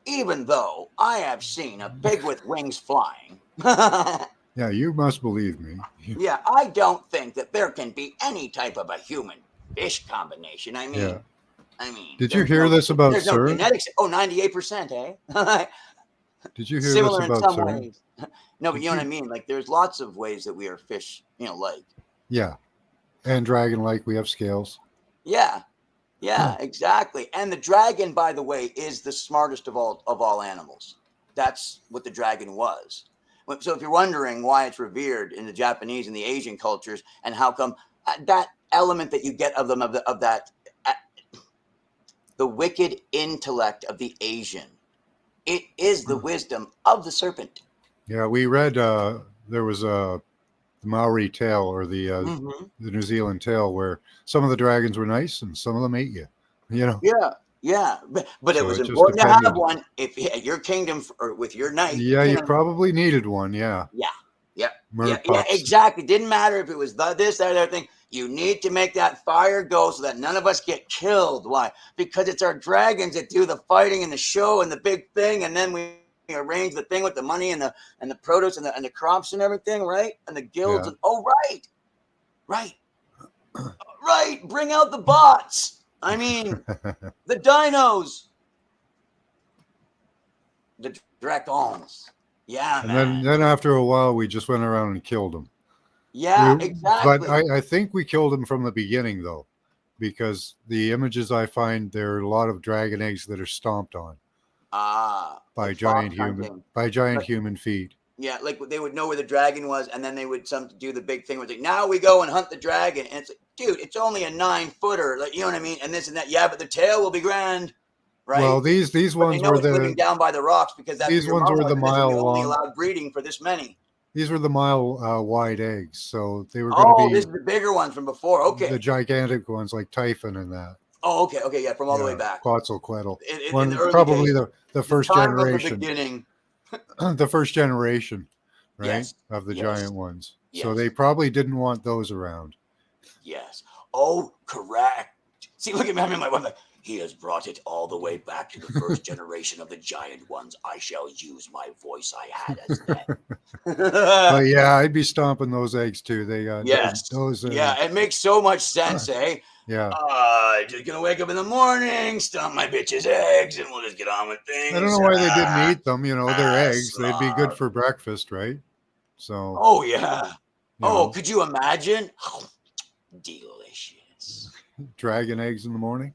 even though I have seen a pig with wings flying, Yeah, you must believe me. yeah, I don't think that there can be any type of a human fish combination. I Yeah. mean, Did you hear this about there's no CERN? genetics. Oh, 98%, eh? Did you hear this Similar in about some CERN? ways. No, but you Did know what I you? mean? Like, there's lots of ways that we are fish, like. Yeah. And dragon-like, we have scales. Yeah, yeah, exactly. And the dragon, by the way, is the smartest of all animals. That's what the dragon was. So if you're wondering why it's revered in the Japanese and the Asian cultures, and how come that element that you get of them of that uh, the wicked intellect of the Asian, it is the wisdom of the serpent. Yeah, we read there was the Maori tale, or Hmm. the New Zealand tale, where some of the dragons were nice and some of them ate you. You know, Yeah, yeah, but it so was it just important to have depended. one if at your kingdom or with your knight. Yeah, you probably needed one. Yeah, Yeah, yeah, yeah, yeah, merpups. exactly. Didn't matter if it was this, that, other thing. You need to make that fire go so that none of us get killed. Why? Because it's our dragons that do the fighting and the show and the big thing, and then we arrange the thing with the money and the produce and the crops and everything, right? And the guilds Yeah. and right, right, right. Bring out the bots. I mean, the dinos, the dragons. Yeah, And then, man. then after a while, we just went around and killed them. Yeah, We, but exactly. I think we killed them from the beginning, though, because the images I find, there are a lot of dragon eggs that are stomped on Like fox hunting. by giant But human feet. yeah, like they would know where the dragon was, and then they would do the big thing where it's like, now we go and hunt the dragon, and it's like, dude, it's only a 9 footer, like, you know what I mean, and this and that. Yeah, but the tail will be grand, Well, right? these But they ones know were it's living down by the rocks because that's where these your ones mom were was, the and this is the mile only long. allowed breeding for this many. These were the mile wide eggs, so they were going to Oh, this be is the bigger ones from before. the Okay. gigantic ones like Typhon and that. Oh, okay, yeah, from all the way Yeah, back Quetzalcoatl. in the One early probably days, the the first time of the generation, beginning. the first generation, right, Yes, of the yes, giant ones. So they yes. probably didn't want those around. Yes. Oh, correct. See, look at me. I'm in my wife like, He has brought it all the way back to the first generation of the giant ones. I shall use my voice I had as But then. yeah, I'd be stomping those eggs too. They Yes. those Yeah, it makes so much sense, eh? yeah. Just gonna wake up in the morning, stomp my bitch's eggs, and we'll just get on with I don't things. know why they didn't eat them. They're eggs. They'd be good Slop. for breakfast, right? So, Oh yeah. you Oh, know, could you imagine? Delicious. dragon eggs in the morning.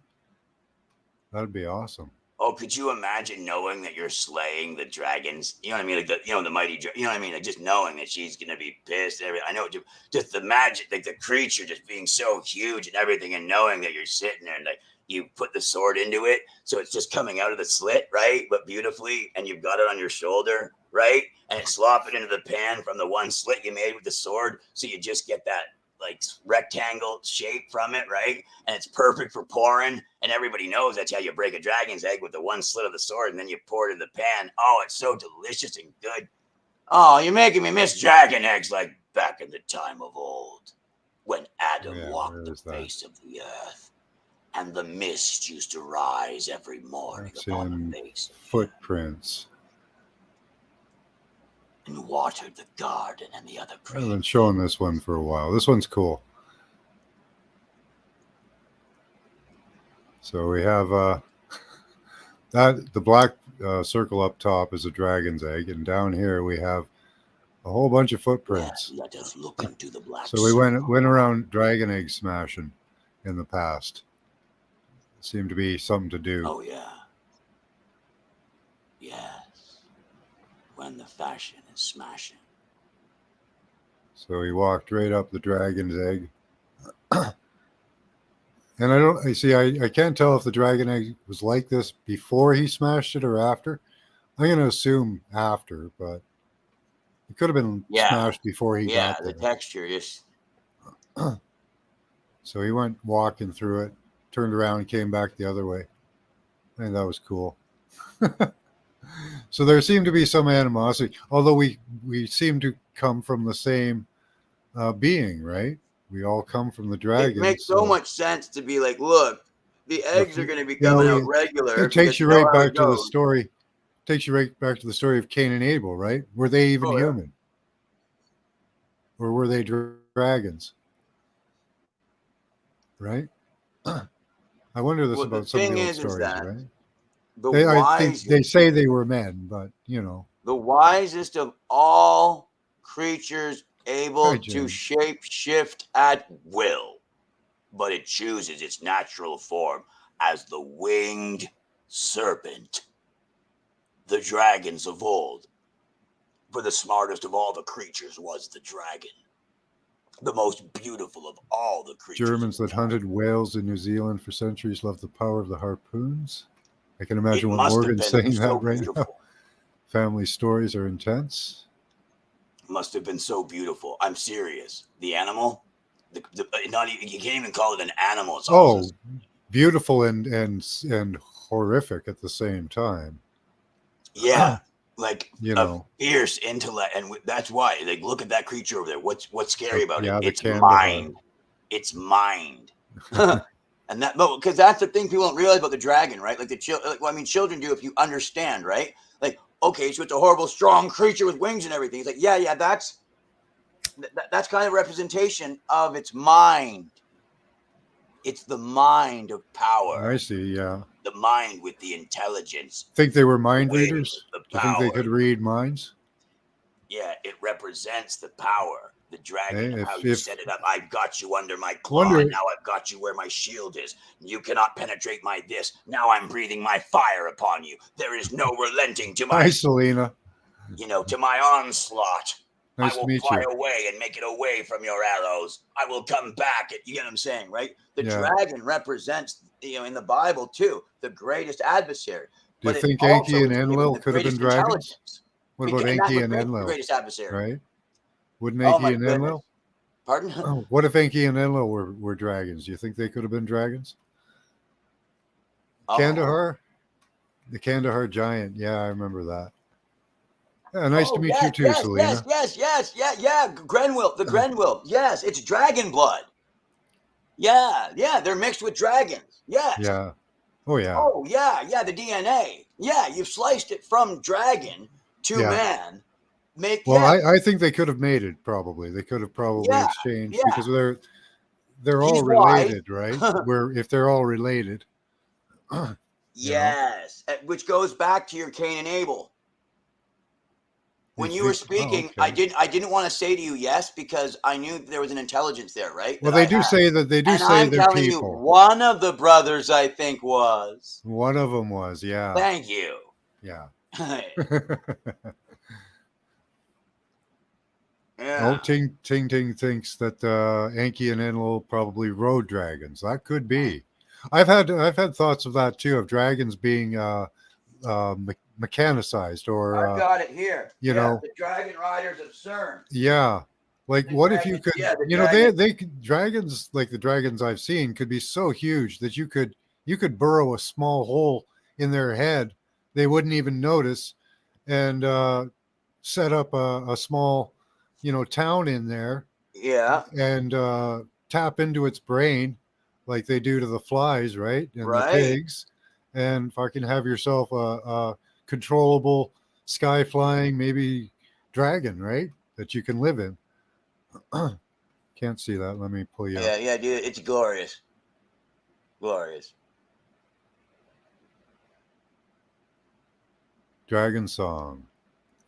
That'd be awesome. Oh, could you imagine knowing that you're slaying the dragons? You know what I mean? Like the mighty, you know what I mean? Like just knowing that she's gonna be pissed. And everything. I know, just the magic, like the creature just being so huge and everything, and knowing that you're sitting there and like you put the sword into it, so it's just coming out of the slit, right? But beautifully, and you've got it on your shoulder, right? And it's slopping into the pan from the one slit you made with the sword, so you just get that like rectangle shape from it, right? And it's perfect for pouring. And everybody knows that's how you break a dragon's egg, with the one slit of the sword, and then you pour it in the pan. Oh, it's so delicious and good. Oh, you're making me miss dragon eggs like back in the time of old, when Adam Yeah, walked where the is that? face of the earth, and the mist used to rise every morning That's upon in the face of the earth, footprints. and watered the garden and the other I've been creatures. showing this one for a while. This one's cool. So we have that the black circle up top is a dragon's egg, and down here we have a whole bunch of footprints. Let us look into the black So we circle. went around dragon egg smashing in the past. Seemed to be something to do. Oh yeah. Yes. When the fashion is smashing. So he walked right up the dragon's egg. And I can't tell if the dragon egg was like this before he smashed it or after. I'm going to assume after, but it could have been smashed before he got the there. texture is. So he went walking through it, turned around, and came back the other way. I think that was cool. So there seemed to be some animosity, although we seem to come from the same being, right? We all come from the dragon. It makes so much sense to be like, look, the eggs are going to be you know, coming out regular. It takes because you know right how it back to the goes. story. Takes you right back to the story of Cain and Abel, right? Were they even human? Or were they dragons? Right? I wonder this about some of the old stories, right? I think they say they were men, but the wisest of all creatures able Hi, to James. shape shift at will, but it chooses its natural form as the winged serpent. The dragons of old, for the smartest of all the creatures was the dragon, the most beautiful of all the creatures. Germans that hunted whales in New Zealand for centuries loved the power of the harpoons. I can imagine what Morgan's saying so that right beautiful. now. Family stories are intense. Must have been so beautiful. I'm serious. The animal, not even, you can't even call it an animal. It's beautiful and horrific at the same time. Yeah, like a fierce intellect, and that's why. Like, look at that creature over there. What's scary about it? It's mind. It's mind. And that, because that's the thing people don't realize about the dragon, right? Like children do if you understand, right? Like, okay, so it's a horrible, strong creature with wings and everything. It's like, yeah, that's kind of representation of its mind. It's the mind of power. I see, yeah. The mind with the intelligence. Think they were mind readers? Do you think they could read minds? Yeah, it represents the power. The dragon, how you set it up. I've got you under my claw. Now I've got you where my shield is. You cannot penetrate my this. Now I'm breathing my fire upon you. There is no relenting to my... Hi, Selena. To my onslaught. Nice I will fly away and make it away from your arrows. I will come back. You get what I'm saying, right? The dragon represents, in the Bible too, the greatest adversary. Do you think Enki and Enlil could have been dragons? What about Enki and Enlil? The greatest adversary. Right? Wouldn't Enki and Enlil? Pardon? What if Enki and Enlil were dragons? Do you think they could have been dragons? Kandahar? The Kandahar giant. Yeah, I remember that. Yeah, nice to meet you too, Selena. Yes. Grenwill, the Grenwill. Yes, it's dragon blood. Yeah, they're mixed with dragons. Yes. Yeah. Oh yeah. Oh yeah, the DNA. Yeah, you've sliced it from dragon to Yeah. man. Make Well, yeah, I think they could have made it probably. They could have probably yeah, exchanged yeah. because they're all He's wise. related, right? Where if they're all related, you know. Yes, which goes back to your Cain and Abel. You When you were think, oh, speaking, okay. I didn't want to say to you yes because I knew there was an intelligence there, right? Well, That I they do had. say that they do And say I'm they're telling you, people. one of the brothers I think was. One of them was, yeah, Thank you. yeah. Oh, Yeah. Ting thinks that Enki and Enlil probably rode dragons. That could be. I've had thoughts of that too, of dragons being mechanicized or I've got it here. you Yeah, know, the Dragon Riders of CERN. yeah. Like, The what if you dragon, could, yeah, the they dragon. could, dragons like the dragons I've seen could be so huge that you could burrow a small hole in their head, they wouldn't even notice, and set up a small, town in there, Yeah, and tap into its brain like they do to the flies, right? And the right. pigs, and fucking have yourself a controllable sky flying, maybe dragon, right? That you can live in. Can't see that. Let me pull you up. Yeah, dude, it's glorious. Glorious. Dragon Song.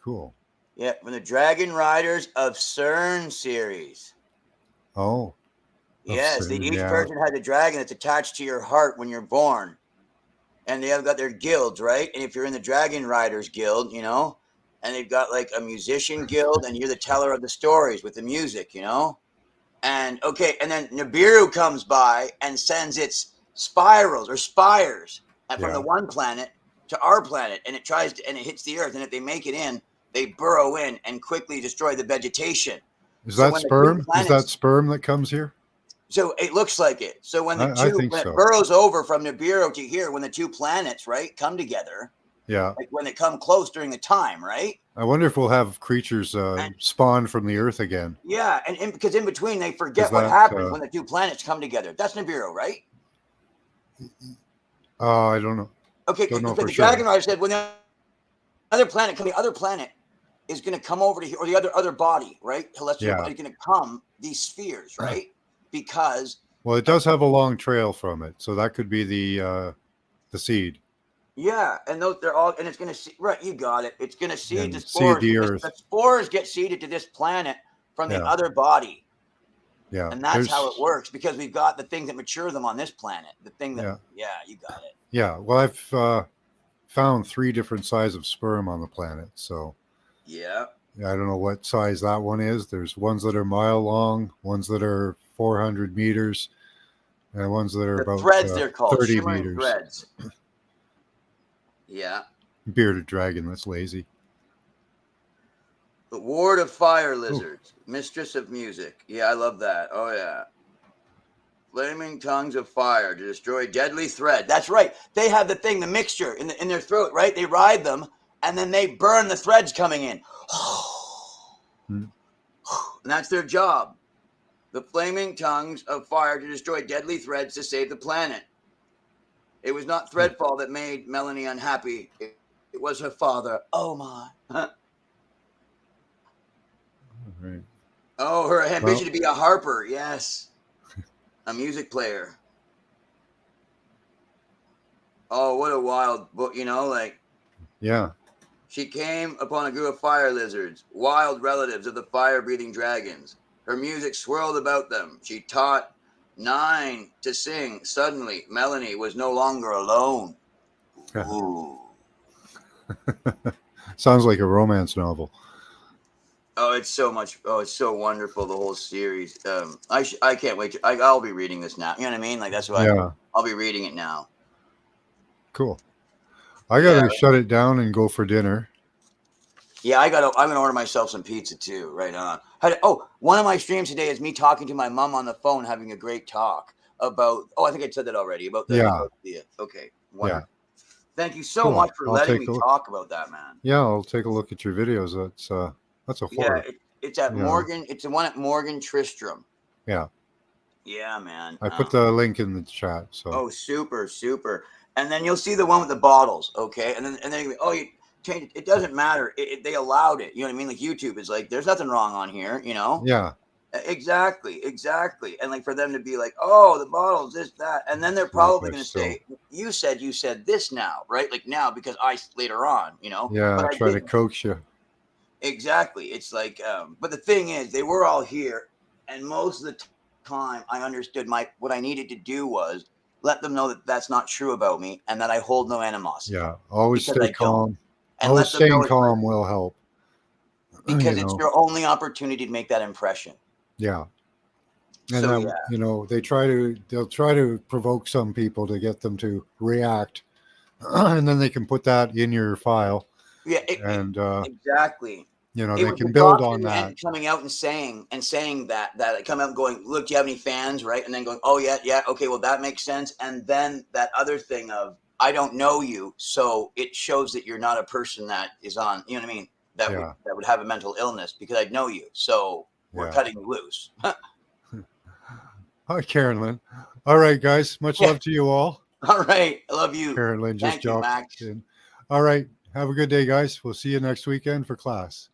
Cool. Yeah, from the Dragon Riders of CERN series. Oh, Yes, each yeah, person has a dragon that's attached to your heart when you're born. And they have got their guilds, right? And if you're in the Dragon Riders Guild, and they've got like a musician guild, and you're the teller of the stories with the music, And okay, and then Nibiru comes by and sends its spirals or spires from the yeah. one planet to our planet, and and it hits the Earth. And if they make it in, they burrow in and quickly destroy the vegetation. Is So that when the two sperm? Is that planets, sperm that comes here? so it looks like it. So I think when it so. burrows over from Nibiru to here, when the two planets right come together, Yeah. like when they come close during the time, right? I wonder if we'll have creatures And spawn from the Earth again. yeah, because in between they Is forget what that? happens when the two planets come together. That's Nibiru, right? I don't know. Okay, Don't know but for the sure. Dragon Rider said when the other planet is going to come over to here, or the other body, right? Celestial Yeah. body is going to come these spheres, right? Because Well, it does have a long trail from it, so that could be the seed yeah, and they're all, and it's going to see right. You got it. It's going to seed the and seed spores. the The Earth. spores get seeded to this planet from the Yeah. other body, Yeah. and that's how it There's. works because we've got the things that mature them on this planet. The thing that Yeah. yeah, you got it. Yeah. Well, I've found 3 different sizes of sperm on the planet, so Yeah. I don't know what size that one is. There's ones that are mile long, ones that are 400 meters, and ones that are The about threads they're called 30 shimmering meters. threads. Yeah. Bearded dragon, that's lazy. The Ward of Fire Oh, Lizards, Mistress of Music. Yeah, I love that. Oh yeah. Flaming tongues of fire to destroy deadly thread. That's right. They have the thing, the mixture in their throat, right? They ride them and then they burn the threads coming in. hmm. And that's their job. The flaming tongues of fire to destroy deadly threads to save the planet. It was not Threadfall that made Melanie unhappy. It was her father. Oh my. Right. Oh, her Well, ambition to be a harper. Yes. A music player. Oh, what a wild book, yeah. she came upon a group of fire lizards, wild relatives of the fire-breathing dragons. Her music swirled about them. She taught 9 to sing. Suddenly, Melanie was no longer alone. Ooh. Sounds like a romance novel. Oh, it's so much. Oh, it's so wonderful. The whole series. I can't wait. I'll be reading this now. You know what I mean? Like that's why Yeah. I'll be reading it now. Cool. I Yeah, gotta shut it down and go for dinner. yeah. I'm gonna order myself some pizza too. Right on. One of my streams today is me talking to my mom on the phone, having a great talk about. Oh, I think I said that already about Yeah. the. Okay, Yeah. wonderful. Thank you so Cool. much for I'll letting take me a look. talk about that, man. Yeah, I'll take a look at your videos. That's a Yeah, horror. it's at Yeah. Morgan. It's the one at Morgan Tristram. Yeah. Yeah, man. I put the link in the chat. So Oh, super, super. And then you'll see the one with the bottles, okay? And then you go, oh, you change it. It doesn't matter. They allowed it. You know what I mean? Like YouTube is like, there's nothing wrong on here, you know? Yeah. Exactly, exactly. And like for them to be like, oh, the bottles, this, that, and then they're Like probably they're going to still, say, you said this now, right? Like now because I later on, you know, but yeah, I try to didn't. coax you. Exactly. It's like, but the thing is, they were all here, and most of the time, I understood what I needed to do was let them know that that's not true about me, and that I hold no animosity Yeah. Always because stay I don't, calm. and Always let them know staying it's like calm will help. because You it's know. your only opportunity to make that impression. Yeah. And So then, yeah, they'll try to provoke some people to get them to react. And then they can put that in your file, yeah, and exactly. they It was the can build on doctor that. coming out and saying that like, coming out and going, look, do you have any fans, right? And then going, oh yeah, yeah, okay, well that makes sense. And then that other thing of I don't know you, so it shows that you're not a person that is on, you know what I mean? Yeah. That would have a mental illness because I know you, so we're Yeah. cutting you loose. Hi, Karen Lynn. All right, guys. Much Yeah. love to you all. All right, I love you. Karen Lynn just Thank you, jumped Max. in. All right. Have a good day, guys. We'll see you next weekend for class.